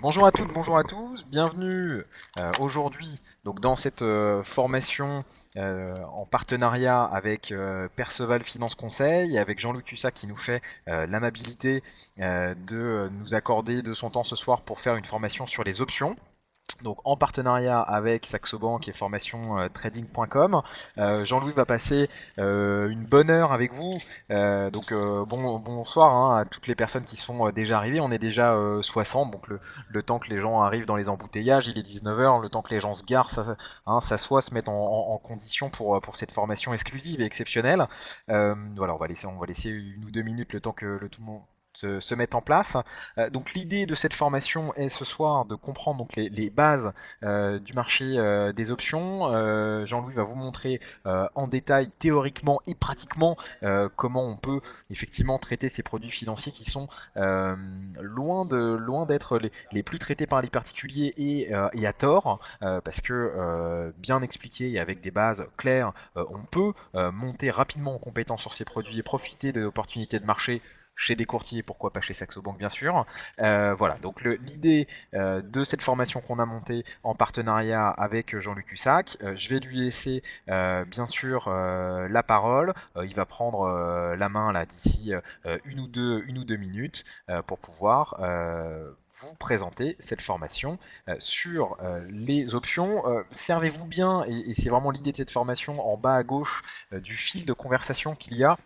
Bonjour à toutes, bonjour à tous, bienvenue aujourd'hui donc dans cette formation en partenariat avec Perceval Finance Conseil et avec Jean-Louis Cussac qui nous fait l'amabilité de nous accorder de son temps ce soir pour faire une formation sur les options. Donc en partenariat avec Saxo Bank et formation trading.com. Jean-Louis va passer une bonne heure avec vous. Bonsoir hein, à toutes les personnes qui sont déjà arrivées. On est déjà 60, donc le temps que les gens arrivent dans les embouteillages, il est 19 heures. Le temps que les gens se garent, s'assoient, se mettent en condition pour cette formation exclusive et exceptionnelle. Voilà, on va laisser 1 ou 2 minutes le temps que tout le monde se mette en place. Donc l'idée de cette formation est ce soir de comprendre donc les bases du marché des options. Jean-Louis va vous montrer en détail, théoriquement et pratiquement, comment on peut effectivement traiter ces produits financiers qui sont loin d'être les plus traités par les particuliers et à tort, parce que bien expliqué et avec des bases claires, on peut monter rapidement en compétence sur ces produits et profiter de l'opportunité de marché chez des courtiers, pourquoi pas chez Saxo Bank bien sûr. Voilà, donc l'idée de cette formation qu'on a montée en partenariat avec Jean-Luc Cussac, je vais lui laisser bien sûr la parole. Il va prendre la main là d'ici 1 ou 2 minutes pour pouvoir vous présenter cette formation sur les options. Servez-vous bien, et c'est vraiment l'idée de cette formation, en bas à gauche du fil de conversation qu'il y a.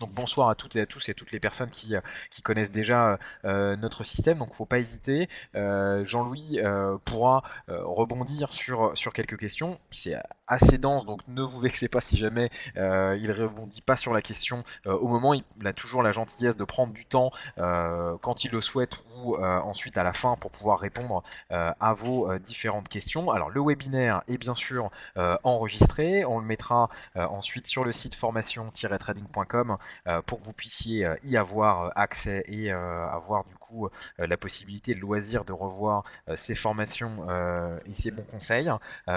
Donc bonsoir à toutes et à tous et toutes les personnes qui connaissent déjà notre système, donc faut pas hésiter. Jean-Louis pourra rebondir sur quelques questions. C'est assez dense, donc ne vous vexez pas si jamais il rebondit pas sur la question au moment. Il a toujours la gentillesse de prendre du temps quand il le souhaite ou ensuite à la fin pour pouvoir répondre à vos différentes questions. Alors le webinaire est bien sûr enregistré, on le mettra ensuite sur le site formation-trading.com pour que vous puissiez y avoir accès et avoir du coup la possibilité, le loisir de revoir ces formations et ces bons conseils.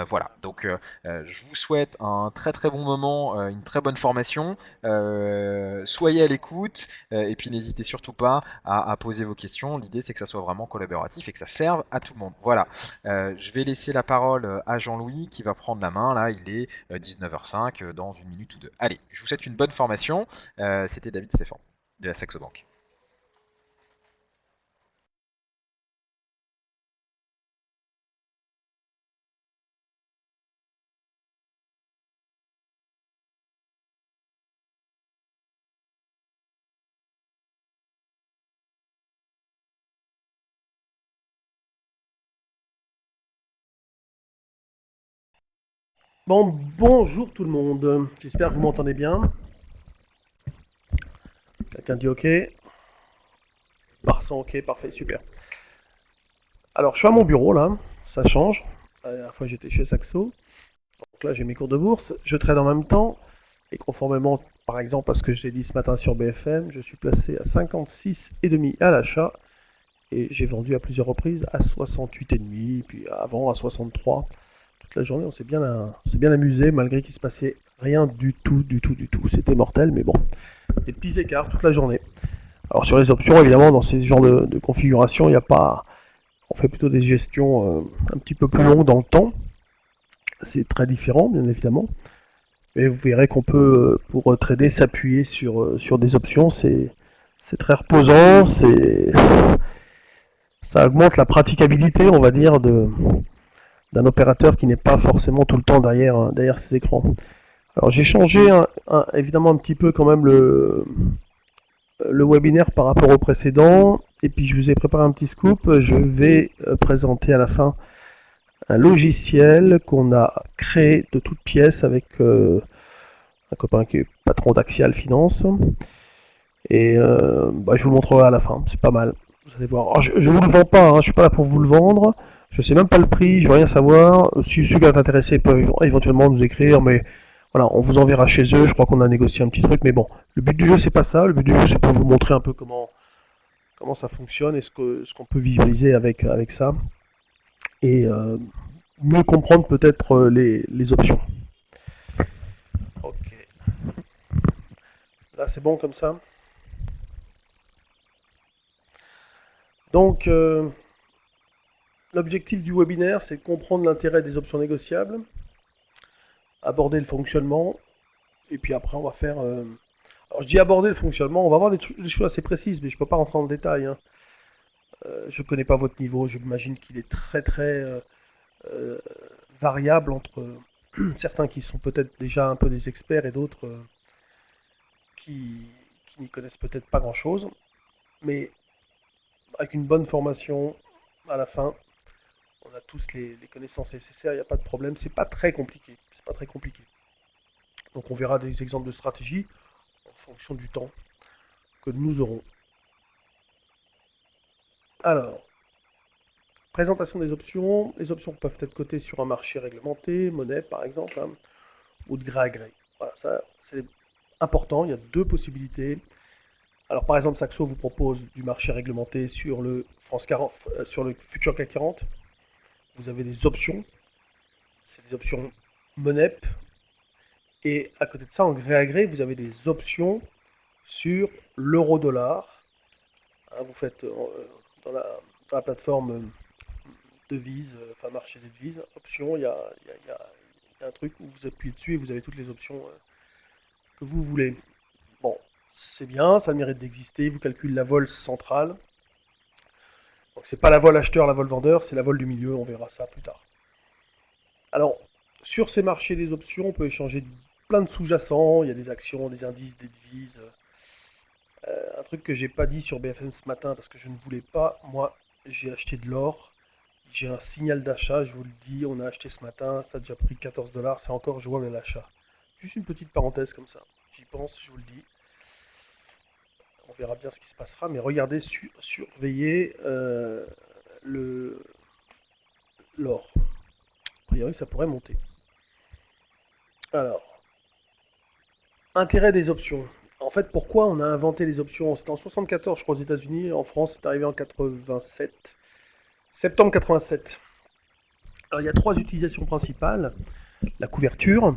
Voilà, donc je vous souhaite un très très bon moment, une très bonne formation. Soyez à l'écoute et puis n'hésitez surtout pas à poser vos questions. L'idée c'est que ça soit vraiment collaboratif et que ça serve à tout le monde. Voilà, je vais laisser la parole à Jean-Louis qui va prendre la main. Là, il est 19h05 dans 1 minute ou 2. Allez, je vous souhaite une bonne formation. C'était David Stéphane de la Saxo Bank. Bon, bonjour tout le monde. J'espère que vous m'entendez bien. Quelqu'un dit OK. Par son OK, parfait, super. Alors, je suis à mon bureau là, ça change. La dernière fois, j'étais chez Saxo. Donc là, j'ai mes cours de bourse. Je trade en même temps. Et conformément, par exemple, à ce que j'ai dit ce matin sur BFM, je suis placé à 56,5 à l'achat. Et j'ai vendu à plusieurs reprises à 68,5, puis avant à 63. Toute la journée, on s'est bien amusé, malgré qu'il se passait rien du tout, du tout, du tout. C'était mortel, mais bon. Des petits écarts toute la journée. Alors sur les options, évidemment, dans ces genres de configuration, il n'y a pas. On fait plutôt des gestions un petit peu plus longues dans le temps. C'est très différent, bien évidemment. Mais vous verrez qu'on peut, pour trader, s'appuyer sur des options. C'est très reposant. Ça augmente la praticabilité, on va dire, d'un opérateur qui n'est pas forcément tout le temps derrière ses écrans. Alors j'ai changé évidemment un petit peu quand même le webinaire par rapport au précédent. Et puis je vous ai préparé un petit scoop. Je vais présenter à la fin un logiciel qu'on a créé de toutes pièces avec un copain qui est patron d'Axial Finance. Et je vous le montrerai à la fin. C'est pas mal. Vous allez voir. Alors, je ne vous le vends pas. Je suis pas là pour vous le vendre. Je sais même pas le prix. Je veux rien savoir. Si ceux qui sont intéressés peuvent éventuellement nous écrire, mais voilà, on vous enverra chez eux. Je crois qu'on a négocié un petit truc, mais bon, le but du jeu c'est pas ça. Le but du jeu c'est pour vous montrer un peu comment ça fonctionne et ce qu'on peut visualiser avec ça et mieux comprendre peut-être les options. Ok, là c'est bon comme ça. Donc L'objectif du webinaire, c'est de comprendre l'intérêt des options négociables, aborder le fonctionnement, et puis après on va faire... Alors je dis aborder le fonctionnement, on va voir des choses assez précises, mais je ne peux pas rentrer dans le détail, hein. Je ne connais pas votre niveau, j'imagine qu'il est très très euh, variable entre certains qui sont peut-être déjà un peu des experts et d'autres qui, qui n'y connaissent peut-être pas grand-chose. Mais avec une bonne formation, à la fin, on a tous les connaissances nécessaires, il n'y a pas de problème. C'est pas très compliqué. C'est pas très compliqué. Donc on verra des exemples de stratégie en fonction du temps que nous aurons. Alors, présentation des options. Les options peuvent être cotées sur un marché réglementé, monnaie par exemple, hein, ou de gré à gré. Voilà, ça c'est important. Il y a deux possibilités. Alors par exemple, Saxo vous propose du marché réglementé sur le France 40, sur le futur CAC 40. Vous avez des options. C'est des options MONEP. Et à côté de ça, en gré à gré, vous avez des options sur l'euro-dollar. Hein, vous faites dans, la, dans la plateforme devises, enfin marché des devises, options, il y a un truc où vous appuyez dessus et vous avez toutes les options que vous voulez. Bon, c'est bien, ça mérite d'exister. Vous calculez la vol centrale. Donc c'est pas la vol acheteur, la vol vendeur, c'est la vol du milieu, on verra ça plus tard. Alors, sur ces marchés des options, on peut échanger plein de sous-jacents, il y a des actions, des indices, des devises. Un truc que j'ai pas dit sur BFM ce matin parce que je ne voulais pas, moi j'ai acheté de l'or, j'ai un signal d'achat, je vous le dis, on a acheté ce matin, ça a déjà pris 14 dollars, c'est encore jouable à l'achat. Juste une petite parenthèse comme ça, j'y pense, je vous le dis, on verra bien ce qui se passera, mais regardez, surveillez le l'or. A priori ça pourrait monter. Alors, intérêt des options. En fait, pourquoi on a inventé les options? C'était en 74, je crois, aux États-Unis. En France, c'est arrivé en 87. Septembre 87. Alors, il y a trois utilisations principales. La couverture.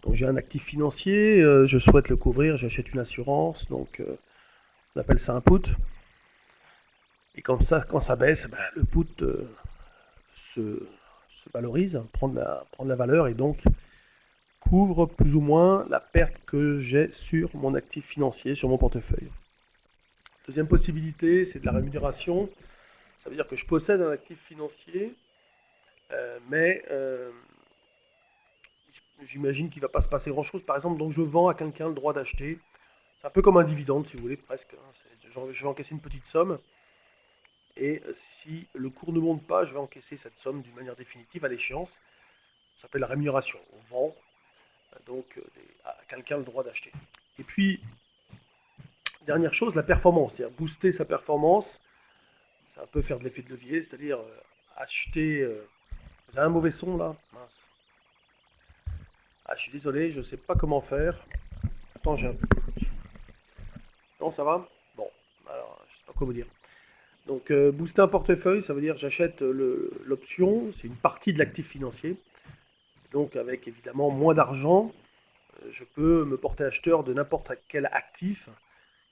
Donc, j'ai un actif financier, je souhaite le couvrir, j'achète une assurance. Donc, on appelle ça un put. Et comme ça, quand ça baisse, ben, le put se, se valorise, prend de la valeur et donc couvre plus ou moins la perte que j'ai sur mon actif financier, sur mon portefeuille. Deuxième possibilité, c'est de la rémunération. Ça veut dire que je possède un actif financier, mais j'imagine qu'il ne va pas se passer grand-chose. Par exemple, donc je vends à quelqu'un le droit d'acheter. C'est un peu comme un dividende, si vous voulez, presque, hein. Je vais encaisser une petite somme. Et si le cours ne monte pas, je vais encaisser cette somme d'une manière définitive à l'échéance. Ça s'appelle la rémunération. On vend donc à quelqu'un le droit d'acheter. Et puis, dernière chose, la performance. C'est-à-dire booster sa performance. C'est un peu faire de l'effet de levier, c'est-à-dire acheter. Vous avez un mauvais son là? Mince. Ah, je suis désolé, je ne sais pas comment faire. Attends, j'ai un... Non, ça va? Bon, alors, je ne sais pas quoi vous dire. Donc, booster un portefeuille, ça veut dire j'achète l'option, c'est une partie de l'actif financier. Donc, avec évidemment moins d'argent, je peux me porter acheteur de n'importe quel actif.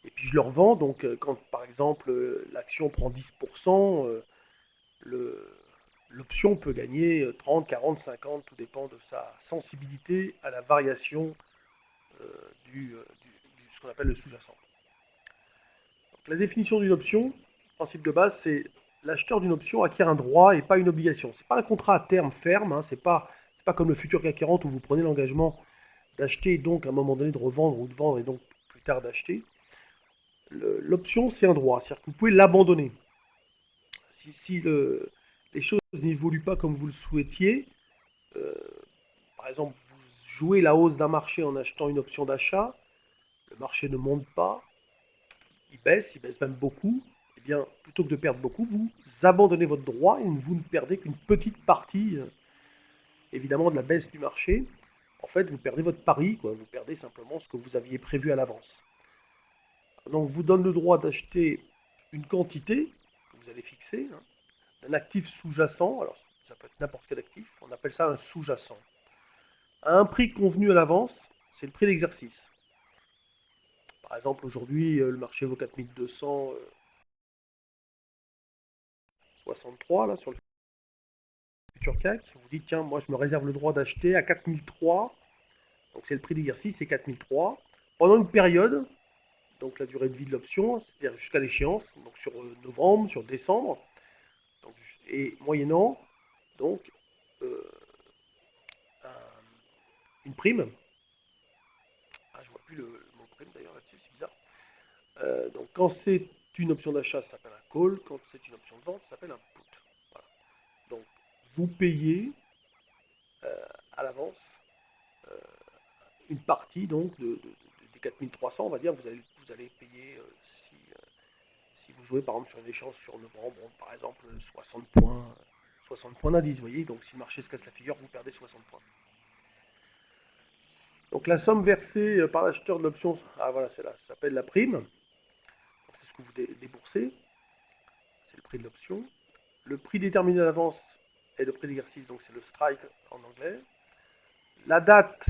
Et puis, je le revends. Donc, quand par exemple l'action prend 10%, l'option peut gagner 30, 40, 50, tout dépend de sa sensibilité à la variation euh, ce qu'on appelle le sous-jacent. La définition d'une option, le principe de base, c'est l'acheteur d'une option acquiert un droit et pas une obligation. Ce n'est pas un contrat à terme ferme, hein, c'est pas comme le futur CAC 40 où vous prenez l'engagement d'acheter et donc à un moment donné de revendre ou de vendre et donc plus tard d'acheter. L'option, c'est un droit, c'est-à-dire que vous pouvez l'abandonner. Si les choses n'évoluent pas comme vous le souhaitiez, euh, par exemple, vous jouez la hausse d'un marché en achetant une option d'achat, le marché ne monte pas, il baisse même beaucoup, eh bien, plutôt que de perdre beaucoup, vous abandonnez votre droit et vous ne perdez qu'une petite partie, évidemment, de la baisse du marché. En fait, vous perdez votre pari, quoi. Vous perdez simplement ce que vous aviez prévu à l'avance. Donc, vous donne le droit d'acheter une quantité que vous allez fixer, hein, d'un actif sous-jacent. Alors, ça peut être n'importe quel actif. On appelle ça un sous-jacent. À un prix convenu à l'avance, c'est le prix d'exercice. Par exemple, aujourd'hui, le marché vaut 4263 là, sur le sur CAC, vous dites tiens, moi je me réserve le droit d'acheter à 4003, donc c'est le prix d'exercice, c'est 4003, pendant une période, donc la durée de vie de l'option, c'est-à-dire jusqu'à l'échéance, donc sur novembre, sur décembre, donc, et moyennant donc euh, une prime. Ah, je vois plus le mot prime d'ailleurs là-dessus, c'est bizarre. Donc quand c'est une option d'achat, ça s'appelle un call, quand c'est une option de vente, ça s'appelle un put. Voilà. Donc vous payez à l'avance une partie donc des 4300, on va dire, vous allez payer si vous jouez par exemple sur une échéance sur novembre, bon, par exemple 60 points d'indice, vous voyez, donc si le marché se casse la figure, vous perdez 60 points. Donc la somme versée par l'acheteur de l'option, ah voilà, c'est là, ça s'appelle la prime, c'est ce que vous déboursez, c'est le prix de l'option. Le prix déterminé à l'avance est le prix d'exercice, donc c'est le strike en anglais. La date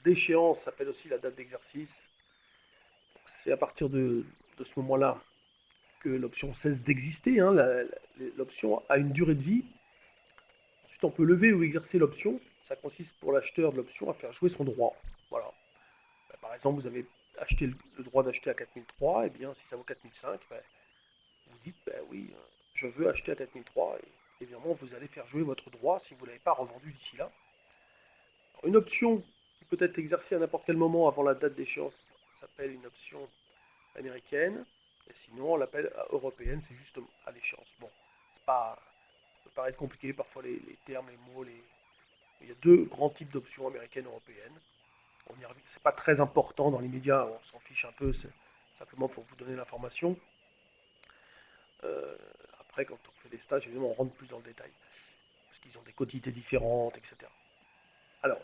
d'échéance s'appelle aussi la date d'exercice. C'est à partir de ce moment-là que l'option cesse d'exister. Hein. L'option a une durée de vie. Ensuite, on peut lever ou exercer l'option. Ça consiste pour l'acheteur de l'option à faire jouer son droit. Voilà. Par exemple, vous avez acheté le droit d'acheter à 4003, et bien si ça vaut 4005, vous dites oui, je veux acheter à 4003, et évidemment vous allez faire jouer votre droit si vous ne l'avez pas revendu d'ici là. Alors, une option qui peut être exercée à n'importe quel moment avant la date d'échéance s'appelle une option américaine, et sinon on l'appelle européenne, c'est juste à l'échéance. Bon, c'est pas, ça peut paraître compliqué parfois les termes, les mots, il y a deux grands types d'options américaines et européennes. C'est pas très important dans les médias, on s'en fiche un peu, c'est simplement pour vous donner l'information. Euh, Après, quand on fait des stages, évidemment, on rentre plus dans le détail, parce qu'ils ont des quotidiennes différentes, etc. Alors,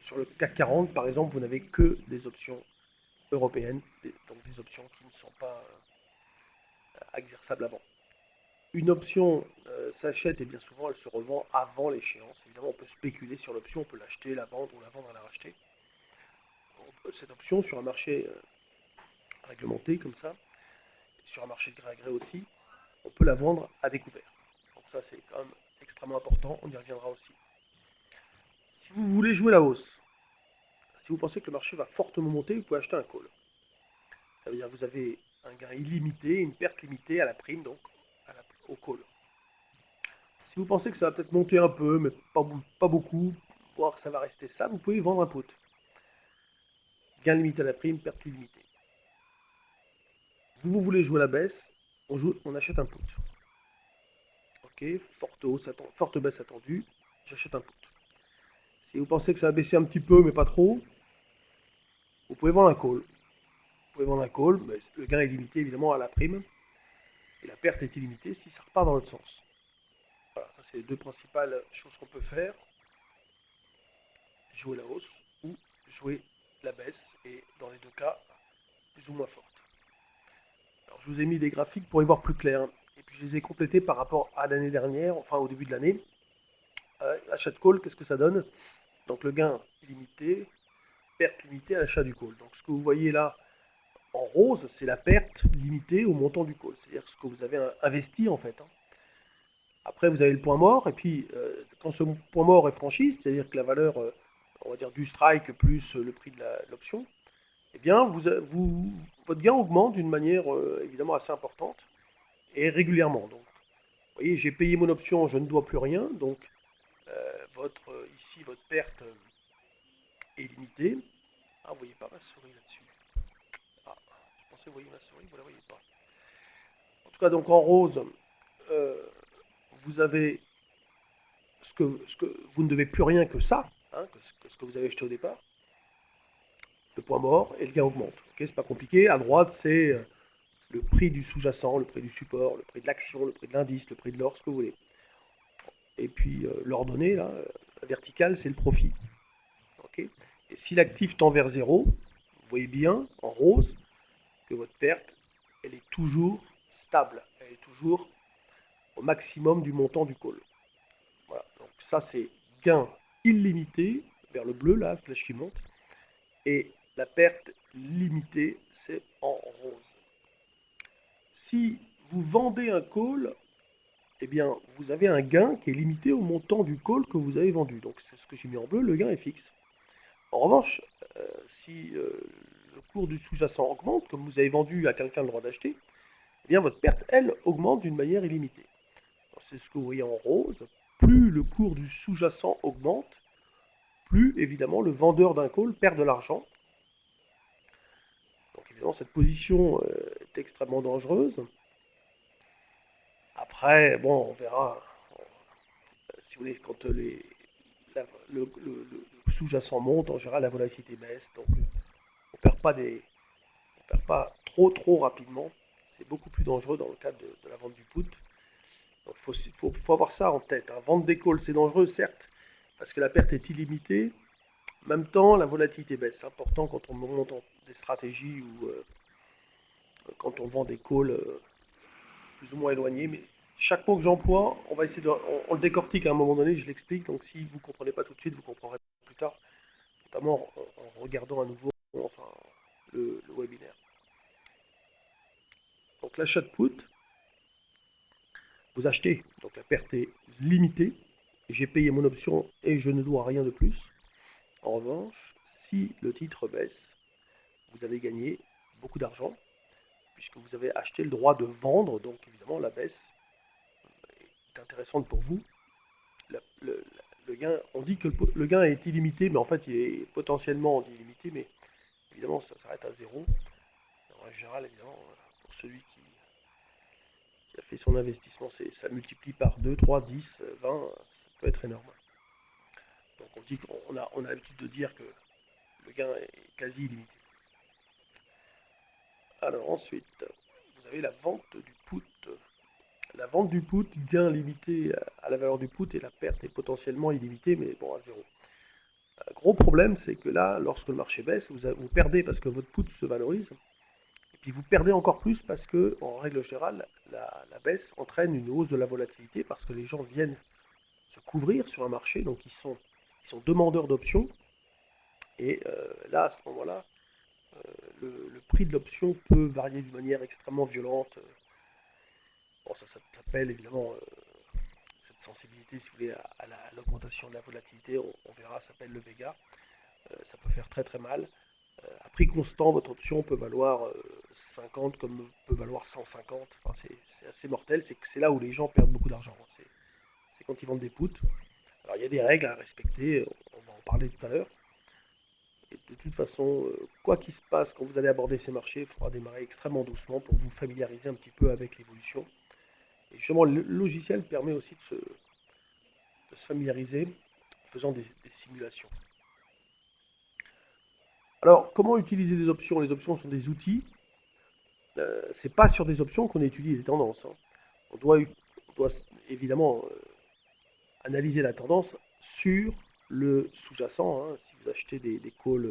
sur le CAC 40, par exemple, vous n'avez que des options européennes, donc des options qui ne sont pas exerçables avant. Une option s'achète et bien souvent elle se revend avant l'échéance. Évidemment, on peut spéculer sur l'option, on peut l'acheter, la vendre ou la vendre à la racheter. Cette option sur un marché réglementé comme ça, sur un marché de gré à gré aussi, on peut la vendre à découvert. Donc ça c'est quand même extrêmement important, on y reviendra aussi. Si vous voulez jouer la hausse, si vous pensez que le marché va fortement monter, vous pouvez acheter un call. Ça veut dire que vous avez un gain illimité, une perte limitée à la prime, donc au call. Si vous pensez que ça va peut-être monter un peu, mais pas beaucoup, voire que ça va rester ça, vous pouvez vendre un put. Gain limité à la prime, perte illimitée. Vous voulez jouer la baisse, on achète un put. Ok, forte baisse attendue, j'achète un put. Si vous pensez que ça va baisser un petit peu, mais pas trop, vous pouvez vendre un call. Vous pouvez vendre un call, mais le gain est limité évidemment à la prime, et la perte est illimitée si ça repart dans l'autre sens. Voilà, ça c'est les deux principales choses qu'on peut faire. Jouer la hausse ou jouer la baisse, et dans les deux cas, plus ou moins forte. Alors, je vous ai mis des graphiques pour y voir plus clair, et puis je les ai complétés par rapport à l'année dernière, enfin au début de l'année. Achat de call, qu'est-ce que ça donne? Donc le gain illimité, perte limitée à l'achat du call. Donc ce que vous voyez là en rose, c'est la perte limitée au montant du call, c'est-à-dire ce que vous avez investi en fait. Hein. Après, vous avez le point mort, et puis quand ce point mort est franchi, c'est-à-dire que la valeur, on va dire, du strike plus le prix de l'option, eh bien, votre gain augmente d'une manière évidemment assez importante et régulièrement. Donc, vous voyez, j'ai payé mon option, je ne dois plus rien, donc ici, votre perte est limitée. Ah, vous voyez pas ma souris là-dessus. Ah, je pensais vous voyez ma souris, vous la voyez pas. En tout cas, donc en rose, euh, vous avez ce que vous ne devez plus rien que ça, hein, que ce que vous avez acheté au départ, le point mort, et le gain augmente. Okay, c'est pas compliqué. À droite, c'est le prix du sous-jacent, le prix du support, le prix de l'action, le prix de l'indice, le prix de l'or, ce que vous voulez. Et puis l'ordonnée, là, la verticale, c'est le profit. Okay, et si l'actif tend vers zéro, vous voyez bien, en rose, que votre perte, elle est toujours stable. Elle est toujours au maximum du montant du call. Voilà. Donc ça, c'est gain illimité, vers le bleu, là, flèche qui monte. Et la perte limitée, c'est en rose. Si vous vendez un call, eh bien, vous avez un gain qui est limité au montant du call que vous avez vendu. Donc, c'est ce que j'ai mis en bleu, le gain est fixe. En revanche, si le cours du sous-jacent augmente, comme vous avez vendu à quelqu'un le droit d'acheter, eh bien, votre perte, elle, augmente d'une manière illimitée. C'est ce que vous voyez en rose. Plus le cours du sous-jacent augmente, plus évidemment le vendeur d'un call perd de l'argent. Donc évidemment cette position est extrêmement dangereuse. Après, bon, on verra. Si vous voulez, quand le sous-jacent monte, en général la volatilité baisse. Donc on perd pas on perd pas trop rapidement. C'est beaucoup plus dangereux dans le cadre de la vente du put. Donc faut avoir ça en tête, hein. Vendre des calls, c'est dangereux, certes, parce que la perte est illimitée. En même temps, la volatilité baisse. C'est important quand on monte des stratégies ou quand on vend des calls plus ou moins éloignés. Mais chaque mot que j'emploie, on va essayer on le décortique à un moment donné, je l'explique. Donc si vous ne comprenez pas tout de suite, vous comprendrez plus tard, notamment en regardant à nouveau enfin, le webinaire. Donc l'achat de put, vous achetez, donc la perte est limitée. J'ai payé mon option et je ne dois rien de plus. En revanche, si le titre baisse, vous allez gagner beaucoup d'argent puisque vous avez acheté le droit de vendre, donc évidemment la baisse est intéressante pour vous. Le gain, on dit que le gain est illimité, mais en fait il est potentiellement illimité, mais évidemment ça s'arrête à zéro. En général, évidemment, pour celui qui a fait son investissement, ça multiplie par 2, 3, 10, 20, ça peut être énorme. Donc on dit qu'on a l'habitude de dire que le gain est quasi illimité. Alors ensuite, vous avez la vente du put. La vente du put, gain limité à la valeur du put et la perte est potentiellement illimitée, mais bon, à zéro. Un gros problème, c'est que là, lorsque le marché baisse, vous perdez parce que votre put se valorise, et puis vous perdez encore plus parce que, en règle générale, la baisse entraîne une hausse de la volatilité parce que les gens viennent se couvrir sur un marché, donc ils sont demandeurs d'options, et là, à ce moment-là, le prix de l'option peut varier d'une manière extrêmement violente. Bon, ça s'appelle évidemment cette sensibilité, si vous voulez, à l'augmentation de la volatilité, on verra, ça s'appelle le Vega. Ça peut faire très très mal. À prix constant, votre option peut valoir 50 comme peut valoir 150. Enfin, c'est assez mortel. C'est là où les gens perdent beaucoup d'argent. C'est quand ils vendent des puts. Alors il y a des règles à respecter, on va en parler tout à l'heure. Et de toute façon, quoi qu'il se passe, quand vous allez aborder ces marchés, il faudra démarrer extrêmement doucement pour vous familiariser un petit peu avec l'évolution. Et justement, le logiciel permet aussi de se familiariser en faisant des simulations. Alors, comment utiliser des options? Les options sont des outils. C'est pas sur des options qu'on étudie les tendances, hein. On doit évidemment analyser la tendance sur le sous-jacent, hein. Si vous achetez des calls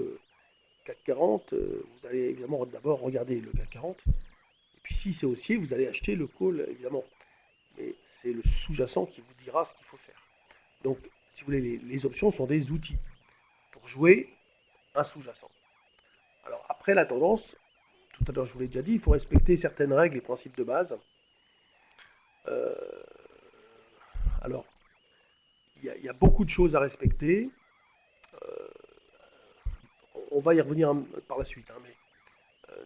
CAC 40, vous allez évidemment d'abord regarder le CAC 40. Et puis si c'est haussier, vous allez acheter le call, évidemment. Mais c'est le sous-jacent qui vous dira ce qu'il faut faire. Donc, si vous voulez, les options sont des outils pour jouer un sous-jacent. Alors, après la tendance, tout à l'heure je vous l'ai déjà dit, il faut respecter certaines règles et principes de base. Euh, alors, il y a beaucoup de choses à respecter. Euh, on va y revenir par la suite, hein, mais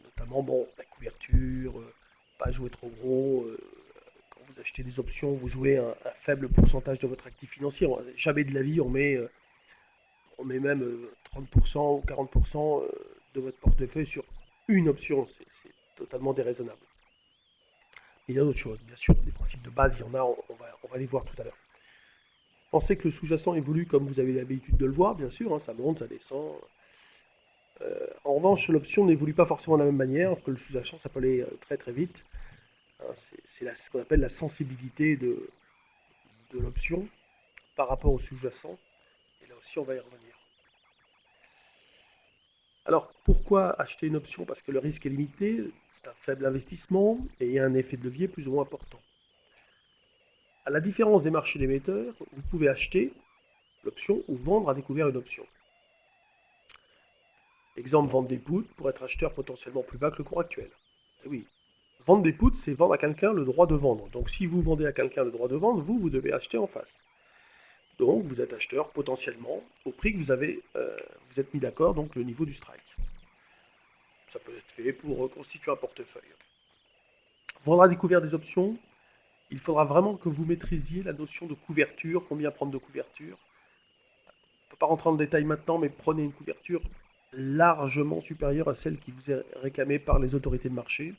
notamment bon, la couverture, pas jouer trop gros. Quand vous achetez des options, vous jouez un faible pourcentage de votre actif financier. Jamais de la vie, on met même 30% ou 40% de votre portefeuille sur une option. C'est totalement déraisonnable. Il y a d'autres choses, bien sûr, des principes de base, il y en a, on va les voir tout à l'heure. Pensez que le sous-jacent évolue comme vous avez l'habitude de le voir, bien sûr, hein, ça monte, ça descend. En revanche, l'option n'évolue pas forcément de la même manière que le sous-jacent, ça peut aller très très vite. Hein, c'est ce qu'on appelle la sensibilité de l'option par rapport au sous-jacent. Et là aussi, on va y revenir. Alors, pourquoi acheter une option? Parce que le risque est limité, c'est un faible investissement et il y a un effet de levier plus ou moins important. À la différence des marchés d'émetteurs, vous pouvez acheter l'option ou vendre à découvert une option. Exemple, vendre des puts pour être acheteur potentiellement plus bas que le cours actuel. Et oui, Vendre des puts, c'est vendre à quelqu'un le droit de vendre. Donc si vous vendez à quelqu'un le droit de vendre, vous devez acheter en face. Donc vous êtes acheteur potentiellement au prix que vous êtes mis d'accord, donc le niveau du strike. Ça peut être fait pour reconstituer un portefeuille. Vendre à découvert des options, il faudra vraiment que vous maîtrisiez la notion de couverture, combien prendre de couverture. On ne peut pas rentrer en détail maintenant, mais prenez une couverture largement supérieure à celle qui vous est réclamée par les autorités de marché,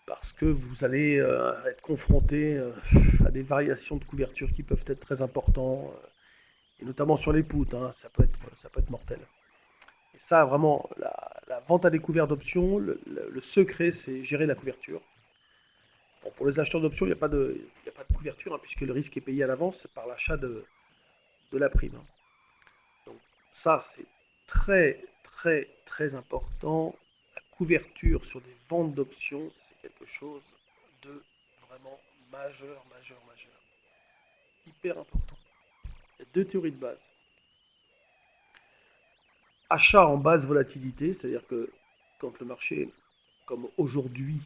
parce que vous allez être confronté à des variations de couverture qui peuvent être très importantes, et notamment sur les puts, hein, ça peut être mortel. Et ça, vraiment, la vente à découvert d'options, le secret, c'est gérer la couverture. Bon, pour les acheteurs d'options, il y a pas de couverture, hein, puisque le risque est payé à l'avance par l'achat de la prime, hein. Donc ça, c'est très, très, très important. La couverture sur des ventes d'options, c'est quelque chose de vraiment majeur, majeur, majeur. Hyper important. Il y a deux théories de base. Achat en basse volatilité, c'est-à-dire que quand le marché, comme aujourd'hui,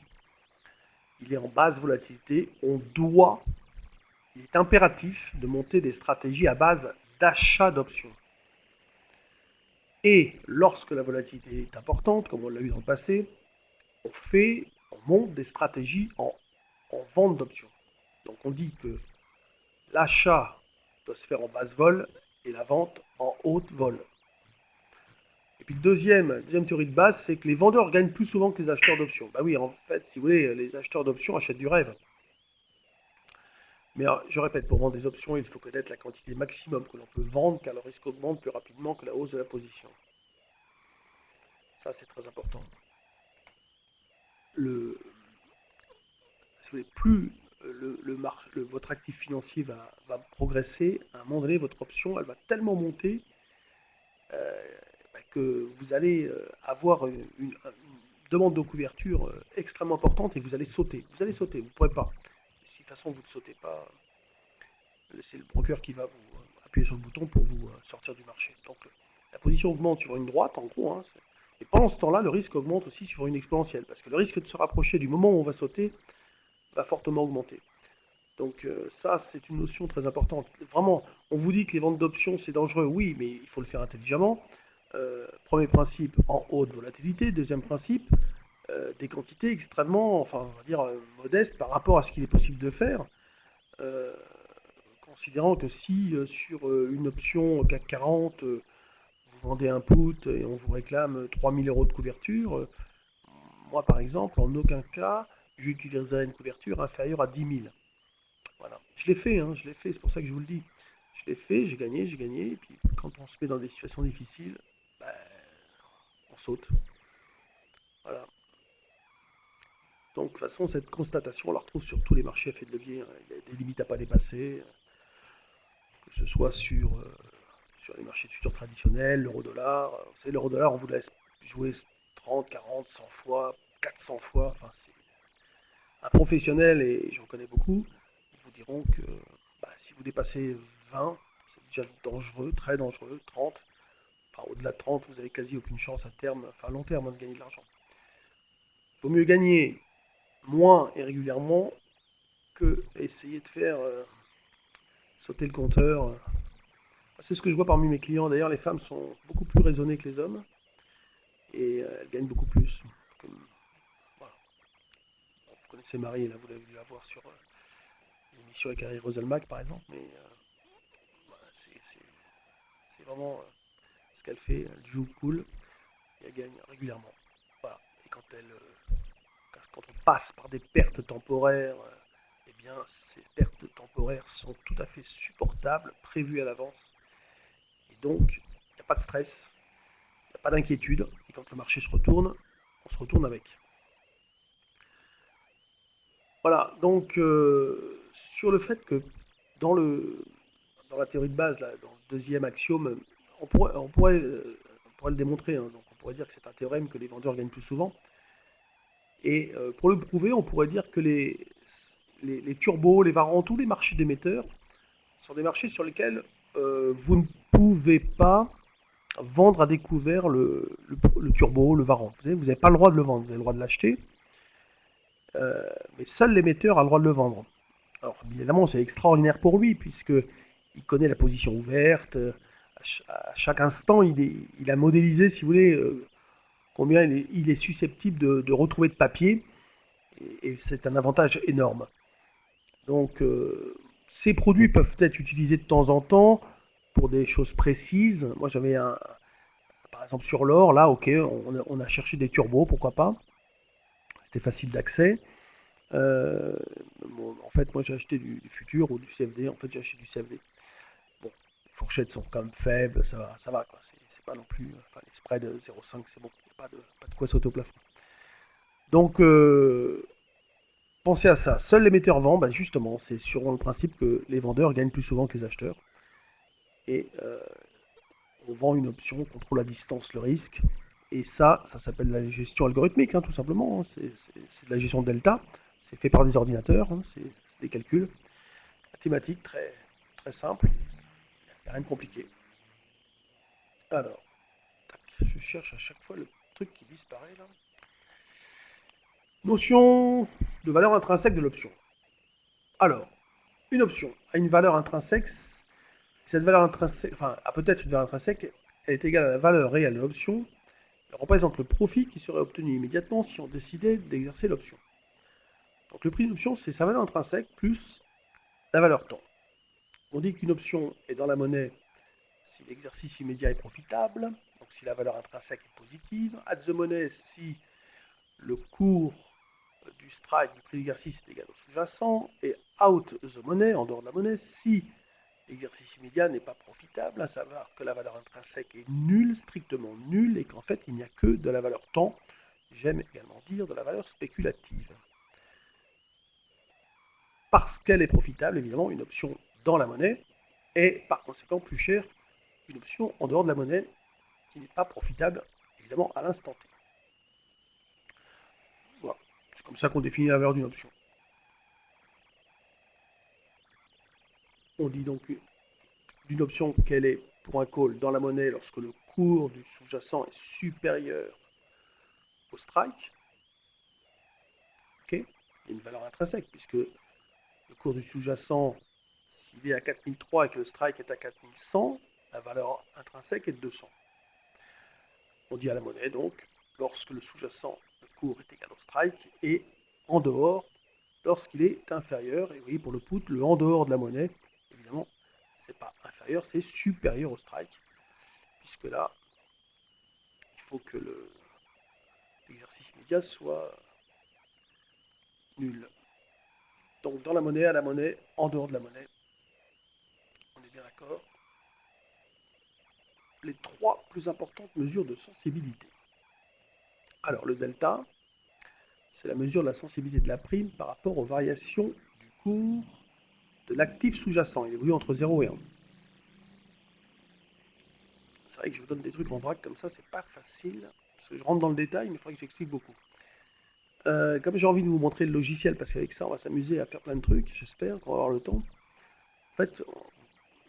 il est en basse volatilité, il est impératif de monter des stratégies à base d'achat d'options. Et lorsque la volatilité est importante, comme on l'a eu dans le passé, on monte des stratégies en vente d'options. Donc on dit que l'achat doit se faire en basse vol et la vente en haute vol. Et puis deuxième théorie de base, c'est que les vendeurs gagnent plus souvent que les acheteurs d'options. Bah oui, en fait, si vous voulez, les acheteurs d'options achètent du rêve. Mais je répète, pour vendre des options, il faut connaître la quantité maximum que l'on peut vendre, car le risque augmente plus rapidement que la hausse de la position. Ça, c'est très important. Si vous voulez, plus votre actif financier va progresser, à un moment donné, votre option, elle va tellement monter que vous allez avoir une demande de couverture extrêmement importante et vous allez sauter. Vous allez sauter, vous ne pourrez pas. Si de toute façon vous ne sautez pas, c'est le broker qui va vous appuyer sur le bouton pour vous sortir du marché. Donc la position augmente sur une droite, en gros, hein, et pendant ce temps-là, le risque augmente aussi sur une exponentielle, parce que le risque de se rapprocher du moment où on va sauter va fortement augmenter. Donc ça, c'est une notion très importante. Vraiment, on vous dit que les ventes d'options, c'est dangereux, oui, mais il faut le faire intelligemment. Premier principe, en haute volatilité. Deuxième principe, des quantités extrêmement, enfin, on va dire, modestes par rapport à ce qu'il est possible de faire. Euh, Considérant que si sur une option CAC 40, vous vendez un put et on vous réclame 3000 euros de couverture, moi par exemple, en aucun cas, j'utiliserai une couverture inférieure à 10 000. Voilà. Je l'ai fait, hein, je l'ai fait, c'est pour ça que je vous le dis. Je l'ai fait, j'ai gagné, et puis quand on se met dans des situations difficiles, ben, on saute. Voilà. Donc de toute façon, cette constatation, on la retrouve sur tous les marchés à effet de levier, hein. Il y a des limites à ne pas dépasser, que ce soit sur les marchés de futurs traditionnels, l'euro-dollar. Vous savez, l'euro-dollar, on vous laisse jouer 30, 40, 100 fois, 400 fois. Enfin, c'est un professionnel, et j'en connais beaucoup, ils vous diront que si vous dépassez 20, c'est déjà dangereux, très dangereux. 30, enfin, au-delà de 30, vous avez quasi aucune chance à terme, enfin à long terme, de gagner de l'argent. Il vaut mieux gagner moins et régulièrement que essayer de faire sauter le compteur. C'est ce que je vois parmi mes clients. D'ailleurs, les femmes sont beaucoup plus raisonnées que les hommes et elles gagnent beaucoup plus. Comme, voilà. Vous connaissez Marie, là, vous l'avez dû la voir sur l'émission avec Harry Roselmack, par exemple, mais voilà, c'est vraiment ce qu'elle fait. Elle joue cool et elle gagne régulièrement. Voilà. Et quand on passe par des pertes temporaires, eh bien, ces pertes temporaires sont tout à fait supportables, prévues à l'avance. Et donc, il n'y a pas de stress, il n'y a pas d'inquiétude. Et quand le marché se retourne, on se retourne avec. Voilà, donc sur le fait que dans, dans la théorie de base, là, dans le deuxième axiome, on pourrait le démontrer, hein. Donc on pourrait dire que c'est un théorème que les vendeurs gagnent plus souvent. Et pour le prouver, on pourrait dire que les turbos, les varants, tous les marchés d'émetteurs sont des marchés sur lesquels vous ne pouvez pas vendre à découvert le turbo, le varant. Vous n'avez pas le droit de le vendre, vous avez le droit de l'acheter. mais seul l'émetteur a le droit de le vendre. Alors évidemment, c'est extraordinaire pour lui, puisque il connaît la position ouverte. À chaque instant, il a modélisé, si vous voulez, combien il est susceptible de retrouver de papier, et c'est un avantage énorme. Donc, ces produits peuvent être utilisés de temps en temps pour des choses précises. Moi, par exemple, sur l'or, là, ok, on a cherché des turbos, pourquoi pas. C'était facile d'accès. Euh, bon, en fait, moi, j'ai acheté du futur ou du CFD. En fait, j'ai acheté du CFD. Bon, les fourchettes sont quand même faibles, ça va quoi. C'est pas non plus. Enfin, les spreads de 0,5, c'est bon. Il n'y a pas de quoi sauter au plafond. Donc, pensez à ça. Seuls l'émetteur vend, bah, justement, c'est sur le principe que les vendeurs gagnent plus souvent que les acheteurs. Et on vend une option, on contrôle la distance, le risque. Et ça s'appelle la gestion algorithmique, hein, tout simplement. Hein. C'est de la gestion de delta. C'est fait par des ordinateurs, hein, c'est des calculs mathématiques très, très simples. Il n'y a rien de compliqué. Alors, tac, je cherche à chaque fois le truc qui disparaît là. Notion de valeur intrinsèque de l'option. Alors, une option a une valeur intrinsèque. Cette valeur intrinsèque, enfin, a peut-être une valeur intrinsèque, elle est égale à la valeur réelle de l'option. Elle représente le profit qui serait obtenu immédiatement si on décidait d'exercer l'option. Donc le prix d'une option, c'est sa valeur intrinsèque plus la valeur temps. On dit qu'une option est dans la monnaie si l'exercice immédiat est profitable, donc si la valeur intrinsèque est positive. At the money, si le cours du strike du prix d'exercice est égal au sous-jacent. Et out the money, en dehors de la monnaie, si l'exercice immédiat n'est pas profitable, à savoir que la valeur intrinsèque est nulle, strictement nulle, et qu'en fait il n'y a que de la valeur temps. J'aime également dire de la valeur spéculative. Parce qu'elle est profitable, évidemment, une option dans la monnaie est par conséquent plus chère qu'une option en dehors de la monnaie qui n'est pas profitable, évidemment, à l'instant T. Voilà. C'est comme ça qu'on définit la valeur d'une option. On dit donc d'une option qu'elle est pour un call dans la monnaie lorsque le cours du sous-jacent est supérieur au strike. Ok, il y a une valeur intrinsèque puisque le cours du sous-jacent, s'il est à 4003 et que le strike est à 4100, la valeur intrinsèque est de 200. On dit à la monnaie donc lorsque le sous-jacent, le cours est égal au strike, et en dehors lorsqu'il est inférieur. Et vous voyez pour le put, le en dehors de la monnaie, évidemment, c'est pas inférieur, c'est supérieur au strike, puisque là, il faut que l'exercice immédiat soit nul. Donc dans la monnaie, à la monnaie, en dehors de la monnaie, on est bien d'accord. Les trois plus importantes mesures de sensibilité. Alors le delta, c'est la mesure de la sensibilité de la prime par rapport aux variations du cours de l'actif sous-jacent. Il évolue entre 0 et 1. C'est vrai que je vous donne des trucs en vrac comme ça, c'est pas facile, parce que je rentre dans le détail, mais il faudrait que j'explique beaucoup. Comme j'ai envie de vous montrer le logiciel, parce qu'avec ça, on va s'amuser à faire plein de trucs, j'espère qu'on va avoir le temps. En fait,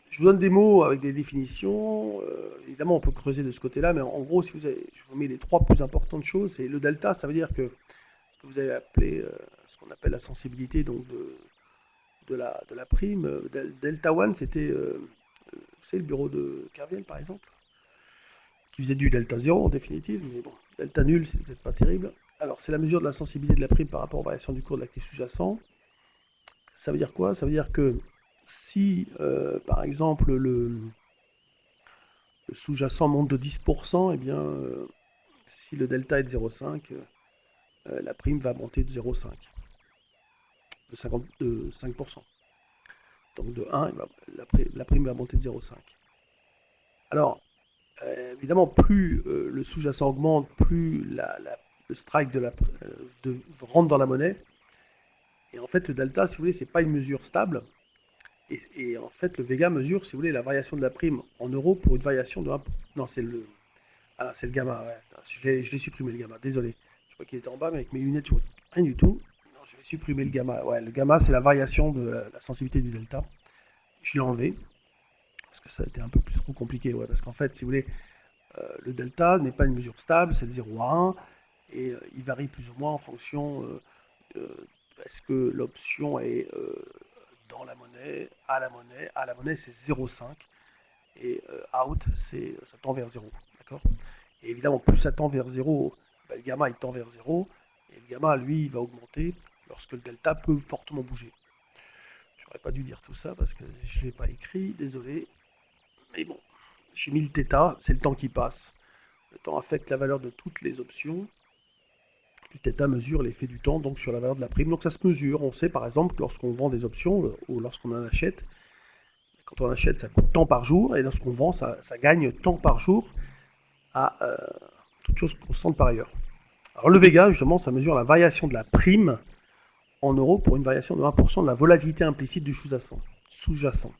je vous donne des mots avec des définitions. Évidemment, on peut creuser de ce côté-là, mais en gros, si je vous mets les trois plus importantes choses, c'est le delta, ça veut dire que ce que vous avez appelé, ce qu'on appelle la sensibilité donc de la prime. Delta One, c'était, c'est le bureau de Kerviel, par exemple, qui faisait du delta 0 en définitive, mais bon, delta nul, c'est peut-être pas terrible. Alors, c'est la mesure de la sensibilité de la prime par rapport aux variations du cours de l'actif sous-jacent. Ça veut dire quoi? Ça veut dire que si, par exemple, le sous-jacent monte de 10%, eh bien, si le delta est de 0,5, la prime va monter de 0,5, de 5%. Donc de 1, la prime va monter de 0,5. Alors, évidemment, plus le sous-jacent augmente, plus le strike rentre dans la monnaie. Et en fait, le delta, si vous voulez, c'est pas une mesure stable. Et en fait, le Vega mesure, si vous voulez, la variation de la prime en euros pour une variation de 1. Non, c'est le gamma. Ouais. Je l'ai supprimé, le gamma. Désolé. Je crois qu'il était en bas, mais avec mes lunettes, je vois rien du tout. Non, je vais supprimer le gamma. Ouais, le gamma, c'est la variation de la sensibilité du delta. Je l'ai enlevé. Parce que ça a été un peu plus trop compliqué. Ouais, parce qu'en fait, si vous voulez, le delta n'est pas une mesure stable, c'est de 0 à 1. Et il varie plus ou moins en fonction est-ce que l'option est dans la monnaie, à la monnaie c'est 0,5 et out ça tend vers 0, d'accord. Et évidemment, plus ça tend vers 0, bah, le gamma il tend vers 0 et le gamma lui il va augmenter lorsque le delta peut fortement bouger. J'aurais pas dû dire tout ça parce que je ne l'ai pas écrit, désolé. Mais bon, j'ai mis le θ, c'est le temps qui passe. Le temps affecte la valeur de toutes les options. Le θ mesure l'effet du temps donc sur la valeur de la prime. Donc ça se mesure. On sait par exemple que lorsqu'on vend des options ou lorsqu'on en achète, quand on achète ça coûte tant par jour et lorsqu'on vend ça gagne tant par jour à toute chose constante par ailleurs. Alors le Vega justement ça mesure la variation de la prime en euros pour une variation de 1% de la volatilité implicite du sous-jacent.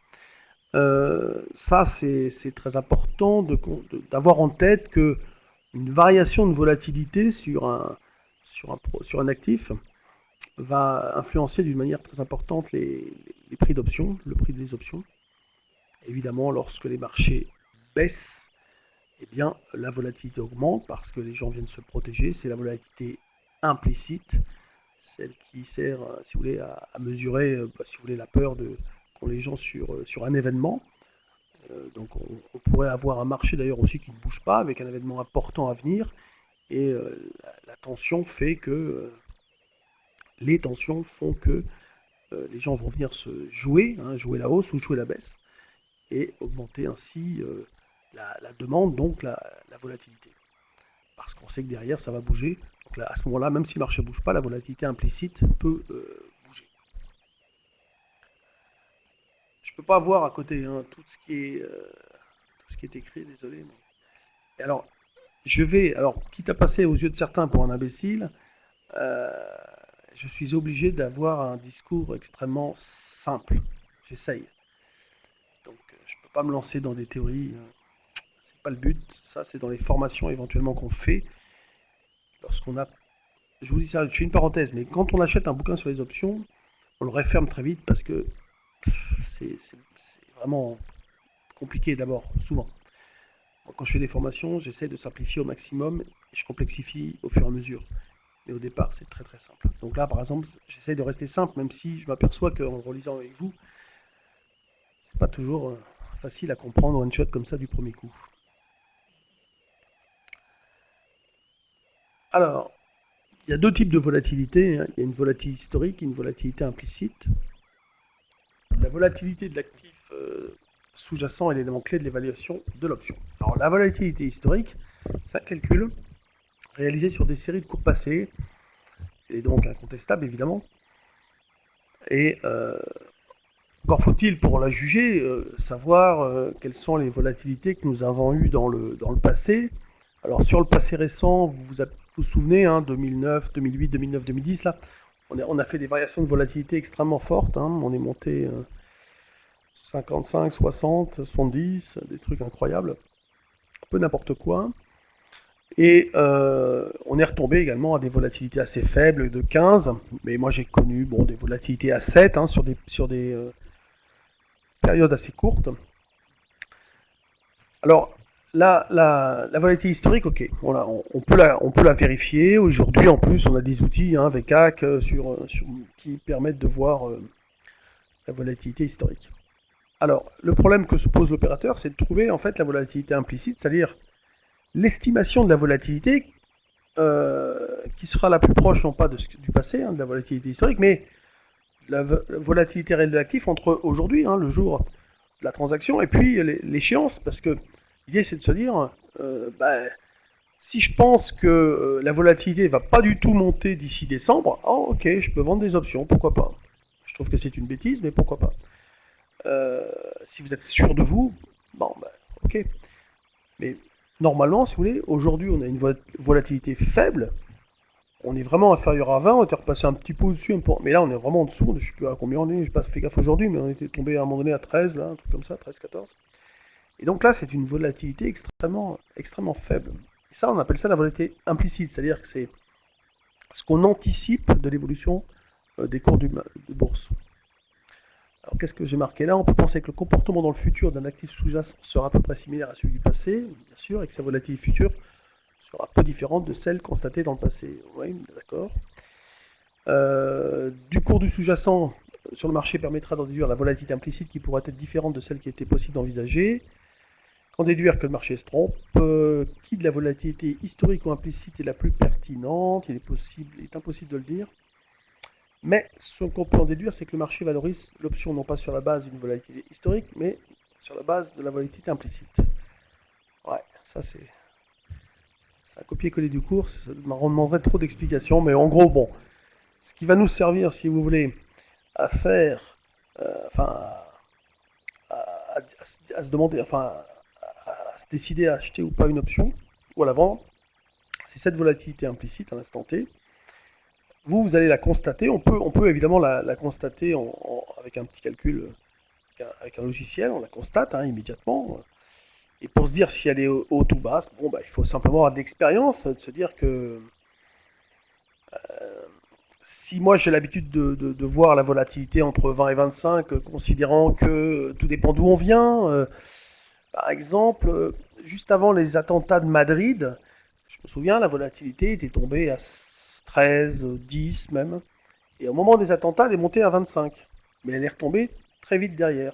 Ça, c'est très important d'avoir en tête que une variation de volatilité sur un actif va influencer d'une manière très importante les prix d'options, le prix des options. Évidemment, lorsque les marchés baissent, eh bien, la volatilité augmente parce que les gens viennent se protéger. C'est la volatilité implicite, celle qui sert, si vous voulez, à mesurer, si vous voulez, la peur qu'ont les gens sur un événement. Donc on pourrait avoir un marché d'ailleurs aussi qui ne bouge pas avec un événement important à venir et la tension fait que les tensions font que les gens vont venir se jouer, jouer la hausse ou jouer la baisse et augmenter ainsi la demande, donc la volatilité. Parce qu'on sait que derrière ça va bouger. Donc là, à ce moment-là, même si le marché ne bouge pas, la volatilité implicite peut bouger. Je ne peux pas voir à côté tout ce qui est écrit, désolé. Mais... Et alors, quitte à passer aux yeux de certains pour un imbécile, je suis obligé d'avoir un discours extrêmement simple. J'essaye. Donc, je ne peux pas me lancer dans des théories. C'est pas le but. Ça, c'est dans les formations éventuellement qu'on fait. Lorsqu'on a, je vous dis ça, je fais une parenthèse, mais quand on achète un bouquin sur les options, on le referme très vite parce que c'est vraiment compliqué d'abord, souvent. Quand je fais des formations, j'essaie de simplifier au maximum et je complexifie au fur et à mesure. Mais au départ, c'est très très simple. Donc là, par exemple, j'essaie de rester simple, même si je m'aperçois qu'en relisant avec vous, c'est pas toujours facile à comprendre one shot comme ça du premier coup. Alors, il y a deux types de volatilité. Il y a une volatilité historique et une volatilité implicite. La volatilité de l'actif sous-jacent est l'élément clé de l'évaluation de l'option. Alors, la volatilité historique, c'est un calcul réalisé sur des séries de cours passés. Elle est donc incontestable, évidemment. Et encore faut-il, pour la juger, savoir quelles sont les volatilités que nous avons eues dans le passé. Alors, sur le passé récent, vous vous souvenez, 2009, 2008, 2009, 2010, là, on a fait des variations de volatilité extrêmement fortes. On est monté 55, 60, 70, des trucs incroyables. Un peu n'importe quoi. Et on est retombé également à des volatilités assez faibles de 15, mais moi j'ai connu des volatilités à 7 sur des périodes assez courtes. Alors, la volatilité historique, ok, on peut la vérifier. Aujourd'hui, en plus, on a des outils, VCAC, qui permettent de voir la volatilité historique. Alors, le problème que se pose l'opérateur, c'est de trouver en fait la volatilité implicite, c'est-à-dire l'estimation de la volatilité qui sera la plus proche, non pas du passé, de la volatilité historique, mais la volatilité réelle de l'actif entre aujourd'hui, le jour de la transaction, et puis l'échéance, parce que l'idée c'est de se dire, si je pense que la volatilité va pas du tout monter d'ici décembre, ok, je peux vendre des options, pourquoi pas. Je trouve que c'est une bêtise, mais pourquoi pas. Si vous êtes sûr de vous, ok. Mais normalement, si vous voulez, aujourd'hui on a une volatilité faible, on est vraiment inférieur à 20, on était repassé un petit peu au-dessus, mais là on est vraiment en dessous, je sais plus à combien on est, j'ai pas fait gaffe aujourd'hui, mais on était tombé à un moment donné à 13, là, un truc comme ça, 13, 14. Et donc là c'est une volatilité extrêmement, extrêmement faible. Et ça on appelle ça la volatilité implicite, c'est-à-dire que c'est ce qu'on anticipe de l'évolution des cours de bourse. Alors qu'est-ce que j'ai marqué là? On peut penser que le comportement dans le futur d'un actif sous-jacent sera à peu près similaire à celui du passé, bien sûr, et que sa volatilité future sera peu différente de celle constatée dans le passé. Oui, d'accord. Du cours du sous-jacent sur le marché permettra d'en déduire la volatilité implicite qui pourrait être différente de celle qui était possible d'envisager. Qu'en déduire que le marché se trompe. Qui de la volatilité historique ou implicite est la plus pertinente? Il est impossible de le dire. Mais ce qu'on peut en déduire, c'est que le marché valorise l'option non pas sur la base d'une volatilité historique, mais sur la base de la volatilité implicite. Ouais, ça c'est un copier-coller du cours, ça demanderait trop d'explications, mais en gros, bon, ce qui va nous servir, si vous voulez, à faire, enfin, à se demander, enfin, à se décider à acheter ou pas une option, ou à la vendre, c'est cette volatilité implicite à l'instant T. Vous allez la constater, on peut évidemment la constater avec un petit calcul, avec un logiciel, on la constate immédiatement. Et pour se dire si elle est haute ou basse, bon, bah, il faut simplement avoir d'expérience, de se dire que si moi j'ai l'habitude de voir la volatilité entre 20 et 25, considérant que tout dépend d'où on vient, par exemple, juste avant les attentats de Madrid, je me souviens, la volatilité était tombée à 13, 10 même. Et au moment des attentats, elle est montée à 25. Mais elle est retombée très vite derrière.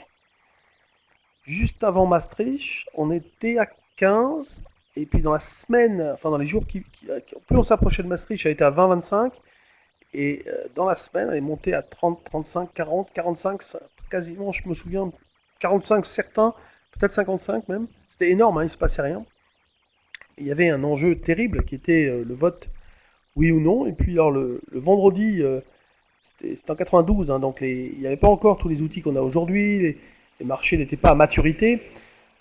Juste avant Maastricht, on était à 15. Et puis dans la semaine, enfin dans les jours plus on s'approchait de Maastricht, elle était à 20-25. Et dans la semaine, elle est montée à 30, 35, 40, 45, quasiment, je me souviens, 45 certains, peut-être 55 même. C'était énorme, il ne se passait rien. Et il y avait un enjeu terrible qui était le vote oui ou non. Et puis alors le vendredi, c'était en 92, donc il n'y avait pas encore tous les outils qu'on a aujourd'hui, les marchés n'étaient pas à maturité.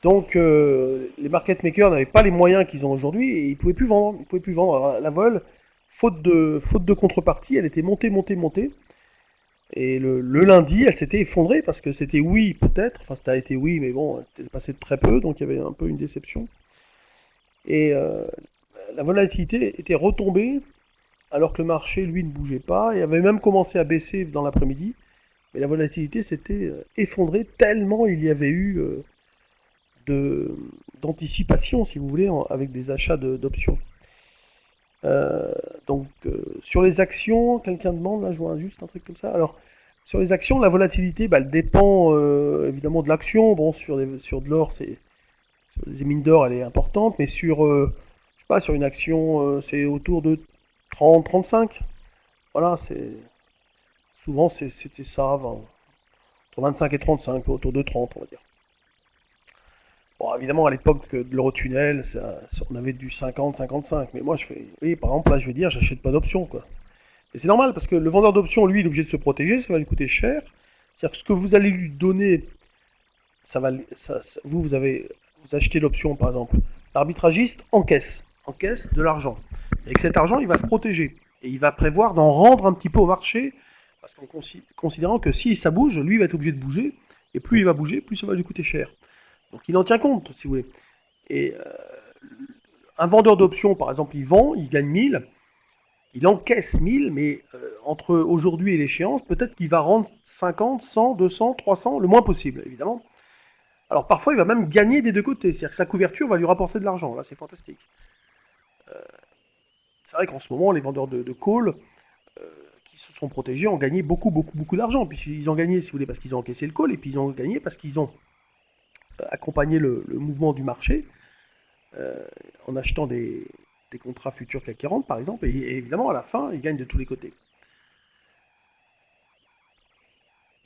Donc les market makers n'avaient pas les moyens qu'ils ont aujourd'hui et ils ne pouvaient plus vendre. Ils pouvaient plus vendre. Alors, la vol, faute de contrepartie, elle était montée, montée, montée. Et le lundi, elle s'était effondrée parce que c'était oui, peut-être. Enfin, ça a été oui, mais bon, c'était passé de très peu, donc il y avait un peu une déception. Et la volatilité était retombée alors que le marché, lui, ne bougeait pas et avait même commencé à baisser dans l'après-midi. Mais la volatilité s'était effondrée tellement il y avait eu de, d'anticipation, si vous voulez, avec des achats d'options. Euh, donc, sur les actions, quelqu'un demande, là, je vois juste un truc comme ça. Alors, sur les actions, la volatilité, bah, elle dépend évidemment de l'action. Bon, sur de l'or, sur les mines d'or, elle est importante, mais je sais pas, sur une action, c'est autour de 30, 35. Voilà, souvent c'était ça, entre 25 et 35, autour de 30, on va dire. Bon, évidemment, à l'époque de l'Eurotunnel, on avait du 50, 55. Mais moi, oui, par exemple, là, je vais dire, j'achète pas d'options, quoi. Et c'est normal, parce que le vendeur d'options, lui, il est obligé de se protéger, ça va lui coûter cher. C'est-à-dire que ce que vous allez lui donner, vous achetez l'option, par exemple. L'arbitragiste encaisse de l'argent. Et avec cet argent, il va se protéger. Et il va prévoir d'en rendre un petit peu au marché, parce qu'en considérant que si ça bouge, lui, il va être obligé de bouger. Et plus il va bouger, plus ça va lui coûter cher. Donc il en tient compte, si vous voulez. Et un vendeur d'options, par exemple, il vend, il gagne 1000, il encaisse 1000, mais entre aujourd'hui et l'échéance, peut-être qu'il va rendre 50, 100, 200, 300, le moins possible, évidemment. Alors parfois, il va même gagner des deux côtés, c'est-à-dire que sa couverture va lui rapporter de l'argent, là c'est fantastique. C'est vrai qu'en ce moment, les vendeurs de call qui se sont protégés ont gagné beaucoup, beaucoup, beaucoup d'argent. Puis ils ont gagné, si vous voulez, parce qu'ils ont encaissé le call, et puis ils ont gagné parce qu'ils ont accompagné le mouvement du marché euh, en achetant des contrats futurs CAC 40 par exemple, et évidemment à la fin ils gagnent de tous les côtés.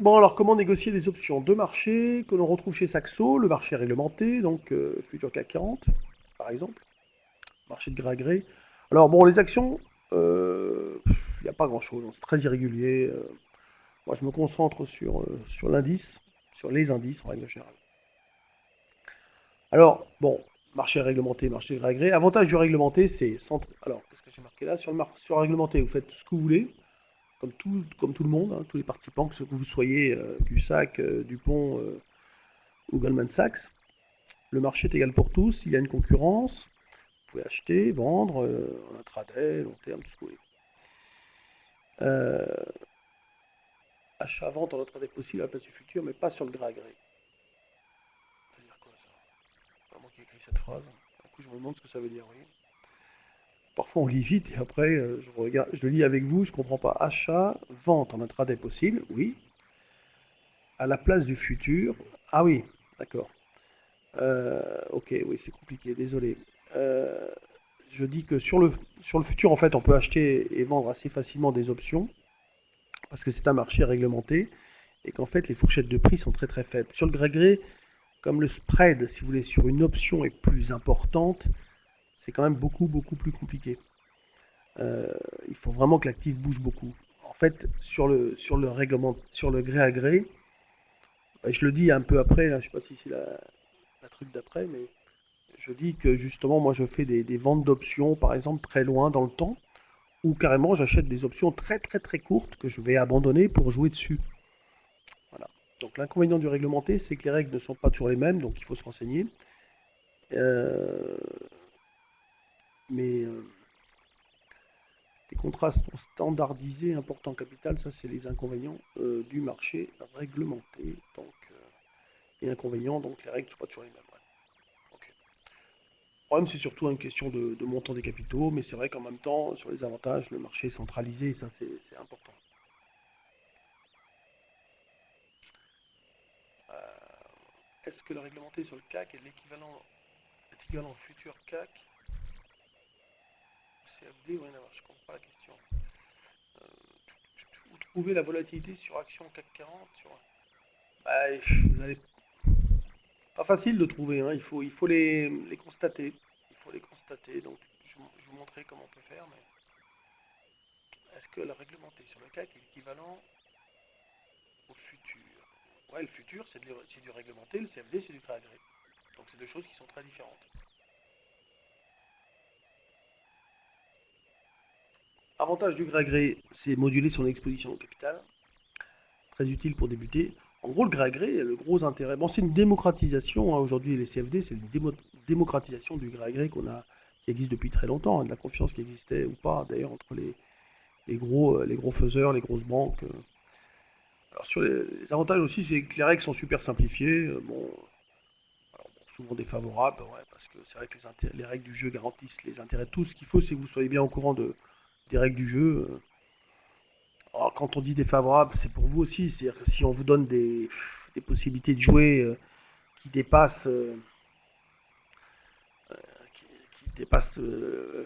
Bon alors comment négocier des options de marché que l'on retrouve chez Saxo, le marché réglementé, donc futur CAC 40 par exemple, marché de gré à gré. Alors bon les actions, il n'y a pas grand chose, c'est très irrégulier. Moi je me concentre sur l'indice, sur les indices en règle générale. Alors bon, marché réglementé, marché de gré à gré. Avantage du réglementé, c'est alors qu'est-ce que j'ai marqué là sur le réglementé, vous faites ce que vous voulez, comme tout le monde, tous les participants, que vous soyez CUSAC, Dupont ou Goldman Sachs. Le marché est égal pour tous, il y a une concurrence, vous pouvez acheter, vendre, en intraday, long terme, tout ce que vous voulez. Euh, Achat-vente en intraday possible à la place du futur, mais pas sur le gré à gré. Ça veut dire quoi ça? C'est pas moi qui ai écrit cette phrase. Du coup, je me demande ce que ça veut dire, oui. Parfois on lit vite et après je le lis avec vous, je comprends pas. Achat, vente en intraday possible, oui. À la place du futur, ah oui, d'accord. Ok, oui, c'est compliqué, désolé. Euh, je dis que sur le futur, en fait, on peut acheter et vendre assez facilement des options parce que c'est un marché réglementé et qu'en fait, les fourchettes de prix sont très très faibles. Sur le gré, comme le spread, si vous voulez, sur une option est plus importante, c'est quand même beaucoup plus compliqué. Euh, il faut vraiment que l'actif bouge beaucoup. En fait, sur le règlement, sur le gré à gré, je le dis un peu après, là, je ne sais pas si c'est la truc d'après, mais je dis que justement, moi, je fais des ventes d'options, par exemple, très loin dans le temps, ou carrément, j'achète des options très courtes que je vais abandonner pour jouer dessus. Voilà. Donc l'inconvénient du réglementé, c'est que les règles ne sont pas toujours les mêmes, donc il faut se renseigner. Euh, mais les contrats sont standardisés, important capital, ça c'est les inconvénients du marché réglementé. Donc, et inconvénients, donc les règles ne sont pas toujours les mêmes. Ouais. Ok. Le problème, c'est surtout une question de montant des capitaux, mais c'est vrai qu'en même temps, sur les avantages, le marché est centralisé, et ça c'est important. Est-ce que le réglementé sur le CAC est l'équivalent futur CAC CFD? Rien à voir, je comprends pas la question. Euh, Où trouver la volatilité sur action CAC 40 sur... Bah, vous allez... Pas facile de trouver, hein. Il faut les constater. Il faut les constater. Donc, je vous montrerai comment on peut faire. Mais est-ce que le réglementé sur le CAC est équivalent au futur? Ouais, le futur, c'est du réglementé. Le CFD, c'est du très agré. Donc, c'est deux choses qui sont très différentes. Avantage du gré à gré, c'est moduler son exposition au capital. C'est très utile pour débuter. En gros, le gré à gré, le gros intérêt, bon, c'est une démocratisation, hein, aujourd'hui, les CFD, c'est une démocratisation du gré à gré qui existe depuis très longtemps, hein, de la confiance qui existait ou pas, d'ailleurs, entre les gros faiseurs, les grosses banques. Alors, sur les avantages aussi, c'est que les règles sont super simplifiées. Bon, alors, bon, souvent défavorables, ouais, parce que c'est vrai que les règles du jeu garantissent les intérêts de tous. Ce qu'il faut, c'est que vous soyez bien au courant des règles du jeu. Alors, quand on dit défavorable, c'est pour vous aussi. C'est-à-dire que si on vous donne des possibilités de jouer qui dépassent, qui, qui dépassent le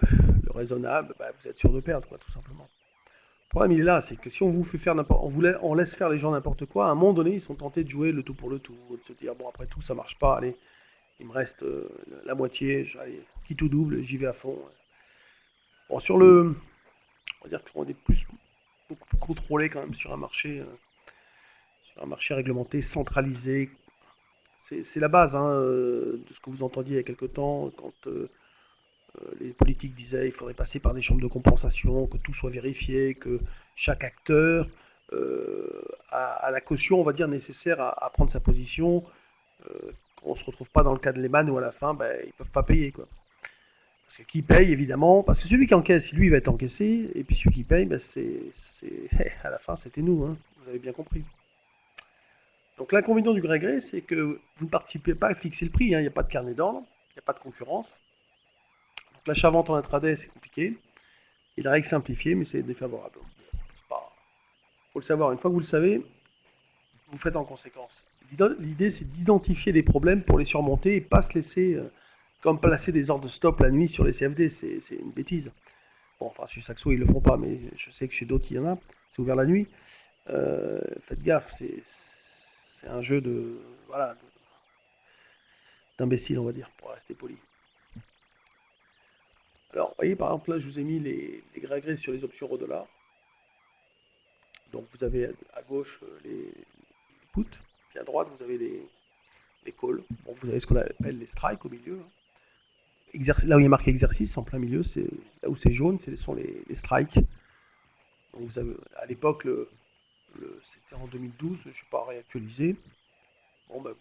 raisonnable, bah, vous êtes sûr de perdre, quoi, tout simplement. Le problème, il est là, c'est que si on vous fait faire n'importe, on laisse faire les gens n'importe quoi, à un moment donné, ils sont tentés de jouer le tout pour le tout, de se dire, bon, après tout, ça marche pas, allez, il me reste la moitié, allez, qui tout double, j'y vais à fond. Bon, on va dire qu'on est beaucoup plus contrôlé quand même sur un marché réglementé, centralisé. C'est la base, hein, de ce que vous entendiez il y a quelque temps, quand les politiques disaient qu'il faudrait passer par des chambres de compensation, que tout soit vérifié, que chaque acteur a la caution, on va dire, nécessaire à prendre sa position, qu'on ne se retrouve pas dans le cas de Lehman où à la fin, ben, ils ne peuvent pas payer, quoi. Parce que qui paye, évidemment, parce que celui qui encaisse, lui, il va être encaissé, et puis celui qui paye, ben, à la fin, c'était nous, hein, vous avez bien compris. Donc l'inconvénient du gré gré, c'est que vous ne participez pas à fixer le prix, hein, il n'y a pas de carnet d'ordre, il n'y a pas de concurrence. Donc l'achat-vente en intraday, c'est compliqué. Et la règle simplifiée, mais c'est défavorable. Il faut le savoir. Une fois que vous le savez, vous faites en conséquence. L'idée, c'est d'identifier les problèmes pour les surmonter et pas se laisser, comme placer des ordres de stop la nuit sur les CFD, c'est une bêtise. Bon, enfin, chez Saxo, ils le font pas, mais je sais que chez d'autres, il y en a. C'est ouvert la nuit. Faites gaffe, c'est un jeu voilà, d'imbécile, on va dire, pour rester poli. Alors, vous voyez, par exemple, là, je vous ai mis les gré à gré sur les options euro-dollar. Donc, vous avez à gauche les puts, puis à droite, vous avez les calls. Bon, vous avez ce qu'on appelle les strikes au milieu, hein. Là où il y a marqué exercice, en plein milieu, c'est là où c'est jaune, ce sont les strikes. Donc, vous avez, à l'époque, c'était en 2012, je ne suis pas réactualisé. Bon, bah,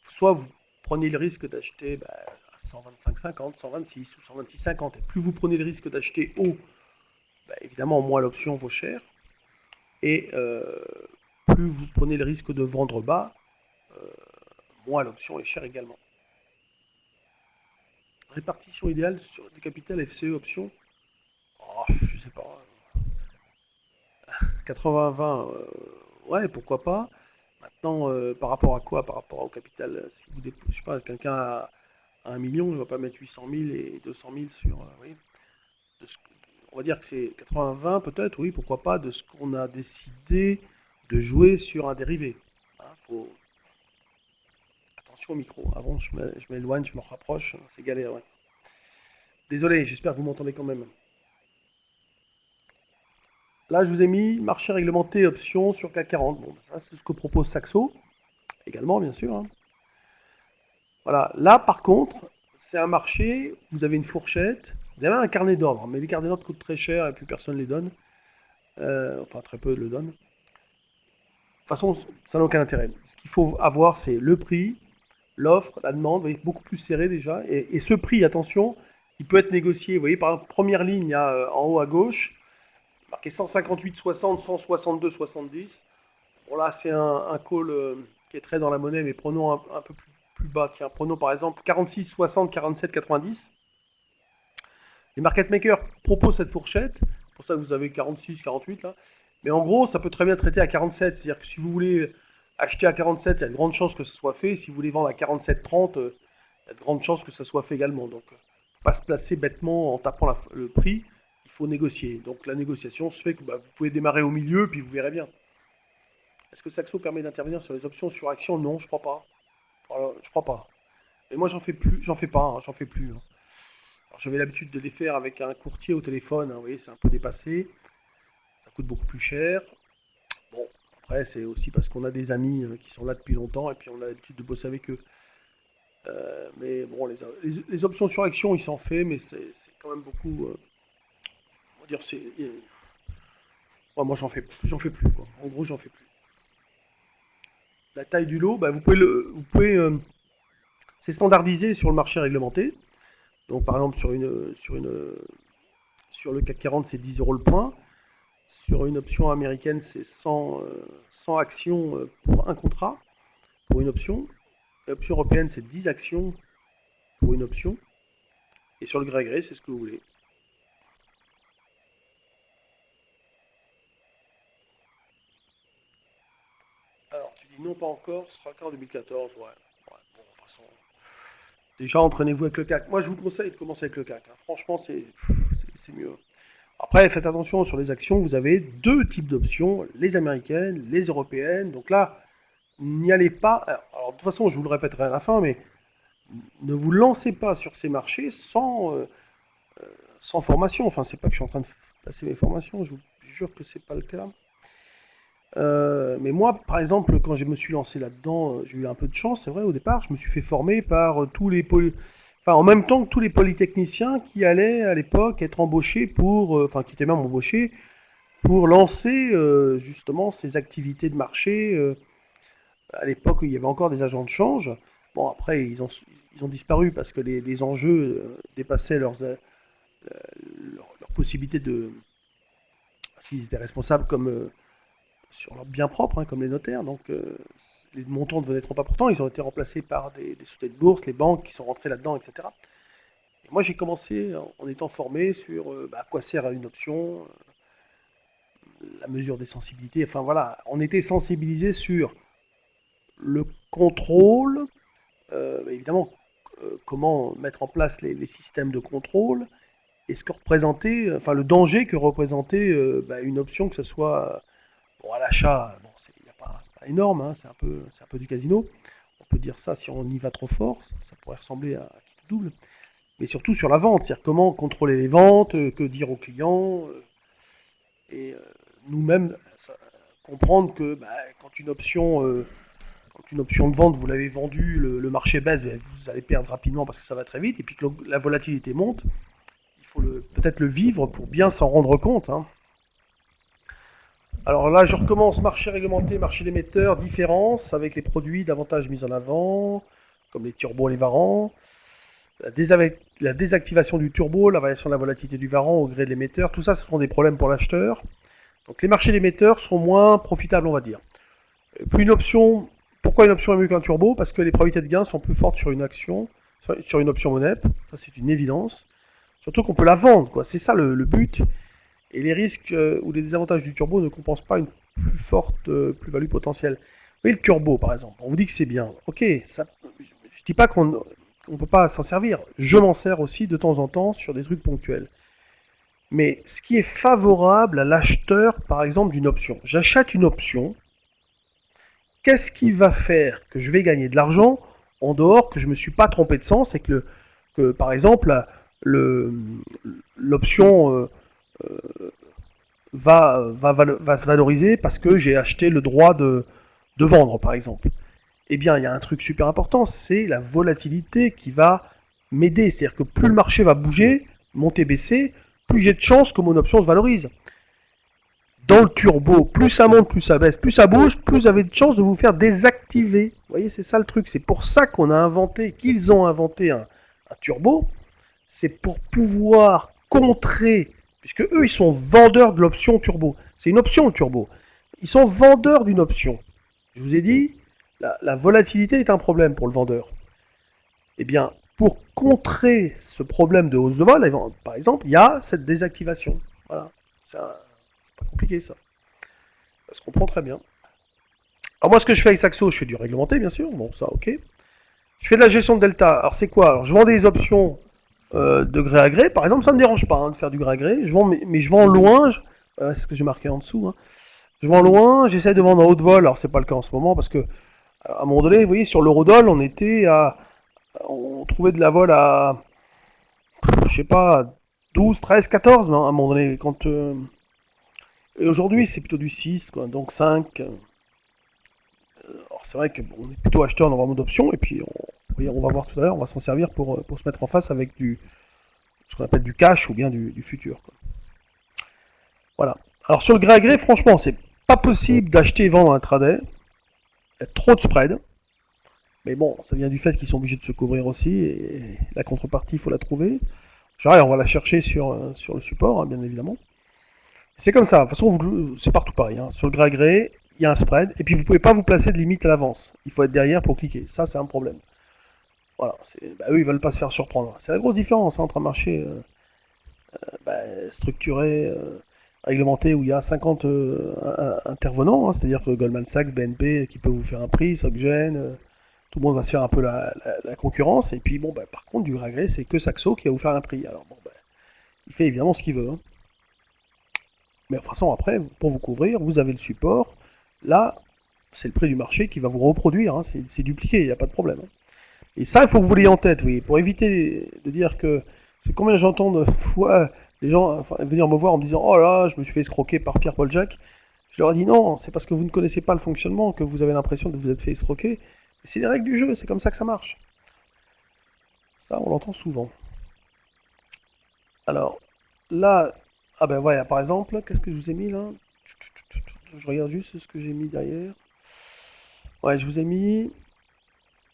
soit vous prenez le risque d'acheter à 125,50, 126 ou 126,50. Et plus vous prenez le risque d'acheter haut, bah, évidemment, moins l'option vaut cher. Et plus vous prenez le risque de vendre bas, moins l'option est chère également. Répartition idéale sur du capital FCE option. Oh, je sais pas. 80-20, ouais, pourquoi pas. Maintenant, par rapport à quoi? Par rapport au capital, si vous je sais pas, quelqu'un a 1 million, il ne va pas mettre 800 000 et 200 000 sur. Oui. De ce on va dire que c'est 80-20 peut-être, oui, pourquoi pas, de ce qu'on a décidé de jouer sur un dérivé. Hein, faut... Attention au micro, avant je m'éloigne, je me rapproche, c'est galère, ouais. Désolé, j'espère que vous m'entendez quand même. Là, je vous ai mis marché réglementé option sur CAC 40. Bon, ça, c'est ce que propose Saxo, également, bien sûr. Hein. Voilà. Là, par contre, c'est un marché, vous avez une fourchette, vous avez un carnet d'ordre, mais les carnets d'ordre coûtent très cher et plus personne ne les donne. Enfin, très peu le donnent. De toute façon, ça n'a aucun intérêt. Ce qu'il faut avoir, c'est le prix, l'offre, la demande, vous voyez, beaucoup plus serré déjà. Et ce prix, attention, il peut être négocié. Vous voyez, par exemple, première ligne, il y a en haut à gauche, marqué 158,60, 162,70. Bon, là, c'est un call qui est très dans la monnaie, mais prenons un peu plus bas. Tiens, prenons par exemple 46,60, 47,90. Les market makers proposent cette fourchette. C'est pour ça que vous avez 46, 48 là. Mais en gros, ça peut très bien traiter à 47. C'est-à-dire que si vous voulez acheter à 47, il y a de grandes chances que ce soit fait. Si vous voulez vendre à 47,30, il y a de grandes chances que ça soit fait également. Donc, il ne faut pas se placer bêtement en tapant le prix. Il faut négocier. Donc, la négociation se fait que vous pouvez démarrer au milieu, puis vous verrez bien. Est-ce que Saxo permet d'intervenir sur les options sur action? Non, je crois pas. Alors, je crois pas. Et moi, j'en fais plus, j'en fais pas, hein, j'en fais plus. Hein. Alors, j'avais l'habitude de les faire avec un courtier au téléphone. Hein, vous voyez, c'est un peu dépassé. Ça coûte beaucoup plus cher. Bon, après, c'est aussi parce qu'on a des amis qui sont là depuis longtemps et puis on a l'habitude de bosser avec eux. Mais bon, les options sur action, il s'en fait, mais c'est quand même beaucoup. On va dire, ouais, moi, j'en fais plus. Quoi. En gros, j'en fais plus. La taille du lot, vous pouvez c'est standardisé sur le marché réglementé. Donc, par exemple, sur le CAC 40, c'est 10 euros le point. Sur une option américaine, c'est 100 actions pour un contrat, pour une option. L'option européenne, c'est 10 actions pour une option. Et sur le gré à gré, c'est ce que vous voulez. Alors, tu dis non, pas encore, ce sera qu'en 2014. Ouais. Bon, de toute façon. Déjà, entraînez-vous avec le CAC. Moi, je vous conseille de commencer avec le CAC. Hein. Franchement, c'est mieux. Après, faites attention sur les actions. Vous avez deux types d'options, les américaines, les européennes. Donc là, n'y allez pas. Alors, de toute façon, je vous le répéterai à la fin, mais ne vous lancez pas sur ces marchés sans formation. Enfin, c'est pas que je suis en train de passer mes formations, je vous jure que c'est pas le cas. Mais moi, par exemple, quand je me suis lancé là-dedans, j'ai eu un peu de chance, c'est vrai, au départ, je me suis fait former par enfin, en même temps que tous les polytechniciens qui allaient à l'époque être embauchés enfin, qui étaient même embauchés pour lancer justement ces activités de marché. À l'époque, il y avait encore des agents de change. Bon, après, ils ont disparu parce que les enjeux dépassaient leurs possibilités de. S'ils étaient responsables comme sur leurs biens propres, hein, comme les notaires. Donc, les montants devenaient trop importants. Ils ont été remplacés par des sociétés de bourse, les banques qui sont rentrées là-dedans, etc. Et moi, j'ai commencé en étant formé sur à quoi sert une option, la mesure des sensibilités. Enfin, voilà, on était sensibilisé sur le contrôle, évidemment, comment mettre en place les systèmes de contrôle et ce que représentait, enfin le danger que représentait une option, que ce soit bon, à l'achat, bon, c'est pas énorme, hein, c'est un peu du casino. On peut dire ça si on y va trop fort, ça pourrait ressembler à qui double. Mais surtout sur la vente, c'est-à-dire comment contrôler les ventes, que dire aux clients, et nous-mêmes comprendre que quand une option de vente, vous l'avez vendue, le marché baisse, vous allez perdre rapidement parce que ça va très vite, et puis que la volatilité monte, il faut peut-être le vivre pour bien s'en rendre compte. Hein. Alors là, je recommence marché réglementé, marché d'émetteurs, différence avec les produits davantage mis en avant, comme les turbos et les varants, la désactivation du turbo, la variation de la volatilité du varant au gré de l'émetteur, tout ça, ce sont des problèmes pour l'acheteur. Donc les marchés d'émetteurs sont moins profitables, on va dire. Puis pourquoi une option est mieux qu'un turbo? Parce que les probabilités de gain sont plus fortes sur une action sur une option MONEP, ça c'est une évidence. Surtout qu'on peut la vendre, quoi. C'est ça le but. Et les risques ou les désavantages du turbo ne compensent pas une plus forte plus-value potentielle. Vous voyez le turbo, par exemple, on vous dit que c'est bien. Ok, ça, je dis pas qu'on ne peut pas s'en servir. Je m'en sers aussi de temps en temps sur des trucs ponctuels. Mais ce qui est favorable à l'acheteur, par exemple, d'une option. J'achète une option. Qu'est-ce qui va faire que je vais gagner de l'argent en dehors que je ne me suis pas trompé de sens et que par exemple, l'option va se valoriser parce que j'ai acheté le droit de vendre, par exemple. Eh bien, il y a un truc super important, c'est la volatilité qui va m'aider. C'est-à-dire que plus le marché va bouger, monter, baisser, plus j'ai de chances que mon option se valorise. Dans le turbo, plus ça monte, plus ça baisse, plus ça bouge, plus vous avez de chances de vous faire désactiver. Vous voyez, c'est ça le truc. C'est pour ça qu'on a inventé, qu'ils ont inventé un turbo. C'est pour pouvoir contrer, puisque eux, ils sont vendeurs de l'option turbo. C'est une option le turbo. Ils sont vendeurs d'une option. Je vous ai dit, la volatilité est un problème pour le vendeur. Eh bien, pour contrer ce problème de hausse de vol, par exemple, il y a cette désactivation. Voilà. C'est pas compliqué ça. Ça se comprend très bien. Alors moi, ce que je fais avec Saxo, je fais du réglementé, bien sûr. Bon, ça, ok. Je fais de la gestion de delta. Alors c'est quoi? Alors je vends des options de gré à gré. Par exemple, ça ne me dérange pas de faire du gré à gré. Je vends, mais je vends loin. C'est ce que j'ai marqué en dessous. Hein. Je vends loin. J'essaie de vendre en haut de vol. Alors c'est pas le cas en ce moment parce que à un moment donné, vous voyez, sur l'eurodoll, on trouvait de la vol à, je sais pas, 12, 13, 14, mais à un moment donné, et aujourd'hui, c'est plutôt du 6, quoi, donc 5. Alors c'est vrai qu'on est plutôt acheteur dans vraiment d'options, et puis on va voir tout à l'heure, on va s'en servir pour se mettre en face avec ce qu'on appelle du cash ou bien du futur. Quoi. Voilà. Alors sur le gré à gré, franchement, c'est pas possible d'acheter et vendre un intraday. Il y a trop de spread. Mais bon, ça vient du fait qu'ils sont obligés de se couvrir aussi, et la contrepartie, il faut la trouver. Genre, on va la chercher sur le support, hein, bien évidemment. C'est comme ça, de toute façon, c'est partout pareil. Hein. Sur le gré à gré, il y a un spread, et puis vous pouvez pas vous placer de limite à l'avance. Il faut être derrière pour cliquer. Ça, c'est un problème. Voilà, eux, ils veulent pas se faire surprendre. C'est la grosse différence entre un marché structuré, réglementé, où il y a 50 intervenants, hein, c'est-à-dire que Goldman Sachs, BNP, qui peut vous faire un prix, SocGen, tout le monde va se faire un peu la concurrence, et puis bon, par contre, du gré à gré, c'est que Saxo qui va vous faire un prix. Alors bon, il fait évidemment ce qu'il veut. Hein. Mais de toute façon, après, pour vous couvrir, vous avez le support. Là, c'est le prix du marché qui va vous reproduire. Hein. C'est dupliqué, il n'y a pas de problème. Hein. Et ça, il faut que vous l'ayez en tête, oui, pour éviter de dire que. C'est combien j'entends de fois les gens venir me voir en me disant oh là, je me suis fait escroquer par Pierre-Paul Jacques. Je leur dis non, c'est parce que vous ne connaissez pas le fonctionnement que vous avez l'impression de vous être fait escroquer. C'est les règles du jeu, c'est comme ça que ça marche. Ça, on l'entend souvent. Alors, là, ah ben voilà, par exemple, qu'est-ce que je vous ai mis là? Je regarde juste ce que j'ai mis derrière. Ouais, je vous ai mis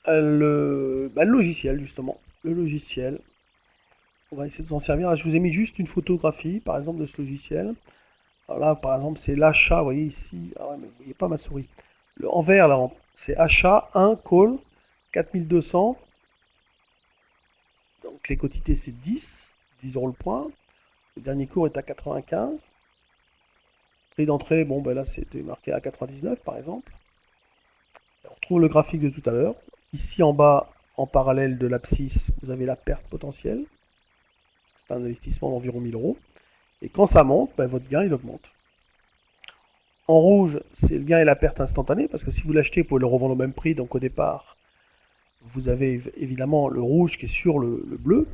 le logiciel, justement. Le logiciel. On va essayer de s'en servir. Là, je vous ai mis juste une photographie, par exemple, de ce logiciel. Alors là, par exemple, c'est l'achat, vous voyez ici. Ah ouais, mais vous voyez pas ma souris. En vert, là, c'est achat 1 call 4200. Donc les quotités, c'est 10 euros le point. Le dernier cours est à 95. Prix d'entrée, bon, ben là, c'était marqué à 99, par exemple. On retrouve le graphique de tout à l'heure. Ici, en bas, en parallèle de l'abscisse, vous avez la perte potentielle. C'est un investissement d'environ 1000 euros. Et quand ça monte, ben, votre gain, il augmente. En rouge, c'est le gain et la perte instantanée, parce que si vous l'achetez, vous pouvez le revendre au même prix. Donc au départ, vous avez évidemment le rouge qui est sur le bleu.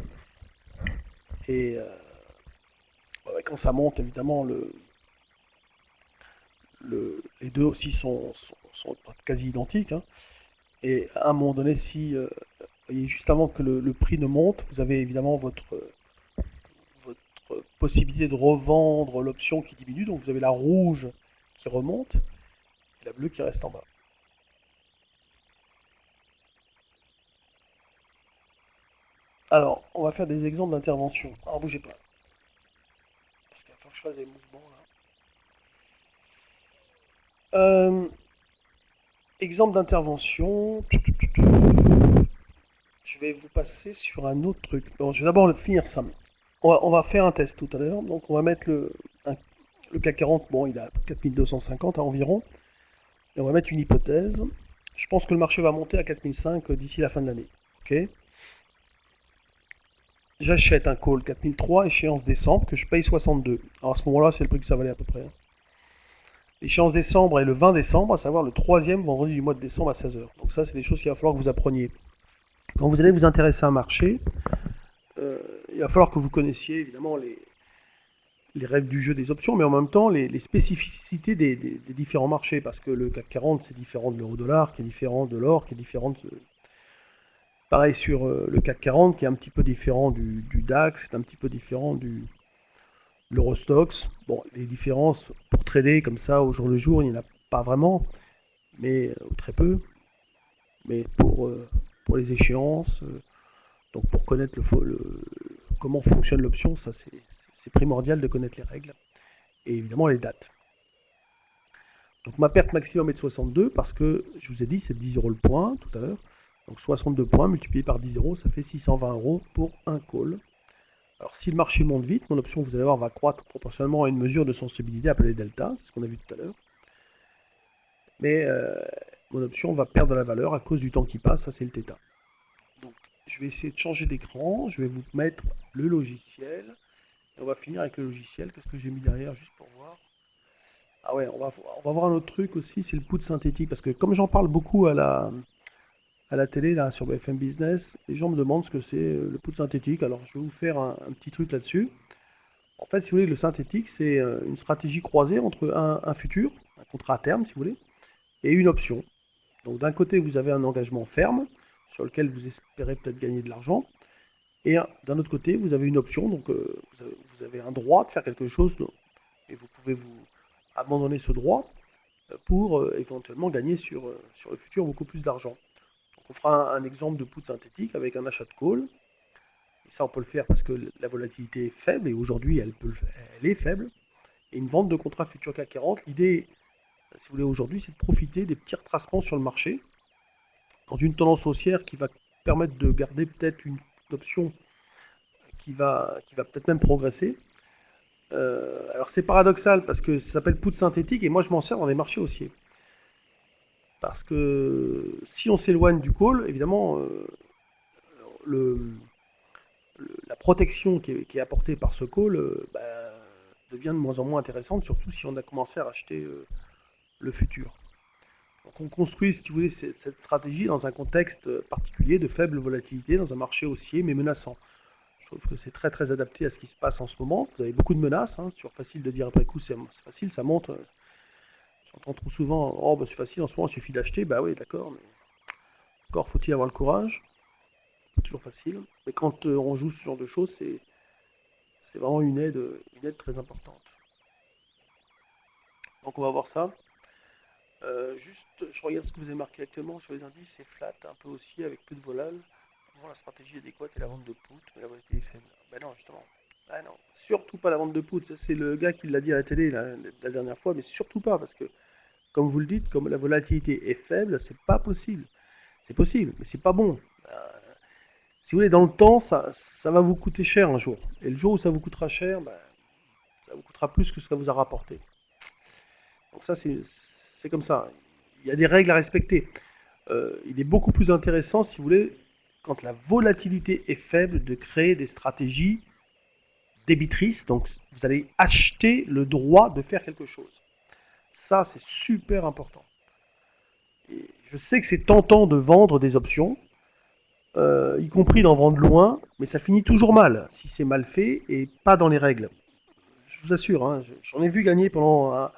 Et quand ça monte, évidemment, les deux aussi sont quasi identiques. Hein. Et à un moment donné, si voyez, juste avant que le prix ne monte, vous avez évidemment votre possibilité de revendre l'option qui diminue. Donc vous avez la rouge qui remonte et la bleue qui reste en bas. Alors, on va faire des exemples d'intervention. Alors, bougez pas. Parce qu'il va falloir que je fasse des mouvements là. Exemple d'intervention. je vais vous passer sur un autre truc. Bon, je vais d'abord finir ça. On va faire un test tout à l'heure. Donc, on va mettre le CAC 40. Bon, il est à 4250 environ. Et on va mettre une hypothèse. Je pense que le marché va monter à 4005 d'ici la fin de l'année. Ok. J'achète un call 4003, échéance décembre, que je paye 62. Alors à ce moment-là, c'est le prix que ça valait à peu près. L'échéance décembre est le 20 décembre, à savoir le troisième vendredi du mois de décembre à 16h. Donc ça, c'est des choses qu'il va falloir que vous appreniez. Quand vous allez vous intéresser à un marché, il va falloir que vous connaissiez évidemment les règles du jeu des options, mais en même temps les spécificités des différents marchés, parce que le CAC 40 c'est différent de l'euro-dollar, qui est différent de l'or, qui est différent de... Pareil sur le CAC 40, qui est un petit peu différent du DAX, c'est un petit peu différent de l'Eurostox. Bon, les différences pour trader comme ça au jour le jour, il n'y en a pas vraiment, mais très peu. Mais pour les échéances, donc pour connaître comment fonctionne l'option, ça c'est primordial de connaître les règles et évidemment les dates. Donc ma perte maximum est de 62 parce que je vous ai dit c'est 10 euros le point tout à l'heure. Donc 62 points multiplié par 10 euros, ça fait 620 euros pour un call. Alors si le marché monte vite, mon option vous allez voir va croître proportionnellement à une mesure de sensibilité appelée delta, c'est ce qu'on a vu tout à l'heure. Mais mon option va perdre de la valeur à cause du temps qui passe, ça c'est le θ. Donc je vais essayer de changer d'écran, je vais vous mettre le logiciel. Et on va finir avec le logiciel, qu'est-ce que j'ai mis derrière juste pour voir. Ah ouais, on va voir un autre truc aussi, c'est le put synthétique, parce que comme j'en parle beaucoup à la télé, là, sur BFM Business, les gens me demandent ce que c'est le put synthétique, alors je vais vous faire un petit truc là-dessus. En fait, si vous voulez, le synthétique, c'est une stratégie croisée entre un futur, un contrat à terme, si vous voulez, et une option. Donc d'un côté, vous avez un engagement ferme, sur lequel vous espérez peut-être gagner de l'argent, et d'un autre côté, vous avez une option, donc vous avez un droit de faire quelque chose, et vous pouvez vous abandonner ce droit pour éventuellement gagner sur le futur beaucoup plus d'argent. Donc on fera un exemple de put synthétique avec un achat de call. Et ça, on peut le faire parce que la volatilité est faible, et aujourd'hui, elle est faible. Et une vente de contrat futur CAC 40, l'idée, si vous voulez, aujourd'hui, c'est de profiter des petits retracements sur le marché, dans une tendance haussière qui va permettre de garder peut-être une option qui va peut-être même progresser. Alors c'est paradoxal parce que ça s'appelle put synthétique et moi je m'en sers dans les marchés haussiers. Parce que si on s'éloigne du call, évidemment, le, la protection qui est apportée par ce call devient de moins en moins intéressante, surtout si on a commencé à racheter le futur. Donc on construit, si vous voulez, cette stratégie dans un contexte particulier de faible volatilité, dans un marché haussier mais menaçant. Je trouve que c'est très très adapté à ce qui se passe en ce moment. Vous avez beaucoup de menaces, hein, c'est toujours facile de dire après coup, c'est facile, ça monte. J'entends trop souvent, oh bah c'est facile en ce moment, il suffit d'acheter, bah oui d'accord, mais encore faut-il avoir le courage, c'est toujours facile. Mais quand on joue ce genre de choses, c'est vraiment une aide très importante. Donc on va voir ça. Juste, je regarde ce que vous avez marqué actuellement sur les indices, c'est flat, un peu aussi, avec peu de volal. La stratégie adéquate est la vente de put, mais la volatilité est faible. Ben non, justement. Ah non, surtout pas la vente de put. Ça, c'est le gars qui l'a dit à la télé la dernière fois, mais surtout pas, parce que, comme vous le dites, comme la volatilité est faible, c'est pas possible. C'est possible, mais c'est pas bon. Si vous voulez, dans le temps, ça va vous coûter cher un jour. Et le jour où ça vous coûtera cher, ça vous coûtera plus que ce que ça vous a rapporté. Donc ça, c'est comme ça. Il y a des règles à respecter. Il est beaucoup plus intéressant, si vous voulez, quand la volatilité est faible, de créer des stratégies débitrices. Donc, vous allez acheter le droit de faire quelque chose. Ça, c'est super important. Et je sais que c'est tentant de vendre des options, y compris d'en vendre loin, mais ça finit toujours mal si c'est mal fait et pas dans les règles. Je vous assure, hein, j'en ai vu gagner pendant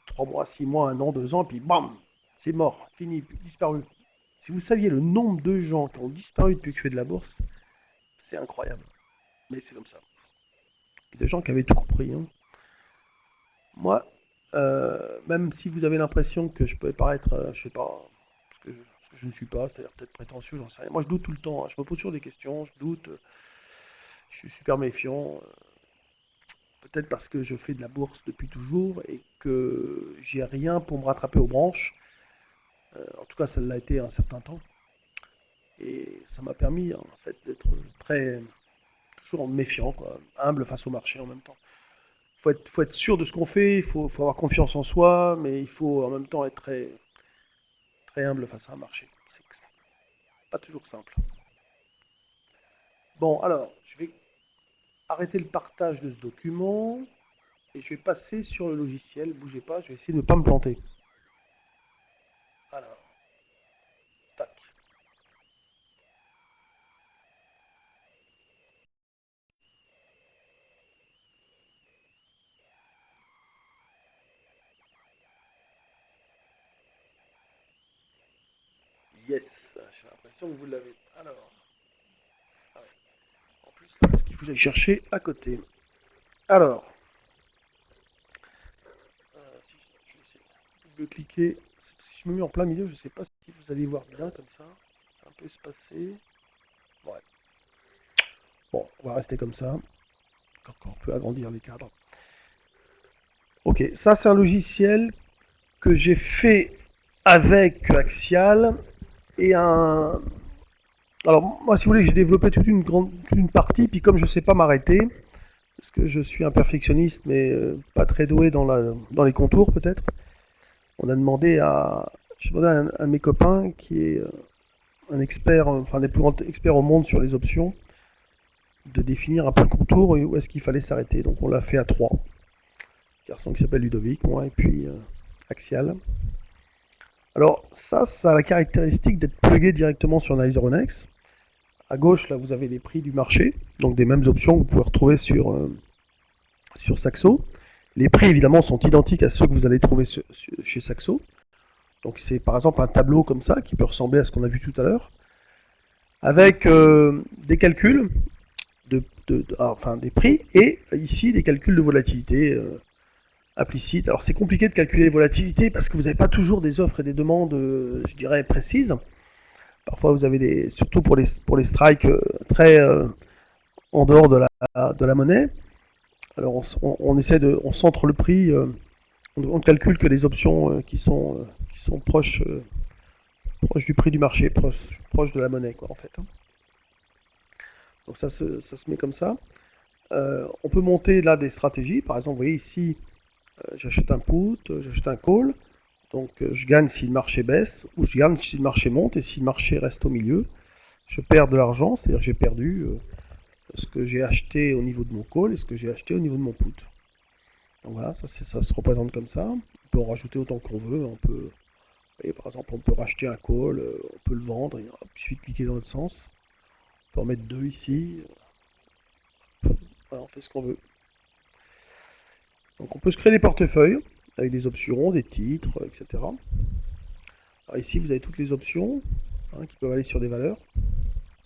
3 mois, 6 mois, 1 an, 2 ans, et puis bam, c'est mort, fini, disparu. Si vous saviez le nombre de gens qui ont disparu depuis que je fais de la bourse, c'est incroyable. Mais c'est comme ça. Il y a des gens qui avaient tout compris. Hein. Moi, même si vous avez l'impression que je peux paraître, je sais pas, ce que je ne suis pas, c'est-à-dire peut-être prétentieux, j'en sais rien. Moi, je doute tout le temps. Hein. Je me pose toujours des questions, je doute, je suis super méfiant. Peut-être parce que je fais de la bourse depuis toujours et que j'ai rien pour me rattraper aux branches. En tout cas, ça l'a été un certain temps. Et ça m'a permis en fait d'être très toujours méfiant, quoi, humble face au marché en même temps. Faut être sûr de ce qu'on fait, faut avoir confiance en soi, mais il faut en même temps être très humble face à un marché. C'est pas toujours simple. Bon, alors, je vais arrêter le partage de ce document et je vais passer sur le logiciel. Bougez pas, je vais essayer de ne pas me planter. Alors, tac. Yes, j'ai l'impression que vous l'avez. Alors, ah ouais. En plus, là, parce qu'il faut que j'aille chercher à côté. Alors, si je vais essayer de double-cliquer. Si je me mets en plein milieu, je ne sais pas si vous allez voir bien comme ça. Ça va un peu se passer. Ouais. Bon, on va rester comme ça. Encore on peut agrandir les cadres. Ok, ça c'est un logiciel que j'ai fait avec Axial et un. Alors moi, si vous voulez, j'ai développé toute une partie, puis comme je ne sais pas m'arrêter, parce que je suis un perfectionniste, mais pas très doué dans les contours peut-être, on a demandé à, j'ai demandé à un de mes copains qui est un expert, enfin des plus grands experts au monde sur les options, de définir un peu le contour et où est-ce qu'il fallait s'arrêter. Donc on l'a fait à trois. Un garçon qui s'appelle Ludovic, moi, et puis Axial. Alors ça a la caractéristique d'être plugué directement sur Niceronex. À gauche, là, vous avez les prix du marché, donc des mêmes options que vous pouvez retrouver sur Saxo. Les prix, évidemment, sont identiques à ceux que vous allez trouver chez Saxo. Donc c'est par exemple un tableau comme ça, qui peut ressembler à ce qu'on a vu tout à l'heure, avec des calculs, enfin des prix, et ici des calculs de volatilité implicites. Alors c'est compliqué de calculer les volatilités, parce que vous n'avez pas toujours des offres et des demandes, je dirais, précises. Parfois vous avez des, surtout pour les strikes très en dehors de la monnaie. Alors on essaie on centre le prix, on ne calcule que les options qui sont proches du prix du marché, proche de la monnaie, quoi, en fait. Donc ça se met comme ça. On peut monter là des stratégies. Par exemple, vous voyez ici, j'achète un put, j'achète un call. Donc je gagne si le marché baisse, ou je gagne si le marché monte, et si le marché reste au milieu, je perds de l'argent, c'est-à-dire que j'ai perdu ce que j'ai acheté au niveau de mon call et ce que j'ai acheté au niveau de mon put. Donc voilà, ça se représente comme ça. On peut en rajouter autant qu'on veut. On peut, vous voyez, par exemple, on peut racheter un call, on peut le vendre, et hop, il suffit de cliquer dans l'autre sens. On peut en mettre deux ici. Voilà, on fait ce qu'on veut. Donc on peut se créer des portefeuilles avec des options, des titres, etc. Alors ici, vous avez toutes les options qui peuvent aller sur des valeurs.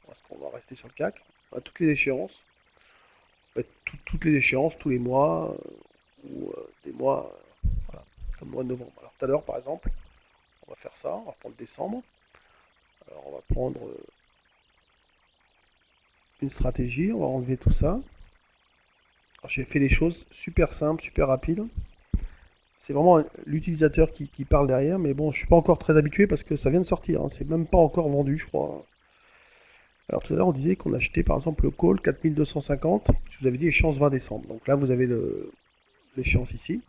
Parce qu'on va rester sur le CAC. On a toutes les échéances. Toutes les échéances, tous les mois, ou des mois, voilà, comme le mois de novembre. Alors tout à l'heure, par exemple, on va faire ça, on va prendre décembre. Alors on va prendre une stratégie, on va enlever tout ça. J'ai fait les choses super simples, super rapides. C'est vraiment l'utilisateur qui parle derrière, mais bon, je suis pas encore très habitué parce que ça vient de sortir, hein. C'est même pas encore vendu, je crois. Alors tout à l'heure, on disait qu'on achetait par exemple le call 4250. Je vous avais dit échéance 20 décembre. Donc là, vous avez l'échéance ici.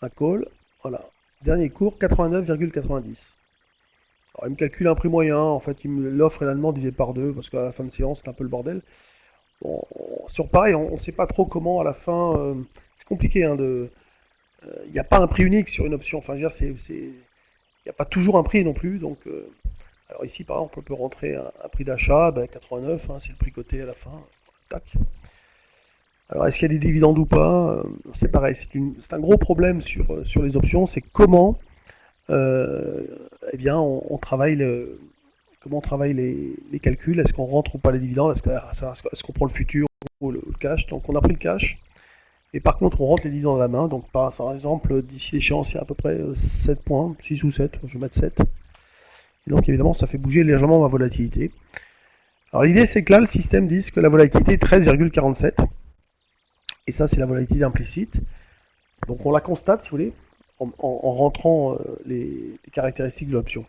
Un call, voilà. Dernier cours 89,90. Alors il me calcule un prix moyen, en fait, l'offre et la demande divisé par deux parce qu'à la fin de séance, c'est un peu le bordel. Bon, sur pareil, on ne sait pas trop comment à la fin. C'est compliqué, hein, il n'y a pas un prix unique sur une option. Enfin, je veux dire, il n'y a pas toujours un prix non plus. Donc, alors ici, par exemple, on peut rentrer un prix d'achat, 89, hein, c'est le prix coté à la fin. Tac. Alors, est-ce qu'il y a des dividendes ou pas? C'est pareil, c'est un gros problème sur les options. C'est comment, eh bien, on travaille comment on travaille les calculs. Est-ce qu'on rentre ou pas les dividendes? Est-ce qu'on prend le futur ou le cash? Donc, on a pris le cash. Et par contre, on rentre les dividendes à la main. Donc, par exemple, d'ici l'échéance, il y a à peu près 7 points, 6 ou 7. Je vais mettre 7. Et donc, évidemment, ça fait bouger légèrement ma volatilité. Alors, l'idée, c'est que là, le système dit que la volatilité est 13,47. Et ça, c'est la volatilité implicite. Donc, on la constate, si vous voulez, en rentrant les caractéristiques de l'option.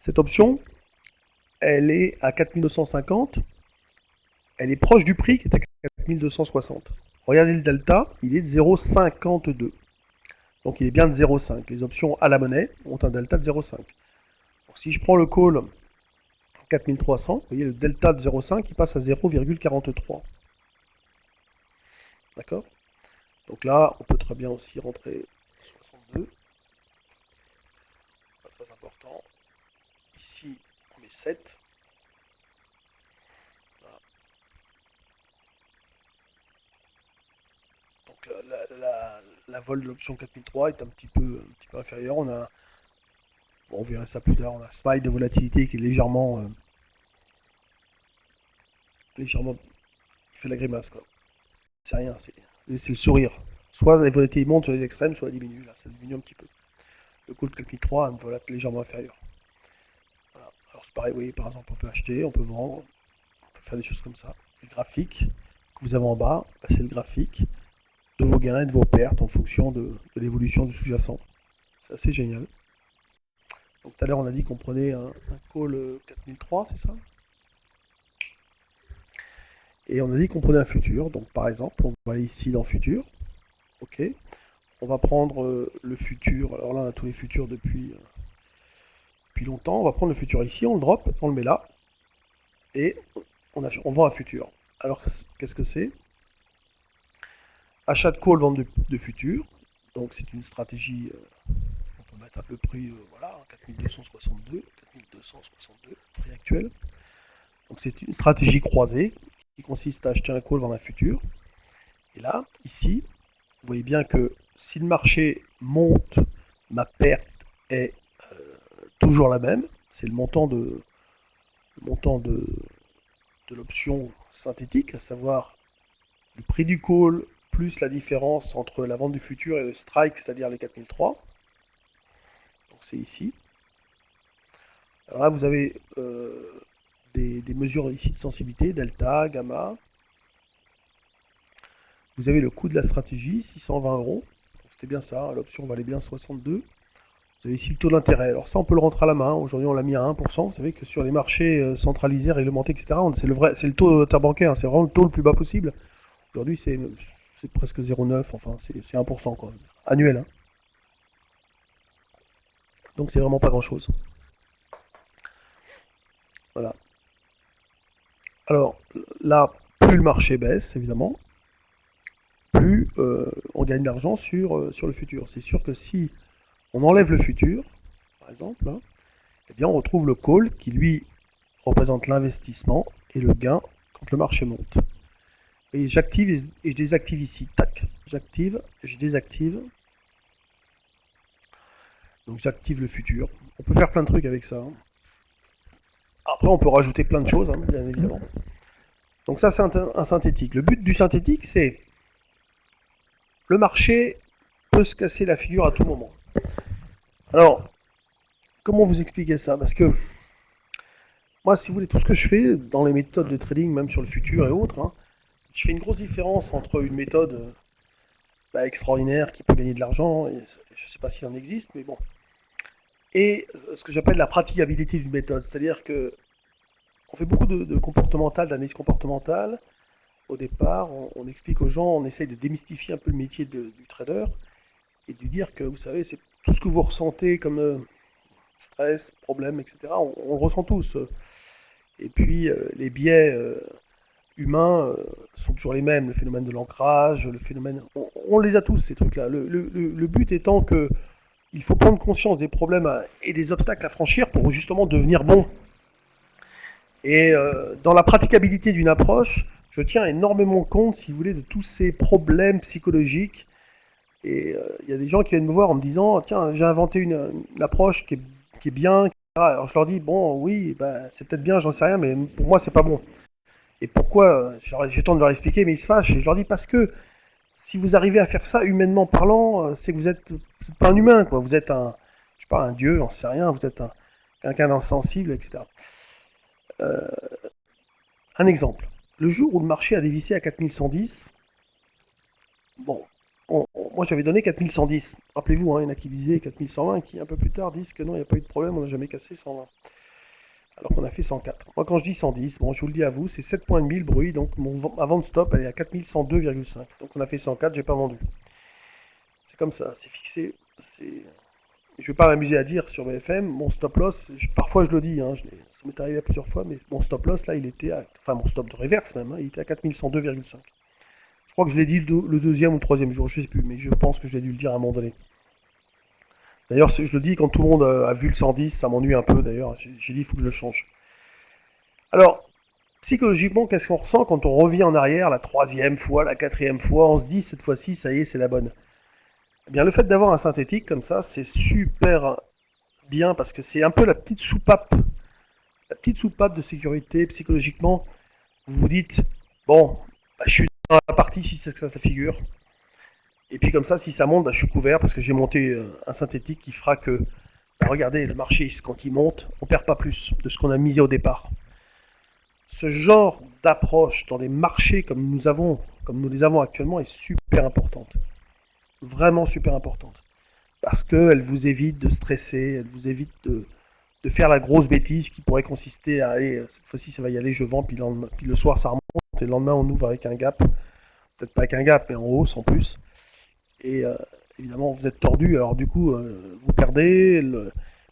Cette option, elle est à 4250, elle est proche du prix qui est à 4260. Regardez le delta, il est de 0,52. Donc il est bien de 0,5. Les options à la monnaie ont un delta de 0,5. Donc si je prends le call 4300, vous voyez le delta de 0,5 il passe à 0,43. D'accord? Donc là, on peut très bien aussi rentrer 62. Pas très important. Ici, on met 7. Voilà. Donc la vol de l'option 4003 est un petit peu inférieure. On verra ça plus tard. On a un smile de volatilité qui est légèrement, il fait la grimace quoi. C'est rien, c'est le sourire. Soit la volatilité monte sur les extrêmes, soit elle diminue. Là, ça diminue un petit peu. Le coût de 4003 a une volatilité légèrement inférieure. Voilà. Alors c'est pareil, vous voyez, par exemple, on peut acheter, on peut vendre, on peut faire des choses comme ça. Le graphique que vous avez en bas, c'est le graphique de vos gains et de vos pertes en fonction de l'évolution du sous-jacent. C'est assez génial. Donc tout à l'heure, on a dit qu'on prenait un call 4003, c'est ça? Et on a dit qu'on prenait un futur. Donc par exemple, on va aller ici dans futur. Ok. On va prendre le futur. Alors là, on a tous les futurs depuis longtemps. On va prendre le futur ici, on le drop, on le met là. Et on vend un futur. Alors qu'est-ce que c'est? Achat de call, vente de futur. Donc c'est une stratégie. On peut mettre le prix, voilà, 4262, 4262, prix actuel. Donc c'est une stratégie croisée qui consiste à acheter un call, vendre un futur. Et là, ici, vous voyez bien que si le marché monte, ma perte est toujours la même. C'est le montant de l'option synthétique, à savoir le prix du call plus la différence entre la vente du futur et le strike, c'est-à-dire les 4003. Donc c'est ici. Alors là, vous avez des mesures ici de sensibilité, delta, gamma. Vous avez le coût de la stratégie, 620 euros. C'était bien ça, l'option valait bien 62. Vous avez ici le taux d'intérêt. Alors ça, on peut le rentrer à la main. Aujourd'hui, on l'a mis à 1%. Vous savez que sur les marchés centralisés, réglementés, etc., c'est le taux interbancaire. C'est vraiment le taux le plus bas possible. Aujourd'hui, c'est presque 0,9. Enfin, c'est 1%, quoi. Annuel. Hein. Donc, c'est vraiment pas grand-chose. Voilà. Alors, là, plus le marché baisse, évidemment, plus on gagne d'argent sur le futur. C'est sûr que si on enlève le futur, par exemple, hein, eh bien, on retrouve le call qui, lui, représente l'investissement et le gain quand le marché monte. Et j'active et je désactive ici. Tac, j'active, je désactive. Donc j'active le futur. On peut faire plein de trucs avec ça. Hein. Après, on peut rajouter plein de choses, hein, bien évidemment. Donc ça, c'est un synthétique. Le but du synthétique, c'est le marché peut se casser la figure à tout moment. Alors, comment vous expliquer ça? Parce que moi, si vous voulez, tout ce que je fais dans les méthodes de trading, même sur le futur et autres, hein, je fais une grosse différence entre une méthode extraordinaire qui peut gagner de l'argent, je ne sais pas s'il en existe, mais bon, et ce que j'appelle la praticabilité d'une méthode. C'est-à-dire que on fait beaucoup de comportemental, d'analyse comportementale. Au départ, on explique aux gens, on essaye de démystifier un peu le métier du trader et de lui dire que, vous savez, c'est tout ce que vous ressentez comme stress, problème, etc. On le ressent tous. Et puis, les biais humains sont toujours les mêmes. Le phénomène de l'ancrage, le phénomène... On les a tous, ces trucs-là. Le but étant que il faut prendre conscience des problèmes et des obstacles à franchir pour justement devenir bon. Et dans la praticabilité d'une approche, je tiens énormément compte, si vous voulez, de tous ces problèmes psychologiques. Et il y a des gens qui viennent me voir en me disant, tiens, j'ai inventé une approche qui est bien, etc. Alors je leur dis, bon, oui, c'est peut-être bien, j'en sais rien, mais pour moi, c'est pas bon. Et pourquoi je tente de leur expliquer, mais ils se fâchent. Et je leur dis, parce que si vous arrivez à faire ça, humainement parlant, c'est que vous êtes pas un humain, quoi. Vous êtes je sais pas, un dieu, j'en sais rien, vous êtes quelqu'un d'insensible, etc. Un exemple. Le jour où le marché a dévissé à 4110, bon, moi j'avais donné 4110. Rappelez-vous, hein, il y en a qui disaient 4120 et qui un peu plus tard disent que non, il n'y a pas eu de problème, on n'a jamais cassé 120. Alors qu'on a fait 104. Moi quand je dis 110, bon je vous le dis à vous, c'est 7 points de 1000 le bruit, donc ma vente stop elle est à 4102,5. Donc on a fait 104, j'ai pas vendu. C'est comme ça, c'est fixé. Je vais pas m'amuser à dire sur BFM, mon stop loss, parfois je le dis, hein, ça m'est arrivé plusieurs fois, mais mon stop loss là il était à, enfin mon stop de reverse même, hein, il était à 4102,5. Je crois que je l'ai dit le deuxième ou le troisième jour, je sais plus, mais je pense que je l'ai dû le dire à un moment donné. D'ailleurs, je le dis quand tout le monde a vu le 110, ça m'ennuie un peu d'ailleurs, j'ai dit il faut que je le change. Alors, psychologiquement, qu'est-ce qu'on ressent quand on revient en arrière la troisième fois, la quatrième fois, on se dit cette fois-ci, ça y est, c'est la bonne. Eh bien, le fait d'avoir un synthétique comme ça, c'est super bien parce que c'est un peu la petite soupape de sécurité psychologiquement. Vous vous dites, bon, bah, je suis dans la partie si c'est que ça figure. Et puis comme ça, si ça monte, bah, je suis couvert parce que j'ai monté un synthétique qui fera que, bah, regardez, le marché, quand il monte, on perd pas plus de ce qu'on a misé au départ. Ce genre d'approche dans des marchés comme nous les avons actuellement, est super importante. Vraiment super importante. Parce qu'elle vous évite de stresser, elle vous évite de faire la grosse bêtise qui pourrait consister à aller, cette fois-ci ça va y aller, je vends, puis le soir ça remonte, et le lendemain on ouvre avec un gap, peut-être pas avec un gap, mais en hausse en plus. Et évidemment vous êtes tordu, alors du coup vous perdez,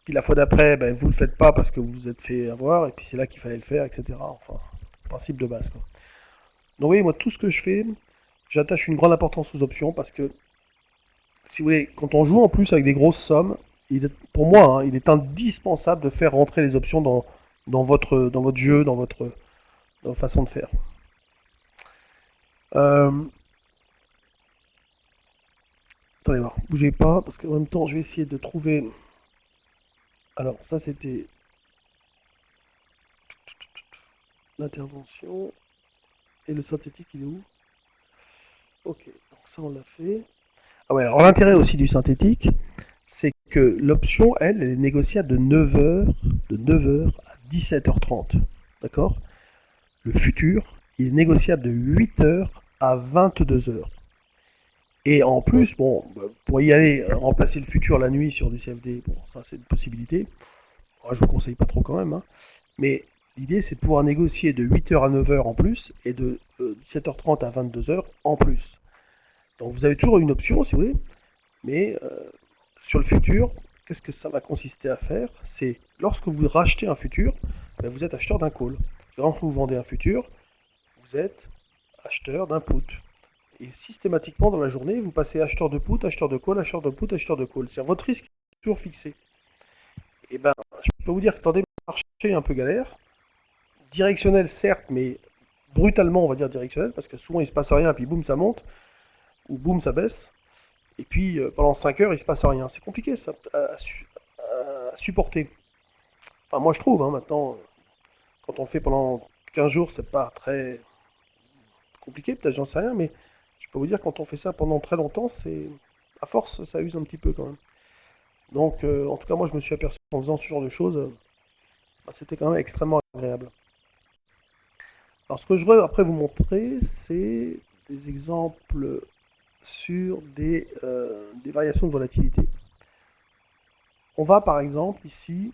puis la fois d'après ben, vous le faites pas parce que vous vous êtes fait avoir, et puis c'est là qu'il fallait le faire, etc. Enfin, principe de base, quoi. Donc oui, moi tout ce que je fais, j'attache une grande importance aux options parce que si vous voulez, quand on joue en plus avec des grosses sommes, pour moi, hein, il est indispensable de faire rentrer les options dans votre jeu, dans votre façon de faire. Euh, Attendez voir, bougez pas, parce qu'en même temps, je vais essayer de trouver. Alors, ça c'était l'intervention. Et le synthétique, il est où? Ok, donc ça on l'a fait. Ah ouais, alors l'intérêt aussi du synthétique, c'est que l'option, elle est négociable de 9h à 17h30. D'accord? Le futur, il est négociable de 8h à 22h. Et en plus, bon, pour y aller, remplacer le futur la nuit sur du CFD, bon, ça c'est une possibilité. Moi, je vous conseille pas trop quand même, hein. Mais l'idée, c'est de pouvoir négocier de 8h à 9h en plus et de 17h30 à 22h en plus. Donc vous avez toujours une option, si vous voulez, mais sur le futur, qu'est-ce que ça va consister à faire? C'est lorsque vous rachetez un futur, ben, vous êtes acheteur d'un call. Lorsque vous vendez un futur, vous êtes acheteur d'un put. Et systématiquement dans la journée, vous passez acheteur de put, acheteur de call, acheteur de put, acheteur de call. C'est votre risque est toujours fixé. Et ben, je peux vous dire que dans des marchés un peu galères, directionnel certes, mais brutalement on va dire directionnel, parce que souvent il se passe rien, puis boum ça monte, ou boum ça baisse, et puis pendant 5 heures il se passe rien. C'est compliqué ça à supporter. Enfin moi je trouve, hein, maintenant, quand on le fait pendant 15 jours, c'est pas très compliqué, peut-être j'en sais rien, mais je peux vous dire quand on fait ça pendant très longtemps, c'est à force ça use un petit peu quand même. Donc en tout cas moi je me suis aperçu en faisant ce genre de choses, bah, c'était quand même extrêmement agréable. Alors ce que je voudrais après vous montrer, c'est des exemples sur des variations de volatilité. On va par exemple ici,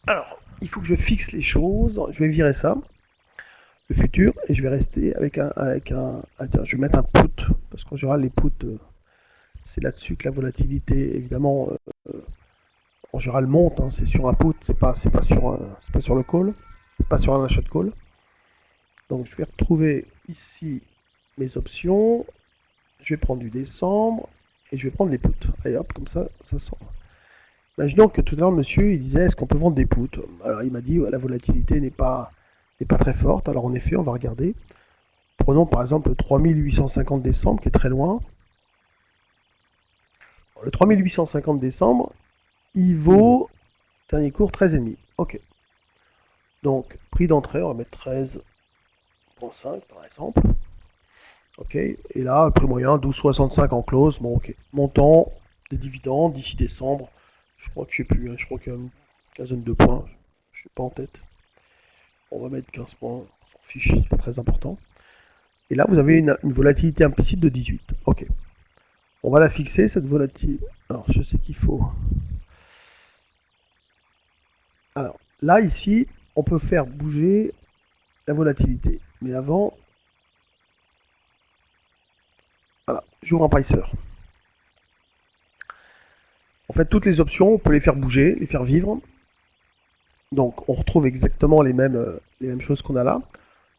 alors il faut que je fixe les choses, je vais virer ça, le futur, et je vais rester avec attends, je vais mettre un put, parce qu'en général les puts, c'est là-dessus que la volatilité évidemment en général monte, hein, c'est sur un put, c'est pas sur le call, c'est pas sur un achat de call. Donc je vais retrouver ici mes options, je vais prendre du décembre et je vais prendre les puts. Allez hop, comme ça sort. Imaginons que tout à l'heure, monsieur, il disait est-ce qu'on peut vendre des puts? Alors il m'a dit ouais, la volatilité n'est pas très forte. Alors en effet, on va regarder. Prenons par exemple le 3850 décembre qui est très loin. Le 3850 décembre, il vaut, dernier cours, 13,5. Ok. Donc prix d'entrée, on va mettre 13,5 par exemple. Ok, et là, le prix moyen, 12,65 en close. Bon, ok. Montant des dividendes d'ici décembre. Je crois que je sais plus, hein, je crois qu'il y a une quinzaine de points. Je sais pas en tête. On va mettre 15 points. On s'en fiche, c'est pas très important. Et là, vous avez une volatilité implicite de 18. Ok. On va la fixer, cette volatilité. Alors, je sais qu'il faut. Alors, là, ici, on peut faire bouger la volatilité. Mais avant, voilà, j'ouvre un pricer. En fait, toutes les options, on peut les faire bouger, les faire vivre. Donc, on retrouve exactement les mêmes choses qu'on a là.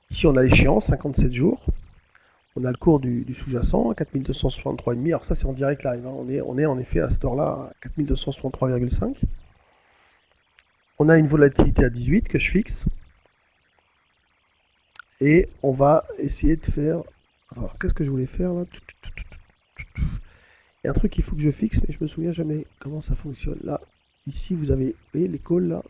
Ici, on a l'échéance, 57 jours. On a le cours du sous-jacent, 4263,5. Alors ça, c'est en direct live. Hein. On est en effet à cette heure-là à 4263,5. On a une volatilité à 18 que je fixe. Et on va essayer de faire... Alors, qu'est-ce que je voulais faire là? Il y a un truc qu'il faut que je fixe, mais je me souviens jamais comment ça fonctionne. Là, ici, vous voyez les calls là.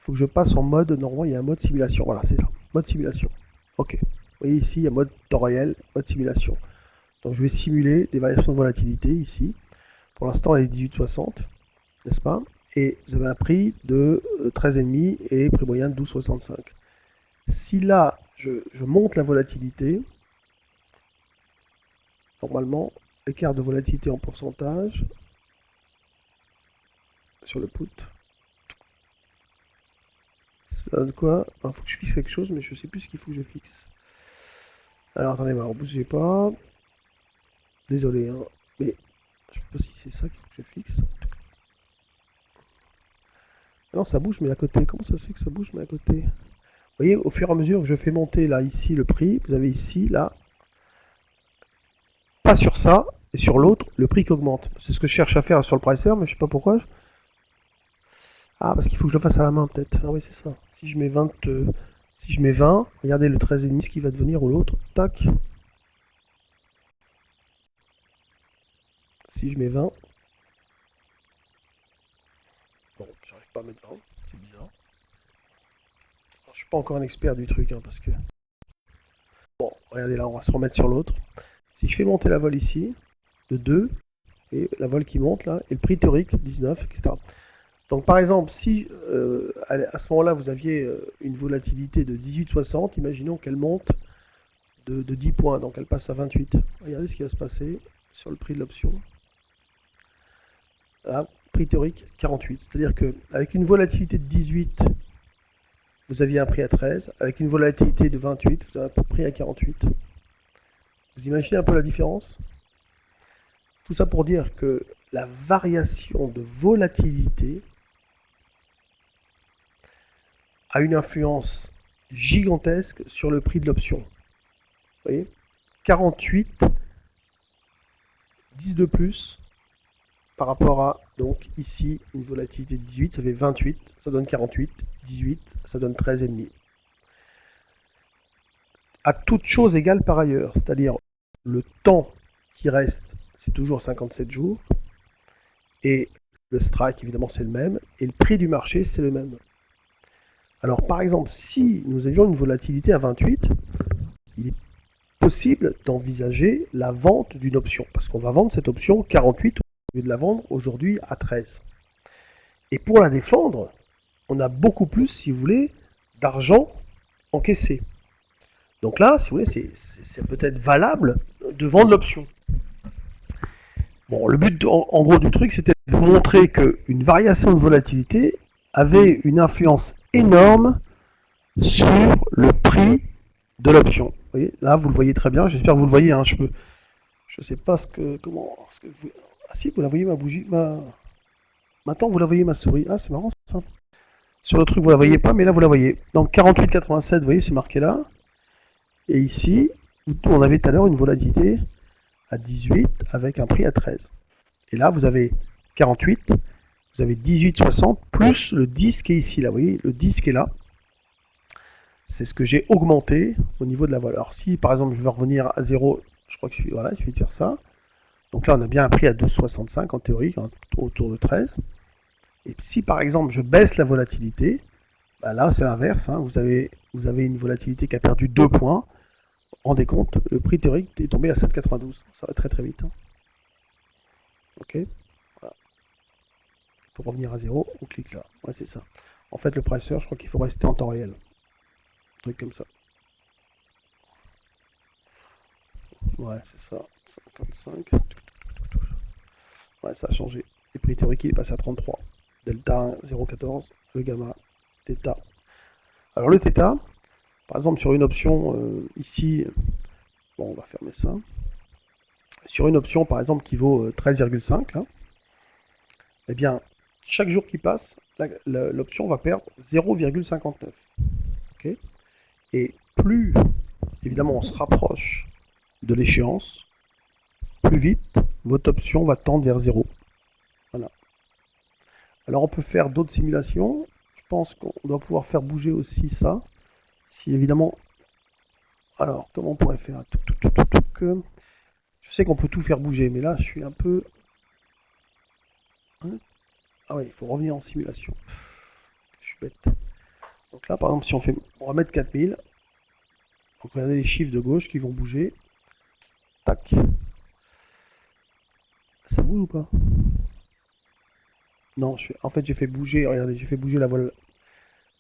Il faut que je passe en mode, normalement, il y a un mode simulation. Voilà, c'est ça. Mode simulation. Ok. Vous voyez ici, il y a mode temps réel, mode simulation. Donc, je vais simuler des variations de volatilité ici. Pour l'instant, elle est 18,60, n'est-ce pas? Et vous avez un prix de 13,5 et prix moyen de 12,65. Si là, je monte la volatilité, normalement, écart de volatilité en pourcentage sur le put. Ça donne quoi? Il faut que je fixe quelque chose, mais je ne sais plus ce qu'il faut que je fixe. Alors attendez, ne bougez pas. Désolé, hein, mais je ne sais pas si c'est ça qu'il faut que je fixe. Non, ça bouge, mais à côté. Comment ça se fait que ça bouge, mais à côté? Vous voyez, au fur et à mesure que je fais monter là, ici, le prix, vous avez ici, là, pas sur ça, et sur l'autre, le prix qui augmente. C'est ce que je cherche à faire sur le pricer, mais je sais pas pourquoi. Ah, parce qu'il faut que je le fasse à la main, peut-être. Ah oui, c'est ça. Si je mets 20, si je mets 20, regardez le 13,5, ce qui va devenir, ou l'autre, tac. Si je mets 20, bon, j'arrive pas à mettre 20, c'est bizarre. Alors, je suis pas encore un expert du truc, hein, parce que... Bon, regardez là, on va se remettre sur l'autre. Si je fais monter la vol ici, de 2, et la vol qui monte là, et le prix théorique, 19, etc. Donc par exemple, si à ce moment-là vous aviez une volatilité de 18,60, imaginons qu'elle monte de 10 points, donc elle passe à 28. Regardez ce qui va se passer sur le prix de l'option. Là, prix théorique 48. C'est-à-dire qu'avec une volatilité de 18, vous aviez un prix à 13. Avec une volatilité de 28, vous avez un prix à 48. Vous imaginez un peu la différence? Tout ça pour dire que la variation de volatilité a une influence gigantesque sur le prix de l'option. Vous voyez, 48, 10 de plus par rapport à, donc ici, une volatilité de 18, ça fait 28, ça donne 48, 18, ça donne 13,5. À toute chose égale par ailleurs, c'est-à-dire le temps qui reste, c'est toujours 57 jours, et le strike, évidemment, c'est le même, et le prix du marché, c'est le même. Alors, par exemple, si nous avions une volatilité à 28, il est possible d'envisager la vente d'une option, parce qu'on va vendre cette option 48 au lieu de la vendre aujourd'hui à 13. Et pour la défendre, on a beaucoup plus, si vous voulez, d'argent encaissé. Donc là, si vous voulez, c'est peut-être valable de vendre l'option. Bon, le but, en gros, du truc, c'était de vous montrer qu'une variation de volatilité avait une influence énorme sur le prix de l'option. Vous voyez, là, vous le voyez très bien. J'espère que vous le voyez. Hein, je sais pas comment. Ah si, vous la voyez ma bougie, Maintenant, vous la voyez ma souris. Ah, c'est marrant ça. Sur le truc, vous la voyez pas, mais là, vous la voyez. Donc 48,87, vous voyez, c'est marqué là. Et ici, on avait tout à l'heure une volatilité à 18 avec un prix à 13. Et là, vous avez 48, vous avez 18,60 plus le 10 qui est ici. Là, vous voyez, le 10 qui est là. C'est ce que j'ai augmenté au niveau de la valeur. Alors, si par exemple je veux revenir à 0, je crois que il suffit de faire ça. Donc là, on a bien un prix à 12,65 en théorie, autour de 13. Et si par exemple je baisse la volatilité, bah là c'est l'inverse. Hein, vous avez une volatilité qui a perdu 2 points. Rendez compte, le prix théorique est tombé à 7,92. Ça va très très vite. Hein. Ok. Voilà. Pour revenir à 0, on clique là. Ouais, c'est ça. En fait, le pricer, je crois qu'il faut rester en temps réel. Un truc comme ça. Ouais, c'est ça. 55. Ouais, ça a changé. Les prix théoriques, il est passé à 33. Delta 1, 0,14. Le gamma, θ. Alors le θ, par exemple, sur une option ici, bon, on va fermer ça. Sur une option, par exemple, qui vaut 13,5, là, eh bien, chaque jour qui passe, l'option va perdre 0,59. Okay, et plus, évidemment, on se rapproche de l'échéance, plus vite, votre option va tendre vers 0. Voilà. Alors, on peut faire d'autres simulations. Je pense qu'on doit pouvoir faire bouger aussi ça. Si, évidemment... Alors, comment on pourrait faire? Je sais qu'on peut tout faire bouger, mais là, je suis un peu... Hein, ah oui, il faut revenir en simulation. Je suis bête. Donc là, par exemple, si on fait... On va mettre 4000. Donc regardez les chiffres de gauche qui vont bouger. Tac. Ça bouge ou pas? Non, en fait j'ai fait bouger, regardez, j'ai fait bouger la vol.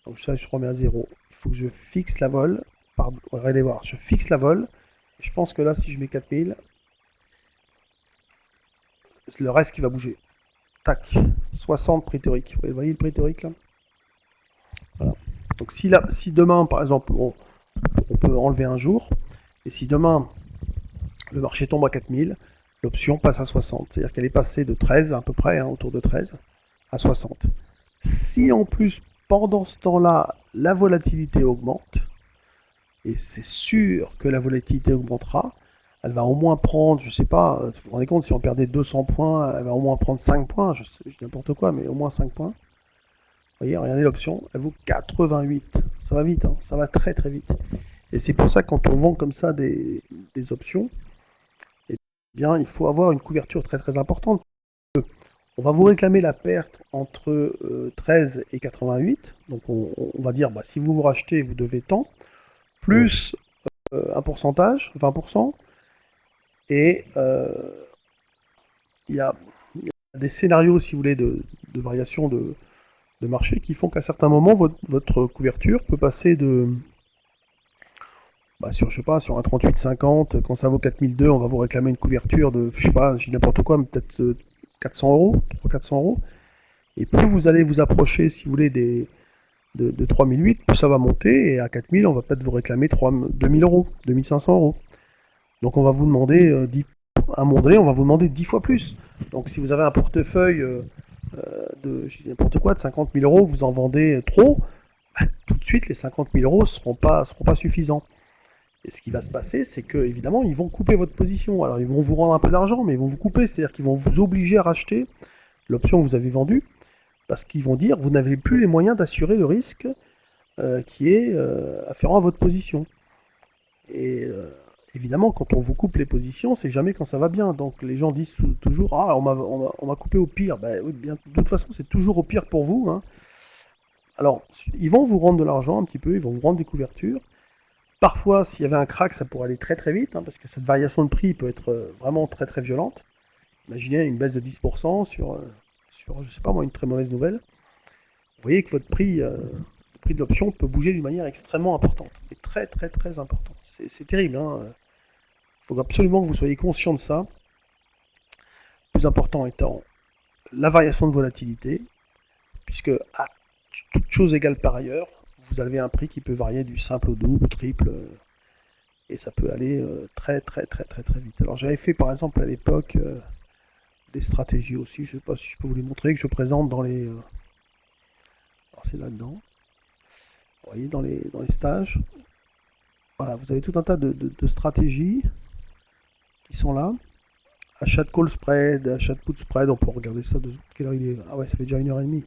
Donc ça je remets à 0. Il faut que je fixe la vol. Regardez voir, je fixe la vol. Je pense que là si je mets 4000, c'est le reste qui va bouger. Tac. 60 prix théorique. Vous voyez le prix théorique là? Voilà. Donc si demain par exemple on peut enlever un jour, et si demain le marché tombe à 4000, l'option passe à 60. C'est-à-dire qu'elle est passée de 13 à peu près, hein, autour de 13, à 60. Si en plus, pendant ce temps-là, la volatilité augmente, et c'est sûr que la volatilité augmentera, elle va au moins prendre, je sais pas, vous vous rendez compte, si on perdait 200 points, elle va au moins prendre 5 points, je dis n'importe quoi, mais au moins 5 points. Vous voyez, regardez l'option, elle vaut 88. Ça va vite, hein, ça va très très vite. Et c'est pour ça que quand on vend comme ça des options, eh bien, il faut avoir une couverture très très importante. On va vous réclamer la perte entre 13 et 88. Donc on va dire, bah, si vous vous rachetez, vous devez tant, plus un pourcentage, 20%. Et il y a des scénarios, si vous voulez, de variation de marché qui font qu'à certains moments, votre couverture peut passer de... Bah, je sais pas, sur un 38,50, quand ça vaut 4002, on va vous réclamer une couverture de, je sais pas, je dis n'importe quoi, mais peut-être 400 euros, 300-400 euros. Et plus vous allez vous approcher, si vous voulez, de 3008, plus ça va monter, et à 4000, on va peut-être vous réclamer 2000 euros, 2500 euros. Donc on va vous demander, à un moment donné, on va vous demander 10 fois plus. Donc si vous avez un portefeuille de, je dis n'importe quoi, de 50 000 euros, vous en vendez trop, bah, tout de suite, les 50 000 euros ne seront pas suffisants. Et ce qui va se passer, c'est que évidemment, ils vont couper votre position. Alors, ils vont vous rendre un peu d'argent, mais ils vont vous couper, c'est-à-dire qu'ils vont vous obliger à racheter l'option que vous avez vendue, parce qu'ils vont dire vous n'avez plus les moyens d'assurer le risque qui est afférent à votre position. Et évidemment, quand on vous coupe les positions, c'est jamais quand ça va bien. Donc, les gens disent toujours ah, on m'a coupé au pire. Ben, oui, bien, de toute façon, c'est toujours au pire pour vous. Hein. Alors, ils vont vous rendre de l'argent un petit peu, ils vont vous rendre des couvertures. Parfois, s'il y avait un crack, ça pourrait aller très très vite, hein, parce que cette variation de prix peut être vraiment très très violente. Imaginez une baisse de 10% sur, je sais pas moi, une très mauvaise nouvelle. Vous voyez que votre prix, le prix de l'option peut bouger d'une manière extrêmement importante, et très très très importante. C'est terrible, hein. Il faut absolument que vous soyez conscient de ça. Le plus important étant la variation de volatilité, puisque à toute chose égale par ailleurs, vous avez un prix qui peut varier du simple au double, au triple, et ça peut aller très très très très très vite. Alors j'avais fait par exemple à l'époque des stratégies aussi, je ne sais pas si je peux vous les montrer, que je présente dans les... alors c'est là-dedans. Vous voyez, dans les stages. Voilà, vous avez tout un tas de stratégies qui sont là. Achat de call spread, achat de put spread, on peut regarder ça de quelle heure il est. Ah ouais, ça fait déjà 1h30.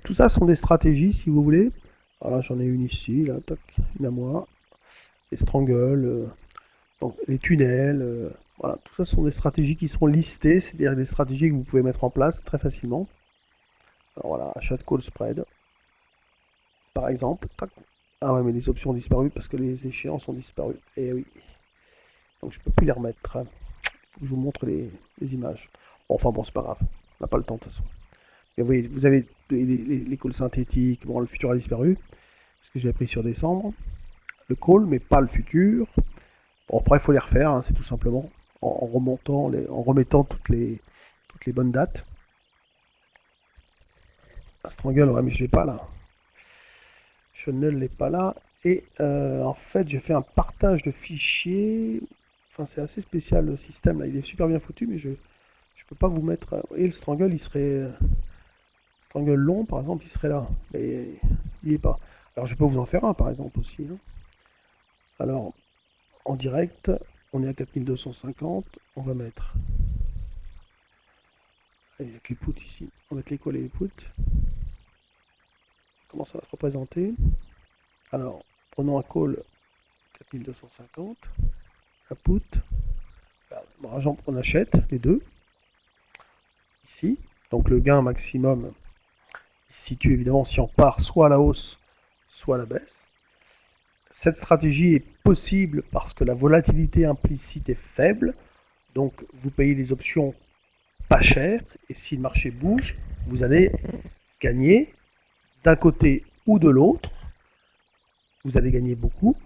Tout ça sont des stratégies si vous voulez. Voilà, j'en ai une ici, là, toc, une à moi. Les strangles, donc les tunnels, voilà, tout ça sont des stratégies qui sont listées, c'est-à-dire des stratégies que vous pouvez mettre en place très facilement. Alors voilà, achat de call spread, par exemple. Tac. Ah ouais, mais les options ont disparu parce que les échéances ont disparu. Et oui. Donc je peux plus les remettre. Il faut que je vous montre les images. Bon, enfin bon, c'est pas grave. On n'a pas le temps de toute façon. Et vous avez les calls synthétiques. Bon, le futur a disparu parce que je l'ai pris sur décembre. Le call, mais pas le futur. Bon, après, il faut les refaire, hein, c'est tout simplement, en remontant, en remettant toutes les bonnes dates. Strangle, ouais, mais je l'ai pas là. Je ne l'ai pas là. Et en fait, j'ai fait un partage de fichiers. Enfin, c'est assez spécial le système là. Il est super bien foutu, mais je peux pas vous mettre. Et le strangle, il serait. Strangle long, par exemple, il serait là. Mais il est pas. Alors, je peux vous en faire un, par exemple, aussi. Hein. Alors, en direct, on est à 4250. On va mettre. Avec les poutres ici. On va mettre les coller les poutres. Comment ça va se représenter? Alors, prenons un call 4250. Un put. Argent, on achète les deux. Ici. Donc le gain maximum il se situe évidemment si on part soit à la hausse, soit à la baisse. Cette stratégie est possible parce que la volatilité implicite est faible, donc vous payez les options pas cher, et si le marché bouge, vous allez gagner d'un côté ou de l'autre. Vous allez gagner beaucoup,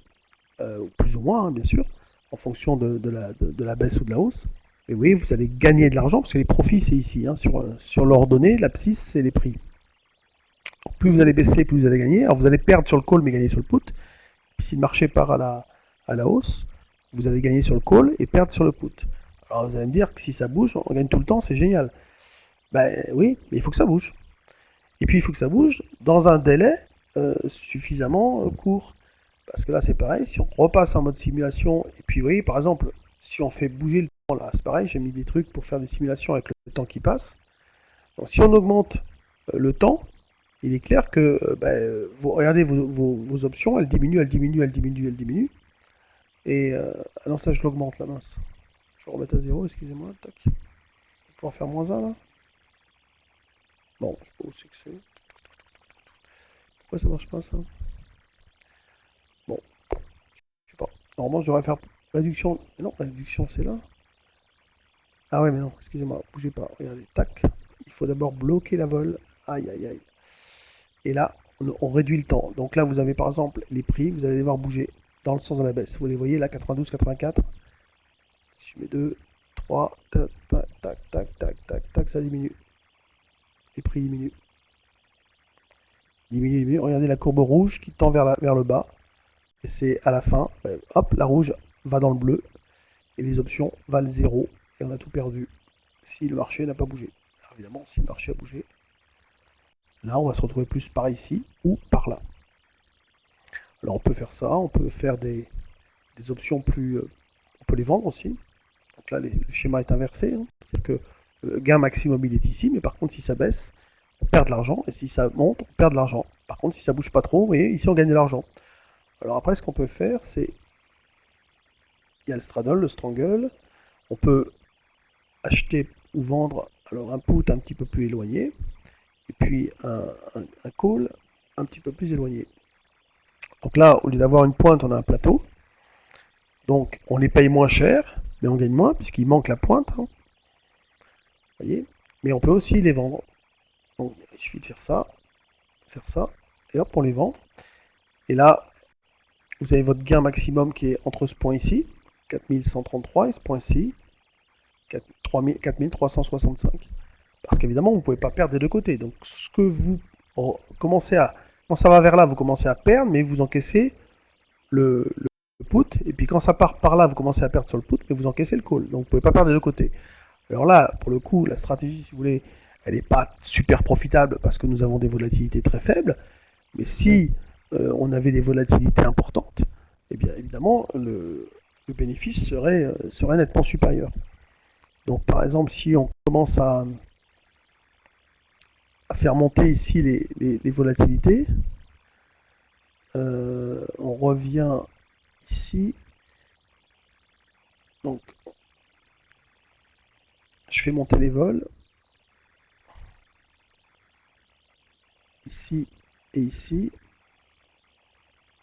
plus ou moins hein, bien sûr, en fonction de la baisse ou de la hausse. Et oui, vous allez gagner de l'argent parce que les profits c'est ici, hein, sur l'ordonnée, l'abscisse c'est les prix. Donc, plus vous allez baisser, plus vous allez gagner. Alors vous allez perdre sur le call mais gagner sur le put. Puis si le marché part à la hausse, vous allez gagner sur le call et perdre sur le put. Alors vous allez me dire que si ça bouge, on gagne tout le temps, c'est génial. Ben oui, mais il faut que ça bouge. Et puis il faut que ça bouge dans un délai suffisamment court. Parce que là c'est pareil, si on repasse en mode simulation, et puis vous voyez par exemple, si on fait bouger le temps là, c'est pareil, j'ai mis des trucs pour faire des simulations avec le temps qui passe. Donc si on augmente le temps, il est clair que vous regardez vos options, elles diminuent, elles diminuent, elles diminuent, elles diminuent. Et ah non, ça je l'augmente la mince. Je vais remettre à 0, excusez-moi. Tac. Je vais pouvoir faire -1 là. Bon, je sais pas où c'est que c'est. Pourquoi ça marche pas ça? Bon, je sais pas. Normalement, je devrais faire réduction. Mais non, réduction c'est là. Ah ouais, mais non, excusez-moi, bougez pas. Regardez, tac. Il faut d'abord bloquer la vol. Aïe, aïe, aïe. Et là, on réduit le temps. Donc là, vous avez par exemple les prix, vous allez les voir bouger dans le sens de la baisse. Vous les voyez là, 92, 84. Si je mets 2, 3, tac, tac, tac, tac, tac, tac, tac, ça diminue. Les prix diminuent. Diminue, diminue. Regardez la courbe rouge qui tend vers le bas. Et c'est à la fin, hop, la rouge va dans le bleu et les options valent 0. Et on a tout perdu si le marché n'a pas bougé. Alors évidemment, si le marché a bougé, là, on va se retrouver plus par ici ou par là. Alors on peut faire ça, on peut faire des options plus... on peut les vendre aussi. Donc là, le schéma est inversé. Hein. C'est que le gain maximum, il est ici, mais par contre, si ça baisse, on perd de l'argent, et si ça monte, on perd de l'argent. Par contre, si ça bouge pas trop, vous voyez, ici, on gagne de l'argent. Alors après, ce qu'on peut faire, c'est... Il y a le straddle, le strangle. On peut acheter ou vendre alors un put un petit peu plus éloigné, et puis un call un petit peu plus éloigné. Donc là, au lieu d'avoir une pointe, on a un plateau. Donc on les paye moins cher, mais on gagne moins, puisqu'il manque la pointe. Hein. Voyez. Mais on peut aussi les vendre. Donc il suffit de faire ça, et hop, on les vend. Et là, vous avez votre gain maximum qui est entre ce point ici, 4133, et ce point-ci, 4365. Parce qu'évidemment, vous ne pouvez pas perdre des deux côtés. Donc ce que vous commencez à... Quand ça va vers là, vous commencez à perdre, mais vous encaissez le put. Et puis quand ça part par là, vous commencez à perdre sur le put, mais vous encaissez le call. Donc vous ne pouvez pas perdre des deux côtés. Alors là, pour le coup, la stratégie, si vous voulez, elle n'est pas super profitable parce que nous avons des volatilités très faibles. Mais si on avait des volatilités importantes, eh bien évidemment, le bénéfice serait nettement supérieur. Donc par exemple, si on commence à faire monter ici les volatilités, on revient ici. Donc je fais monter les vols. Ici et ici.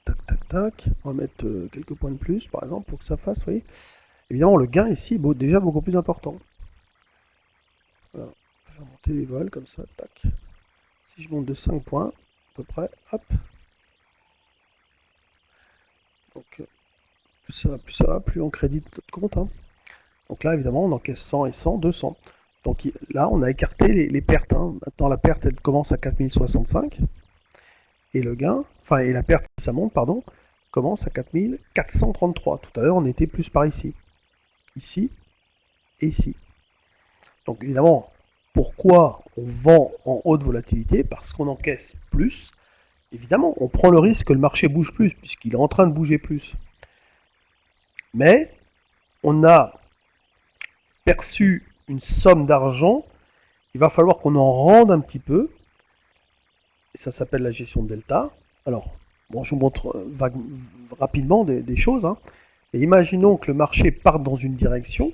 Tac, tac, tac. On va mettre quelques points de plus, par exemple, pour que ça fasse, vous voyez. Évidemment, le gain ici est déjà beaucoup plus important. Voilà. On va faire monter les vols comme ça, tac. Si je monte de 5 points, à peu près, hop. Donc, plus ça va, plus on crédite notre compte, hein. Donc là, évidemment, on encaisse 100 et 100, 200. Donc là, on a écarté les pertes, hein. Maintenant, la perte, elle commence à 4065. Et le gain, enfin, et la perte, si ça monte, pardon, commence à 4433. Tout à l'heure, on était plus par ici. Ici et ici. Donc évidemment, pourquoi on vend en haute volatilité? Parce qu'on encaisse plus. Évidemment, on prend le risque que le marché bouge plus, puisqu'il est en train de bouger plus. Mais on a perçu une somme d'argent, il va falloir qu'on en rende un petit peu, et ça s'appelle la gestion de delta. Alors, bon, je vous montre rapidement des choses, hein. Et imaginons que le marché parte dans une direction.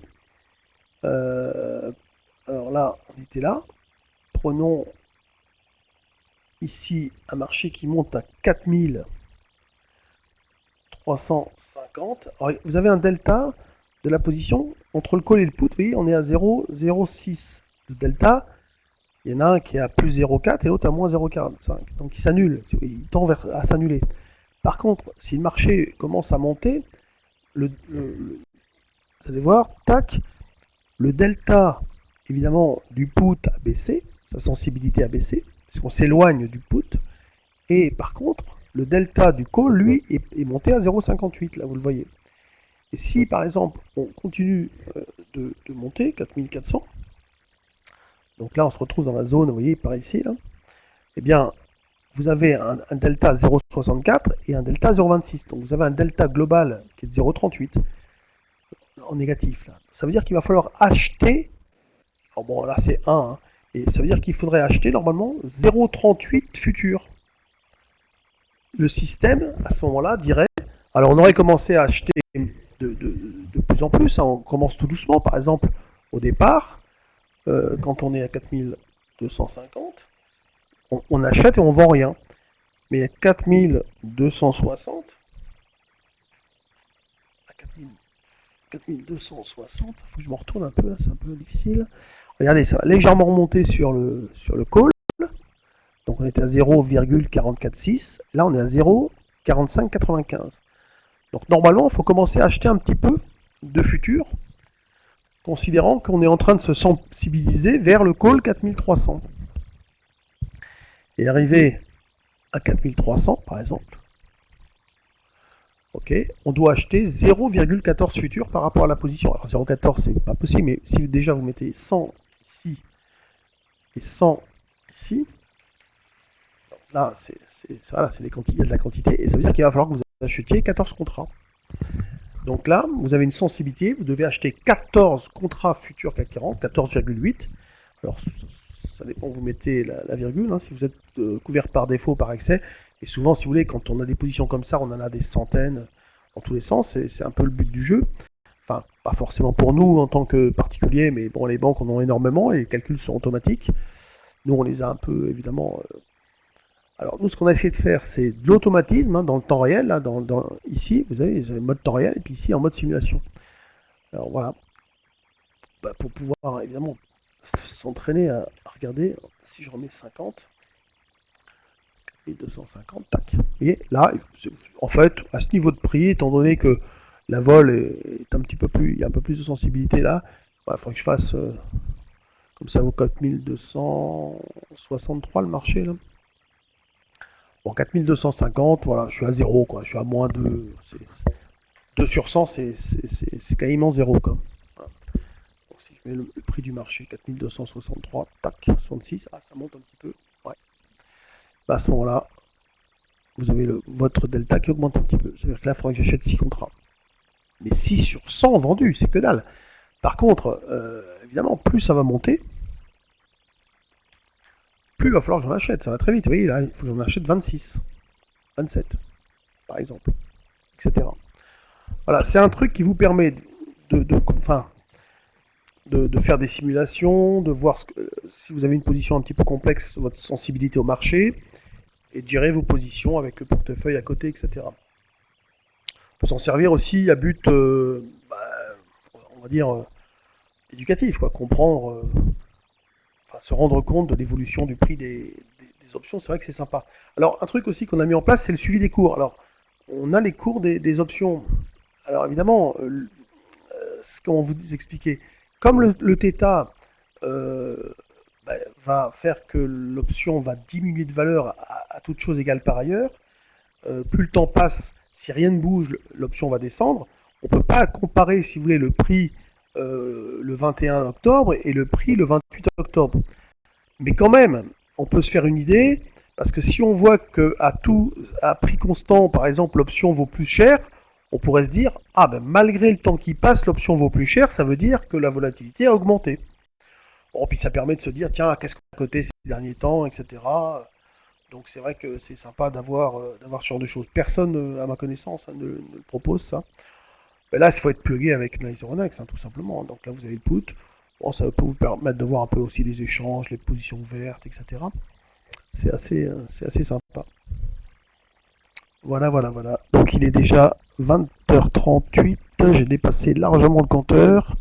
Alors là, on était là. Prenons ici un marché qui monte à 4350. Alors, vous avez un delta de la position entre le call et le put. Vous voyez, on est à 0,06 de delta. Il y en a un qui est à plus 0,4 et l'autre à moins 0,45. Donc il s'annule, il tend à s'annuler. Par contre, si le marché commence à monter, vous allez voir, tac, le delta, évidemment, du put a baissé, sa sensibilité a baissé, puisqu'on s'éloigne du put. Et par contre, le delta du call, lui, est monté à 0,58, là, vous le voyez. Et si, par exemple, on continue de monter, 4400, donc là, on se retrouve dans la zone, vous voyez, par ici, là, eh bien, vous avez un delta 0,64 et un delta 0,26. Donc vous avez un delta global qui est de 0,38 en négatif. Là. Ça veut dire qu'il va falloir acheter, alors bon là c'est 1, hein, et ça veut dire qu'il faudrait acheter normalement 0,38 futur. Le système, à ce moment-là, dirait, alors on aurait commencé à acheter de plus en plus, hein, on commence tout doucement, par exemple, au départ, quand on est à 4250, on achète et on vend rien. Mais à 4260, à 4260, il faut que je me retourne un peu, là, c'est un peu difficile. Regardez, ça va légèrement remonter sur le call. Donc on était à 0,446. Là, on est à 0,4595. Donc normalement, il faut commencer à acheter un petit peu de futur, considérant qu'on est en train de se sensibiliser vers le call 4300. Et arrivé à 4300, par exemple, ok, on doit acheter 0,14 futurs par rapport à la position. Alors 0,14 c'est pas possible, mais si déjà vous mettez 100 ici et 100 ici, là c'est voilà, il y a de la quantité, et ça veut dire qu'il va falloir que vous achetiez 14 contrats. Donc là, vous avez une sensibilité, vous devez acheter 14 contrats futurs CAC 40, 14,8. Alors ça dépend, vous mettez la virgule, hein, si vous êtes couvert par défaut, par excès. Et souvent, si vous voulez, quand on a des positions comme ça, on en a des centaines dans tous les sens, c'est un peu le but du jeu. Enfin, pas forcément pour nous en tant que particuliers, mais bon, les banques en ont énormément et les calculs sont automatiques. Nous, on les a un peu, évidemment. Alors, nous, ce qu'on a essayé de faire, c'est de l'automatisme, hein, dans le temps réel. Là, ici, vous avez le mode temps réel, et puis ici, en mode simulation. Alors, voilà. Bah, pour pouvoir, évidemment, s'entraîner à regarder, si je remets 50, 4250, tac. Et là, en fait, à ce niveau de prix, étant donné que la vol est un petit peu plus, il y a un peu plus de sensibilité là, il faudrait que je fasse, comme ça vaut 4263 le marché là. Bon, 4250, voilà, je suis à 0, quoi, je suis à moins 2, 2 sur 100, c'est quasiment 0, quoi. Voilà. Donc, si je mets le prix du marché, 4263, tac, 66, ah, ça monte un petit peu, ouais. Bah, à ce moment-là, vous avez votre delta qui augmente un petit peu. C'est-à-dire que là, il faudrait que j'achète 6 contrats. Mais 6 sur 100 vendus, c'est que dalle. Par contre, évidemment, plus ça va monter, plus il va falloir que j'en achète. Ça va très vite. Vous voyez, là, il faut que j'en achète 26, 27, par exemple, etc. Voilà, c'est un truc qui vous permet de faire des simulations, de voir si vous avez une position un petit peu complexe, votre sensibilité au marché, et de gérer vos positions avec le portefeuille à côté, etc. On peut s'en servir aussi à but, on va dire, éducatif, quoi, comprendre, se rendre compte de l'évolution du prix des options, c'est vrai que c'est sympa. Alors, un truc aussi qu'on a mis en place, c'est le suivi des cours. Alors, on a les cours des options Alors évidemment, comment vous expliquer, comme le θ euh, bah, va faire que l'option va diminuer de valeur à toute chose égale par ailleurs, plus le temps passe, si rien ne bouge, l'option va descendre. On ne peut pas comparer, si vous voulez, le prix le 21 octobre et le prix le 28 octobre. Mais quand même, on peut se faire une idée, parce que si on voit à prix constant, par exemple, l'option vaut plus cher, on pourrait se dire, ah ben malgré le temps qui passe, l'option vaut plus cher, ça veut dire que la volatilité a augmenté. Bon, puis ça permet de se dire, tiens, qu'est-ce qu'on a coté ces derniers temps, etc. Donc c'est vrai que c'est sympa d'avoir ce genre de choses. Personne, à ma connaissance, ne le propose, ça. Mais là, il faut être plugué avec Nice Euronext, tout simplement. Donc là, vous avez le put. Bon, ça peut vous permettre de voir un peu aussi les échanges, les positions ouvertes, etc. C'est assez sympa. Voilà, voilà, voilà. Donc il est déjà 20h38. J'ai dépassé largement le compteur.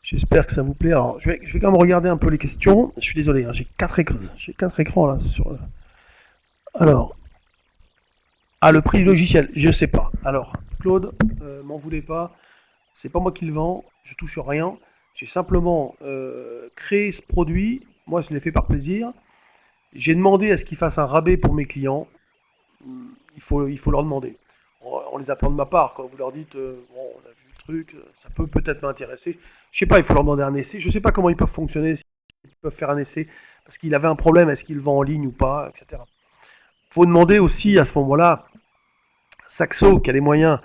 J'espère que ça vous plaît. Alors, je vais quand même regarder un peu les questions. Je suis désolé, j'ai 4 écrans là. Alors, le prix du logiciel, je sais pas. Alors, Claude, m'en voulez pas. C'est pas moi qui le vends. Je touche rien. J'ai simplement créé ce produit. Moi, je l'ai fait par plaisir. J'ai demandé à ce qu'ils fassent un rabais pour mes clients. Il faut leur demander. On les apprend de ma part. Quand vous leur dites, bon, on a vu le truc, ça peut peut-être m'intéresser. Je sais pas, il faut leur demander un essai. Je sais pas comment ils peuvent fonctionner, s'ils peuvent faire un essai, parce qu'il avait un problème, est-ce qu'il le vend en ligne ou pas, etc. Il faut demander aussi à ce moment-là, Saxo, qui a les moyens,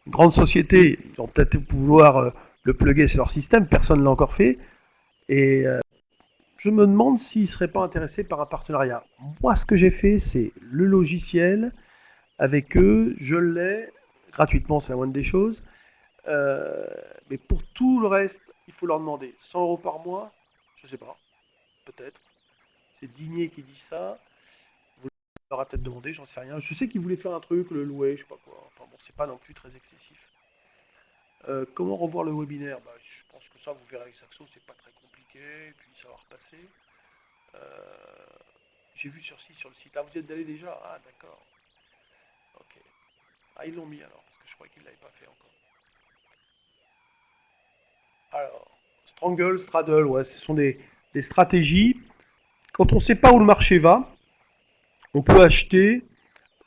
une grande société, ils vont peut-être vouloir le plugger sur leur système, personne ne l'a encore fait. Et je me demande s'ils ne seraient pas intéressés par un partenariat. Moi, ce que j'ai fait, c'est le logiciel. Avec eux, je l'ai gratuitement, c'est la moindre des choses. Euh, mais pour tout le reste, il faut leur demander 100 € par mois. Je sais pas, peut-être. C'est Digné qui dit ça. Vous leur avez peut-être demandé, j'en sais rien. Je sais qu'ils voulaient faire un truc, le louer, je sais pas quoi. Enfin bon, c'est pas non plus très excessif. Comment revoir le webinaire? Bah, je pense que ça, vous verrez avec Saxo, c'est pas très compliqué. Et puis ça va repasser. Euh, J'ai vu sur le site. Ah, vous y êtes allé déjà? Ah, d'accord. Ok. Ah, ils l'ont mis alors, parce que je crois qu'ils ne l'avaient pas fait encore. Alors, Strangle, Straddle, ouais, ce sont des stratégies. Quand on ne sait pas où le marché va, on peut acheter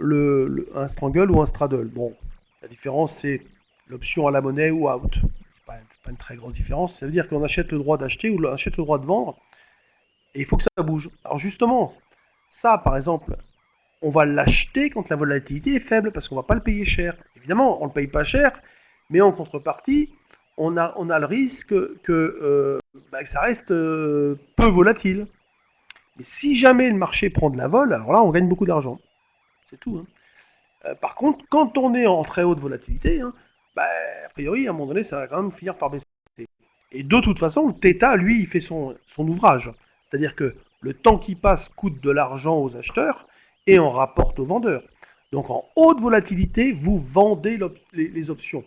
un Strangle ou un Straddle. Bon, la différence, c'est l'option à la monnaie ou out. C'est pas une très grosse différence. Ça veut dire qu'on achète le droit d'acheter ou on achète le droit de vendre, et il faut que ça bouge. Alors justement, ça, par exemple, on va l'acheter quand la volatilité est faible, parce qu'on ne va pas le payer cher. Évidemment, on ne le paye pas cher, mais en contrepartie, on a le risque que ça reste peu volatile. Mais si jamais le marché prend de la vol, alors là, on gagne beaucoup d'argent. C'est tout. Par contre, quand on est en très haute volatilité, bah, a priori, à un moment donné, ça va quand même finir par baisser. Et de toute façon, le θ, lui, il fait son ouvrage. C'est-à-dire que le temps qui passe coûte de l'argent aux acheteurs et en rapporte aux vendeurs. Donc en haute volatilité, vous vendez les options.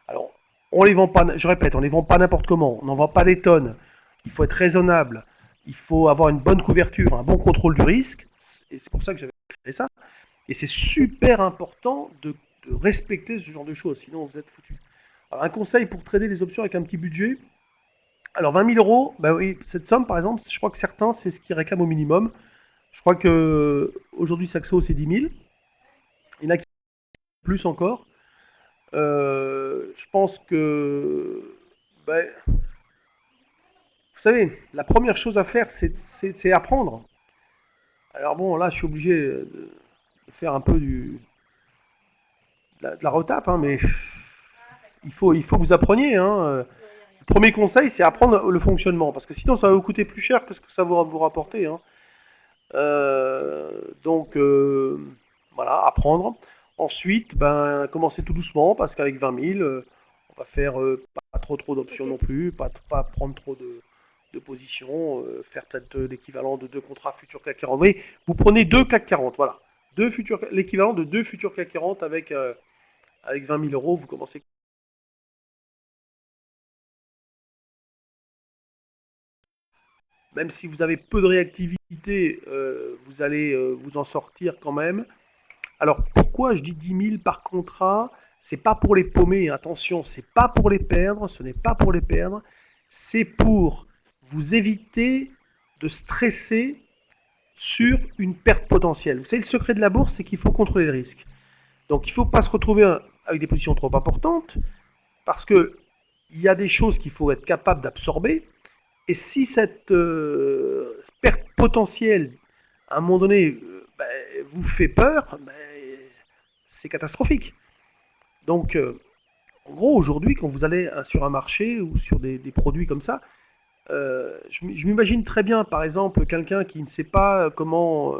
Alors, on les vend pas, je répète, on les vend pas n'importe comment, on n'en vend pas des tonnes. Il faut être raisonnable, il faut avoir une bonne couverture, un bon contrôle du risque, et c'est pour ça que j'avais fait ça. Et c'est super important de respecter ce genre de choses, sinon vous êtes foutu. Alors un conseil pour trader les options avec un petit budget, alors 20 000 euros, bah oui, cette somme par exemple, je crois que certains c'est ce qu'ils réclament au minimum. Je crois que aujourd'hui Saxo c'est 10 000, il y en a qui plus encore. Je pense que, bah, vous savez, la première chose à faire c'est apprendre. Alors bon, là je suis obligé de faire un peu de la retape, mais il faut que vous appreniez. Le premier conseil, c'est apprendre le fonctionnement, parce que sinon ça va vous coûter plus cher que ce que ça va vous rapporter. Donc voilà, apprendre. Ensuite, commencer tout doucement, parce qu'avec 20 000, on va faire pas trop d'options non plus, pas prendre trop de positions, faire peut-être l'équivalent de deux contrats futurs CAC 40. Vous prenez deux CAC 40, voilà. L'équivalent de deux futurs CAC 40 avec 20 000 euros, vous commencez. Même si vous avez peu de réactivité, vous allez vous en sortir quand même. Alors pourquoi je dis 10 000 par contrat? C'est pas pour les paumer, attention, c'est pas pour les perdre, ce n'est pas pour les perdre, c'est pour vous éviter de stresser sur une perte potentielle. Vous savez, le secret de la bourse, c'est qu'il faut contrôler le risque. Donc il ne faut pas se retrouver avec des positions trop importantes, parce qu'il y a des choses qu'il faut être capable d'absorber, et si cette perte potentielle, à un moment donné, vous fait peur, c'est catastrophique. Donc, en gros, aujourd'hui, quand vous allez sur un marché ou sur des produits comme ça, je m'imagine très bien, par exemple, quelqu'un qui ne sait pas comment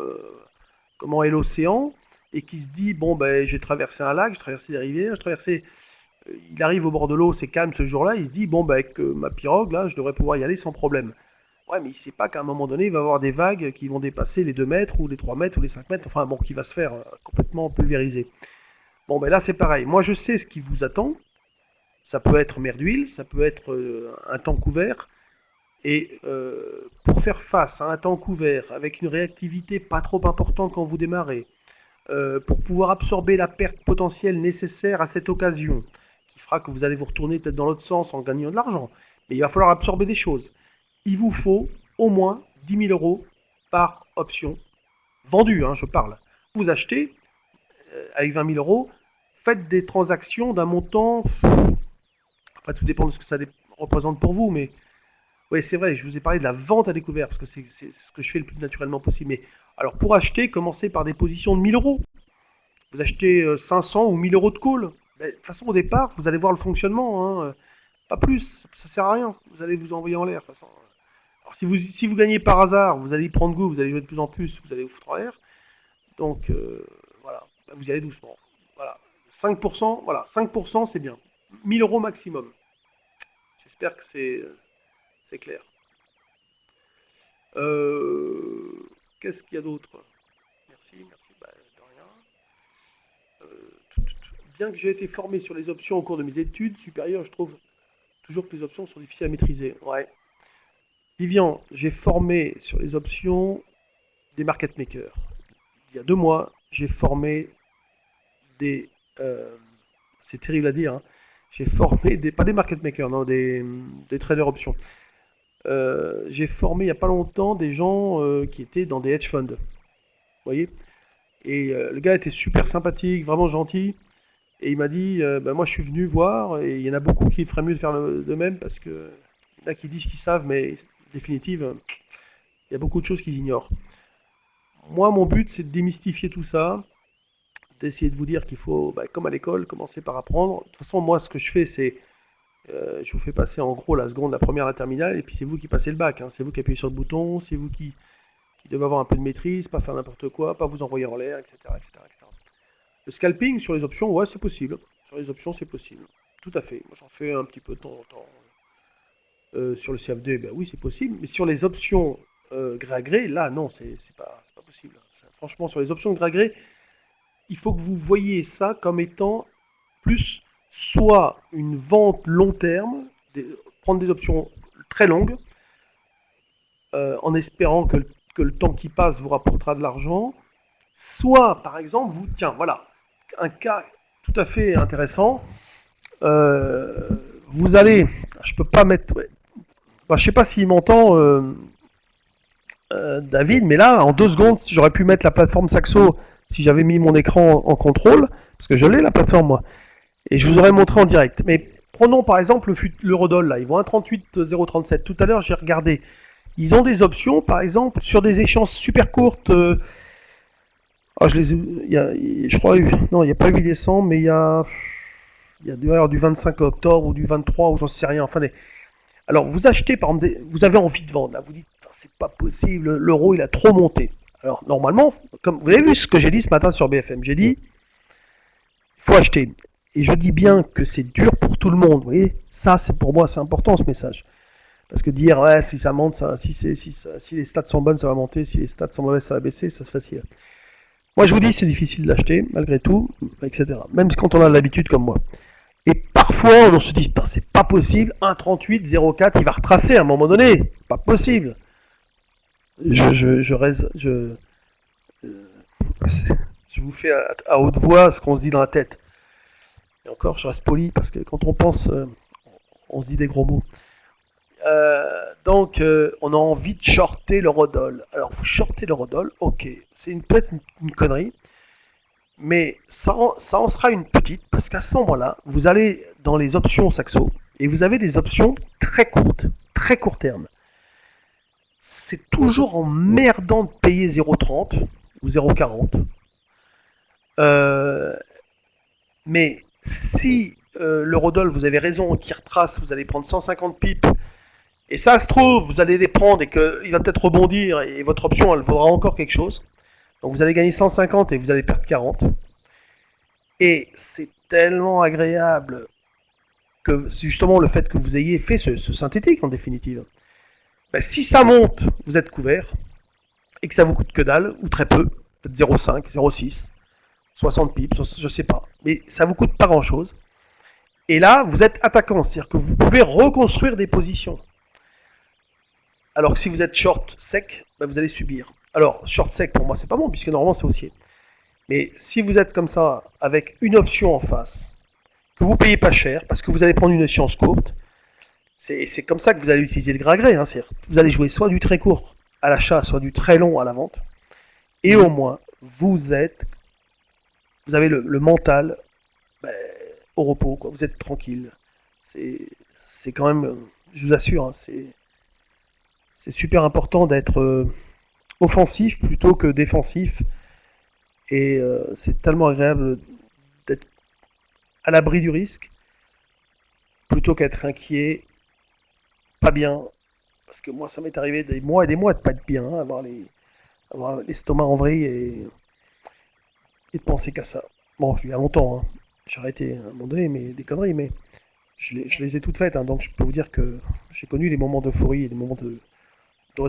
est l'océan et qui se dit, bon, j'ai traversé un lac, j'ai traversé des rivières, il arrive au bord de l'eau, c'est calme ce jour-là, il se dit, bon, avec ma pirogue, là, je devrais pouvoir y aller sans problème. Ouais, mais il ne sait pas qu'à un moment donné, il va y avoir des vagues qui vont dépasser les 2 mètres, ou les 3 mètres, ou les 5 mètres, enfin, bon, qui va se faire complètement pulvériser. Bon, là, c'est pareil. Moi, je sais ce qui vous attend. Ça peut être mer d'huile, ça peut être un temps couvert. Et pour faire face à un temps couvert, avec une réactivité pas trop importante quand vous démarrez, pour pouvoir absorber la perte potentielle nécessaire à cette occasion, qui fera que vous allez vous retourner peut-être dans l'autre sens en gagnant de l'argent, mais il va falloir absorber des choses. Il vous faut au moins 10 000 euros par option, vendue, je parle. Vous achetez, avec 20 000 euros, faites des transactions d'un montant, enfin tout dépend de ce que ça représente pour vous, mais oui, c'est vrai, je vous ai parlé de la vente à découvert, parce que c'est ce que je fais le plus naturellement possible. Mais alors, pour acheter, commencez par des positions de 1000 euros. Vous achetez 500 ou 1000 euros de call. De toute façon, au départ, vous allez voir le fonctionnement. Pas plus, ça sert à rien. Vous allez vous envoyer en l'air. De toute façon. Alors, si vous gagnez par hasard, vous allez y prendre goût, vous allez jouer de plus en plus, vous allez vous foutre en l'air. Donc, voilà, vous y allez doucement. Voilà, 5%, voilà, 5% c'est bien. 1000 euros maximum. J'espère que c'est clair. Qu'est-ce qu'il y a d'autre? Merci, de rien. Bien que j'ai été formé sur les options au cours de mes études supérieures, je trouve toujours que les options sont difficiles à maîtriser. Ouais. Vivian, j'ai formé sur les options des market makers. Il y a 2 mois, j'ai formé des... c'est terrible à dire, j'ai formé pas des market makers, non, des traders options. J'ai formé il n'y a pas longtemps des gens qui étaient dans des hedge funds. Vous voyez? Et le gars était super sympathique, vraiment gentil. Et il m'a dit, moi je suis venu voir, et il y en a beaucoup qui feraient mieux de faire de même, parce que il y en a qui disent qu'ils savent, mais en définitive, il y a beaucoup de choses qu'ils ignorent. Moi, mon but, c'est de démystifier tout ça, d'essayer de vous dire qu'il faut, comme à l'école, commencer par apprendre. De toute façon, moi, ce que je fais, c'est je vous fais passer en gros la seconde, la première, la terminale, et puis c'est vous qui passez le bac. C'est vous qui appuyez sur le bouton, c'est vous qui devez avoir un peu de maîtrise, pas faire n'importe quoi, pas vous envoyer en l'air, etc., etc., etc. Le scalping sur les options, ouais, c'est possible. Sur les options, c'est possible. Tout à fait. Moi, j'en fais un petit peu de temps en temps. Sur le CFD, oui, c'est possible. Mais sur les options gré à gré, là, non, c'est pas possible. Franchement, sur les options gré à gré, il faut que vous voyiez ça comme étant plus soit une vente long terme, prendre des options très longues, en espérant que le temps qui passe vous rapportera de l'argent, soit, par exemple, voilà, un cas tout à fait intéressant, vous allez, je peux pas mettre, je sais pas s'il m'entend, David, mais là, en 2 secondes, j'aurais pu mettre la plateforme Saxo si j'avais mis mon écran en contrôle, parce que je l'ai la plateforme moi, et je vous aurais montré en direct. Mais prenons par exemple l'Eurodoll, là, ils vont 1,38,037. Tout à l'heure, j'ai regardé. Ils ont des options, par exemple, sur des échéances super courtes. Je crois, non, il n'y a pas 8 décembre, mais il y a du 25 octobre ou du 23, ou j'en sais rien. Enfin, alors, vous achetez, par exemple, vous avez envie de vendre, là, vous dites, c'est pas possible, l'euro, il a trop monté. Alors, normalement, comme vous avez vu ce que j'ai dit ce matin sur BFM, j'ai dit, il faut acheter. Et je dis bien que c'est dur pour tout le monde, vous voyez. Ça, c'est pour moi, c'est important ce message. Parce que dire, ouais, si ça monte, si les stats sont bonnes, ça va monter, si les stats sont mauvaises, ça va baisser, ça c'est facile. Moi, je vous dis, c'est difficile d'acheter, malgré tout, etc. Même quand on a l'habitude comme moi. Et parfois, on se dit, c'est pas possible, 1,38,04, il va retracer à un moment donné. Pas possible. Je vous fais à haute voix ce qu'on se dit dans la tête. Et encore, je reste poli parce que quand on pense, on se dit des gros mots. Donc, on a envie de shorter le Rodol. Alors, vous shortez le Rodol, ok, c'est peut-être une connerie, mais ça en sera une petite parce qu'à ce moment-là, vous allez dans les options Saxo et vous avez des options très court terme. C'est toujours emmerdant de payer 0,30 ou 0,40. Mais si le Rodol, vous avez raison, qui retrace, vous allez prendre 150 pips, et ça se trouve, vous allez les prendre et qu'il va peut-être rebondir, et votre option, elle vaudra encore quelque chose. Donc vous allez gagner 150 et vous allez perdre 40. Et c'est tellement agréable que c'est justement le fait que vous ayez fait ce synthétique en définitive. Ben, si ça monte, vous êtes couvert, et que ça vous coûte que dalle, ou très peu, peut-être 0,5, 0,6, 60 pips, je sais pas. Mais ça vous coûte pas grand-chose. Et là, vous êtes attaquant, c'est-à-dire que vous pouvez reconstruire des positions. Alors que si vous êtes short sec, ben vous allez subir. Alors, short sec, pour moi, c'est pas bon, puisque normalement, c'est haussier. Mais si vous êtes comme ça, avec une option en face, que vous payez pas cher, parce que vous allez prendre une échéance courte, c'est comme ça que vous allez utiliser le gras gré. Hein, c'est-à-dire vous allez jouer soit du très court à l'achat, soit du très long à la vente. Et au moins, vous avez le mental ben, au repos, quoi. Vous êtes tranquille. C'est quand même, je vous assure, hein, c'est super important d'être offensif plutôt que défensif. Et c'est tellement agréable d'être à l'abri du risque plutôt qu'être inquiet, pas bien. Parce que moi, ça m'est arrivé des mois et des mois de pas être bien, hein, avoir l'estomac en vrille et de penser qu'à ça. Bon, il y a longtemps, hein. J'ai arrêté à un moment donné, mais des conneries, mais je les ai toutes faites, hein, donc je peux vous dire que j'ai connu des moments d'euphorie et des moments de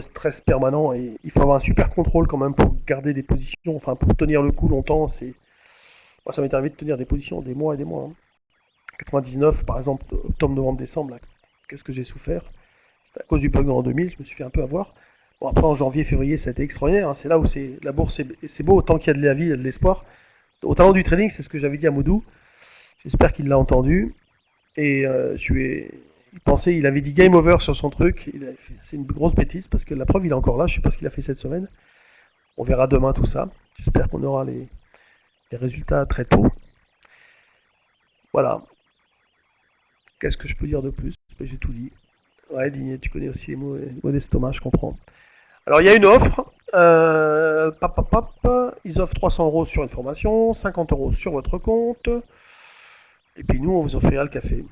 stress permanent, et il faut avoir un super contrôle quand même pour garder des positions, enfin pour tenir le coup longtemps. Moi, ça m'est arrivé de tenir des positions des mois et des mois. Hein. 99, par exemple, octobre, novembre, décembre, qu'est-ce que j'ai souffert? C'était à cause du bug en 2000, je me suis fait un peu avoir. Bon, après, en janvier, février, ça a été extraordinaire. Hein. C'est là où la bourse, c'est beau, autant qu'il y a de la vie, il y a de l'espoir. Au talent du trading, c'est ce que j'avais dit à Moudou. J'espère qu'il l'a entendu. Et il avait dit game over sur son truc. C'est une grosse bêtise parce que la preuve, il est encore là. Je sais pas ce qu'il a fait cette semaine. On verra demain tout ça. J'espère qu'on aura les résultats très tôt. Voilà. Qu'est-ce que je peux dire de plus? J'ai tout dit. Ouais, Digné, tu connais aussi les mots d'estomac, je comprends. Alors, il y a une offre. Ils offrent 300 euros sur une formation, 50 euros sur votre compte. Et puis nous, on vous offrira le café.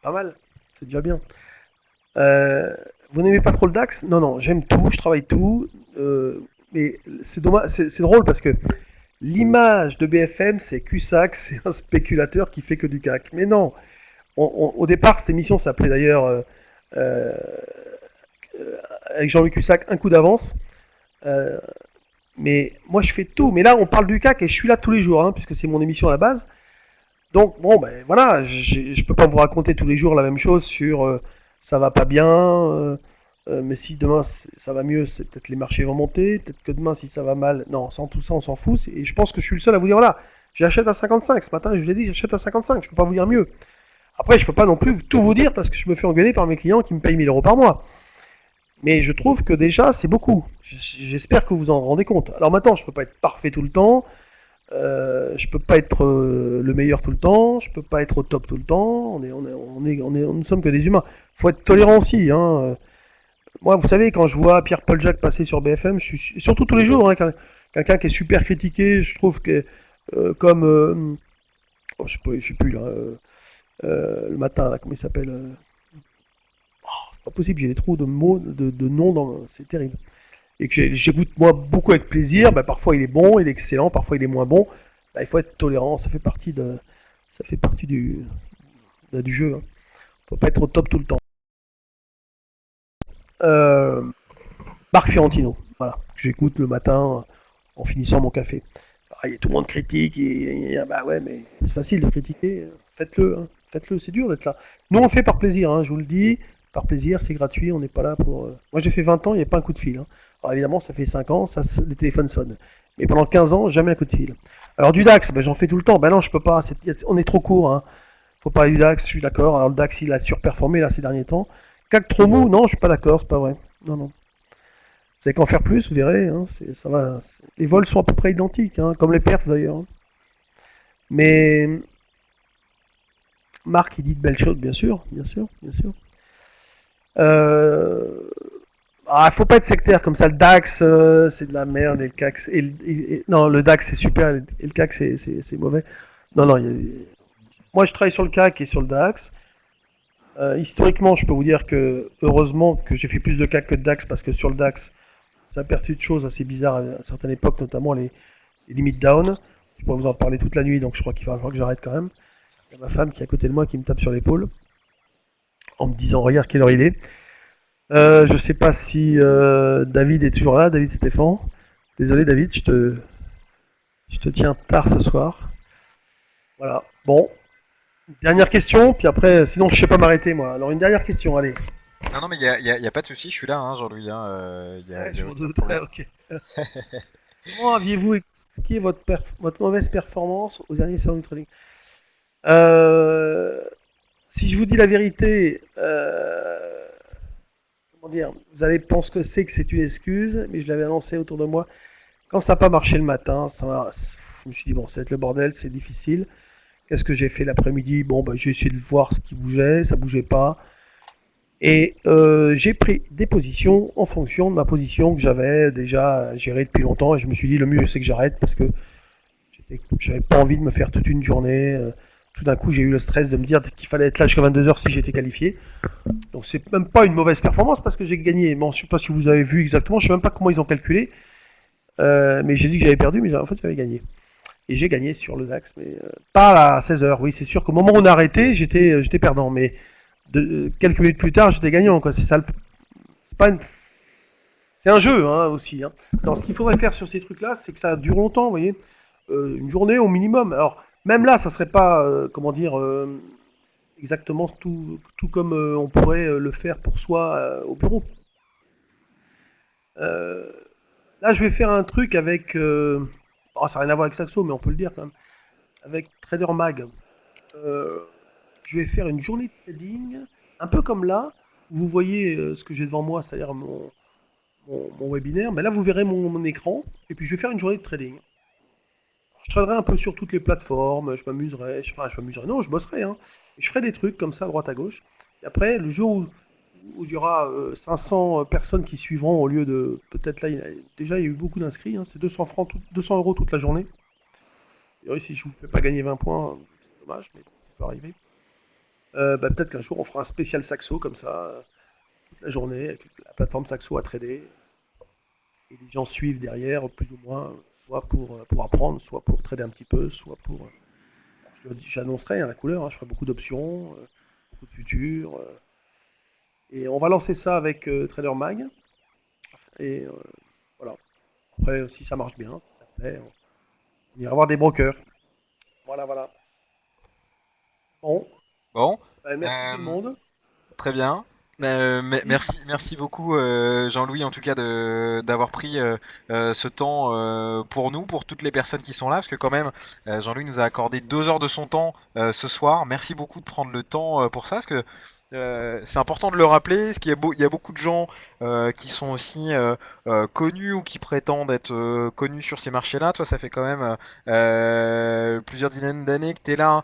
Pas mal, c'est déjà bien. Vous n'aimez pas trop le DAX? Non, non, j'aime tout, je travaille tout. Mais c'est dommage, c'est drôle parce que l'image de BFM, c'est Cusack, c'est un spéculateur qui fait que du CAC. Mais non, au départ, cette émission s'appelait d'ailleurs avec Jean-Louis Cusack, un coup d'avance. Mais moi, je fais tout. Mais là, on parle du CAC et je suis là tous les jours, hein, puisque c'est mon émission à la base. Donc, bon, ben voilà, je peux pas vous raconter tous les jours la même chose sur ça va pas bien, mais si demain ça va mieux, c'est peut-être les marchés vont monter, peut-être que demain si ça va mal, non, sans tout ça on s'en fout, et je pense que je suis le seul à vous dire voilà, j'achète à 55, ce matin je vous ai dit j'achète à 55, je peux pas vous dire mieux. Après je peux pas non plus tout vous dire parce que je me fais engueuler par mes clients qui me payent 1000 euros par mois. Mais je trouve que déjà c'est beaucoup, j'espère que vous en rendez compte. Alors maintenant je peux pas être parfait tout le temps, je peux pas être le meilleur tout le temps, je peux pas être au top tout le temps, nous ne sommes que des humains. Faut être tolérant aussi, hein. Moi, vous savez, quand je vois Pierre-Paul Jacques passer sur BFM, je suis surtout tous les jours, hein, quelqu'un qui est super critiqué, je trouve que comme oh, je sais plus là, le matin là, comment il s'appelle c'est pas possible, j'ai des trous de mots, de noms, c'est terrible. Et que j'écoute moi beaucoup avec plaisir. Bah, parfois il est bon, il est excellent, parfois il est moins bon. Bah, il faut être tolérant, ça fait partie du jeu. Hein. Faut pas être au top tout le temps. Euh, Marc Fiorentino, voilà, j'écoute le matin en finissant mon café. Alors, tout le monde critique, bah ouais, mais c'est facile de critiquer. Faites-le, hein. Faites-le, c'est dur d'être là. Nous on le fait par plaisir, hein, je vous le dis. Par plaisir, c'est gratuit, on n'est pas là pour. Moi j'ai fait 20 ans, il n'y a pas un coup de fil. Hein. Alors évidemment, ça fait 5 ans, les téléphones sonnent. Mais pendant 15 ans, jamais un coup de fil. Alors du DAX, ben, j'en fais tout le temps. Ben non, je peux pas. On est trop court. Hein. Faut pas du DAX, je suis d'accord. Alors le DAX, il a surperformé là ces derniers temps. CAC trop mou, non, je suis pas d'accord, c'est pas vrai. Non, non. Vous avez qu'en faire plus, vous verrez. Hein, ça va. Les vols sont à peu près identiques, hein, comme les pertes d'ailleurs. Hein. Mais Marc, il dit de belles choses, bien sûr, bien sûr, bien sûr. Euh... Ah, faut pas être sectaire comme ça. Le DAX, c'est de la merde, et le CAC, non, le DAX c'est super, et le CAC c'est mauvais. Non, non. Moi, je travaille sur le CAC et sur le DAX. Historiquement, je peux vous dire que heureusement que j'ai fait plus de CAC que de DAX parce que sur le DAX, ça a perçu de choses assez bizarres à certaines époques, notamment les limites down. Je pourrais vous en parler toute la nuit, donc je crois qu'il va falloir que j'arrête quand même. Il y a ma femme qui est à côté de moi qui me tape sur l'épaule en me disant regarde quelle heure il est. Je sais pas si David est toujours là, David Stéphane. Désolé David, je te tiens tard ce soir. Voilà. Bon, dernière question, puis après, sinon je sais pas m'arrêter moi. Alors une dernière question, allez. Non, mais y a pas de souci, je suis là, hein, Jean-Louis. Hein, Ouais, y je a m'en aucun doute. problème. Ok. Comment aviez-vous expliqué votre mauvaise performance au dernier salon du trading? Euh, Si je vous dis la vérité, comment dire, vous allez penser que c'est une excuse, mais je l'avais annoncé autour de moi. Quand ça n'a pas marché le matin, je me suis dit bon, ça va être le bordel, c'est difficile. Qu'est-ce que j'ai fait l'après-midi? Bon, bah, j'ai essayé de voir ce qui bougeait, ça bougeait pas. Et j'ai pris des positions en fonction de ma position que j'avais déjà gérée depuis longtemps. Et je me suis dit, le mieux, c'est que j'arrête parce que j'avais pas envie de me faire toute une journée. Tout d'un coup, j'ai eu le stress de me dire qu'il fallait être là jusqu'à 22 h si j'étais qualifié. Donc, c'est même pas une mauvaise performance parce que j'ai gagné. Bon, je sais pas si vous avez vu exactement, je sais même pas comment ils ont calculé. Mais j'ai dit que j'avais perdu, mais en fait, j'avais gagné. Et j'ai gagné sur le DAX, mais pas à 16 h. Oui, c'est sûr qu'au moment où on a arrêté, j'étais perdant. Mais quelques minutes plus tard, j'étais gagnant. Quoi. C'est ça. C'est pas une C'est un jeu hein, aussi. Hein. Alors, ce qu'il faudrait faire sur ces trucs-là, c'est que ça dure longtemps, vous voyez, une journée au minimum. Alors, même là, ça serait pas, comment dire, exactement tout comme on pourrait le faire pour soi au bureau. Euh, Là, je vais faire un truc avec, oh, ça n'a rien à voir avec Saxo, mais on peut le dire quand même, avec Trader Mag. Euh, je vais faire une journée de trading, un peu comme là. Vous voyez ce que j'ai devant moi, c'est-à-dire mon webinaire. Mais là, vous verrez mon écran, et puis je vais faire une journée de trading. Je traderai un peu sur toutes les plateformes, je m'amuserai, je m'amuserai, non, je bosserai, hein. Je ferai des trucs comme ça, à droite à gauche. Et après, le jour où il y aura 500 personnes qui suivront, au lieu de, peut-être là, déjà il y a eu beaucoup d'inscrits, hein, c'est 200 francs, 200 euros toute la journée. Et si je ne vous fais pas gagner 20 points, c'est dommage, mais ça peut arriver. Bah, peut-être qu'un jour on fera un spécial Saxo comme ça, toute la journée, avec la plateforme Saxo à trader. Et les gens suivent derrière, plus ou moins, soit pour apprendre, soit pour trader un petit peu, soit pour j'annoncerai hein, la couleur, hein, je ferai beaucoup d'options, beaucoup de futurs. Et on va lancer ça avec Trader Mag. Et voilà. Après, si ça marche bien, si ça plaît, on ira voir des brokers. Voilà, voilà. Bon, Bon, bah, merci tout le euh, monde. très bien. Merci. Merci beaucoup Jean-Louis en tout cas d'avoir pris ce temps pour nous, pour toutes les personnes qui sont là, parce que quand même Jean-Louis nous a accordé 2 heures de son temps ce soir. Merci beaucoup de prendre le temps pour ça, parce que c'est important de le rappeler, parce il y a beaucoup de gens qui sont aussi connus ou qui prétendent être connus sur ces marchés-là. Toi, ça fait quand même plusieurs dizaines d'années que tu es là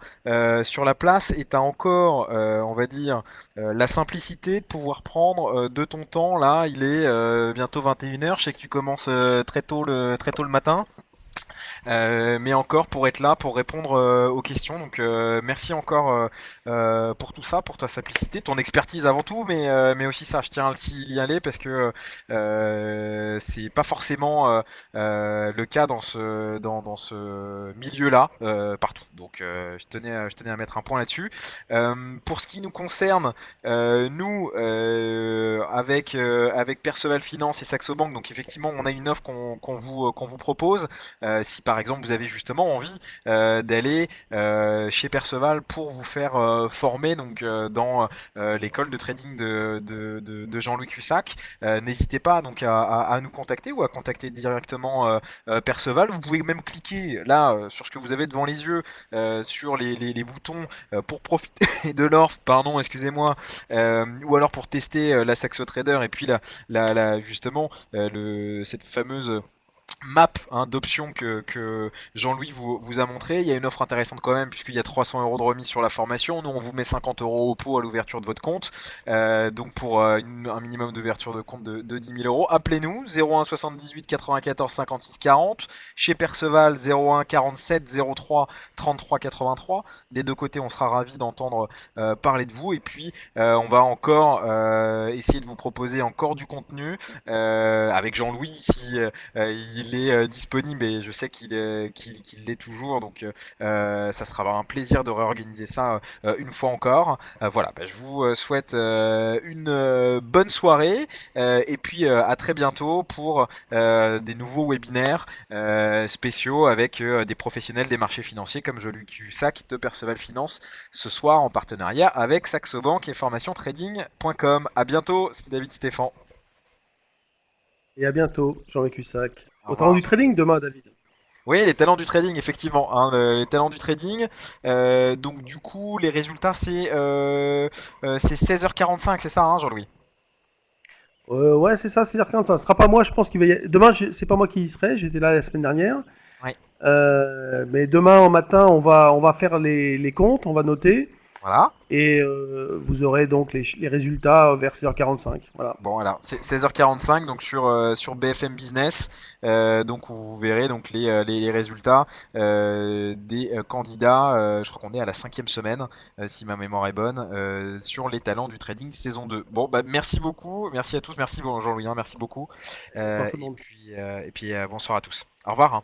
sur la place et tu as encore, on va dire, la simplicité de pouvoir prendre de ton temps. Là, il est bientôt 21 h. Je sais que tu commences très tôt le matin. Mais encore pour être là, pour répondre aux questions. Donc merci encore pour tout ça, pour ta simplicité, ton expertise avant tout, mais aussi ça, je tiens à y aller parce que c'est pas forcément le cas dans ce milieu-là partout. Donc je tenais à mettre un point là-dessus. Pour ce qui nous concerne, nous avec Perceval Finance et Saxo Bank, donc effectivement on a une offre qu'on vous propose si par exemple vous avez justement envie d'aller chez Perceval pour vous faire former donc dans l'école de trading de Jean-Louis Cussac, n'hésitez pas donc à nous contacter ou à contacter directement Perceval. Vous pouvez même cliquer là sur ce que vous avez devant les yeux, sur les boutons pour profiter de l'offre, pardon, excusez-moi, ou alors pour tester la Saxo Trader et puis justement cette fameuse map d'options que Jean-Louis vous a montré. Il y a une offre intéressante quand même puisqu'il y a 300 € de remise sur la formation. Nous on vous met 50 € au pot à l'ouverture de votre compte. Donc pour un minimum d'ouverture de compte de 10 000 €, appelez-nous 01 78 94 56 40. Chez Perceval 01 47 03 33 83. Des deux côtés on sera ravis d'entendre parler de vous. Et puis on va encore essayer de vous proposer encore du contenu avec Jean-Louis si il est disponible et je sais qu'il l'est toujours, donc ça sera un plaisir de réorganiser ça une fois encore. Voilà, je vous souhaite une bonne soirée et puis à très bientôt pour des nouveaux webinaires spéciaux avec des professionnels des marchés financiers comme Jean-Louis Cussac de Perceval Finance ce soir en partenariat avec Saxo Bank et formationtrading.com. À bientôt, c'est David Stéphan. Et à bientôt, Jean-Luc Cussac. Au Au talent revoir. du trading demain, David. Oui, les talents du trading, effectivement. Les talents du trading. Donc du coup, les résultats, c'est 16h45, c'est ça, Jean-Louis? Ouais, c'est ça, c'est-à-dire que ça sera pas moi, je pense qu'il va demain, c'est pas moi qui y serai, j'étais là la semaine dernière. Oui. Mais demain au matin, on va faire les comptes, on va noter. Voilà. Et vous aurez donc les résultats vers 16h45. Voilà. Bon, voilà, c'est 16h45 donc sur BFM Business. Donc vous verrez donc les résultats des candidats. Je crois qu'on est à la 5e semaine, si ma mémoire est bonne, sur les talents du trading saison 2. Bon, merci beaucoup, merci à tous, merci Jean-Louis, merci beaucoup. Bonsoir tout le Et monde. puis, bonsoir à tous. Au revoir.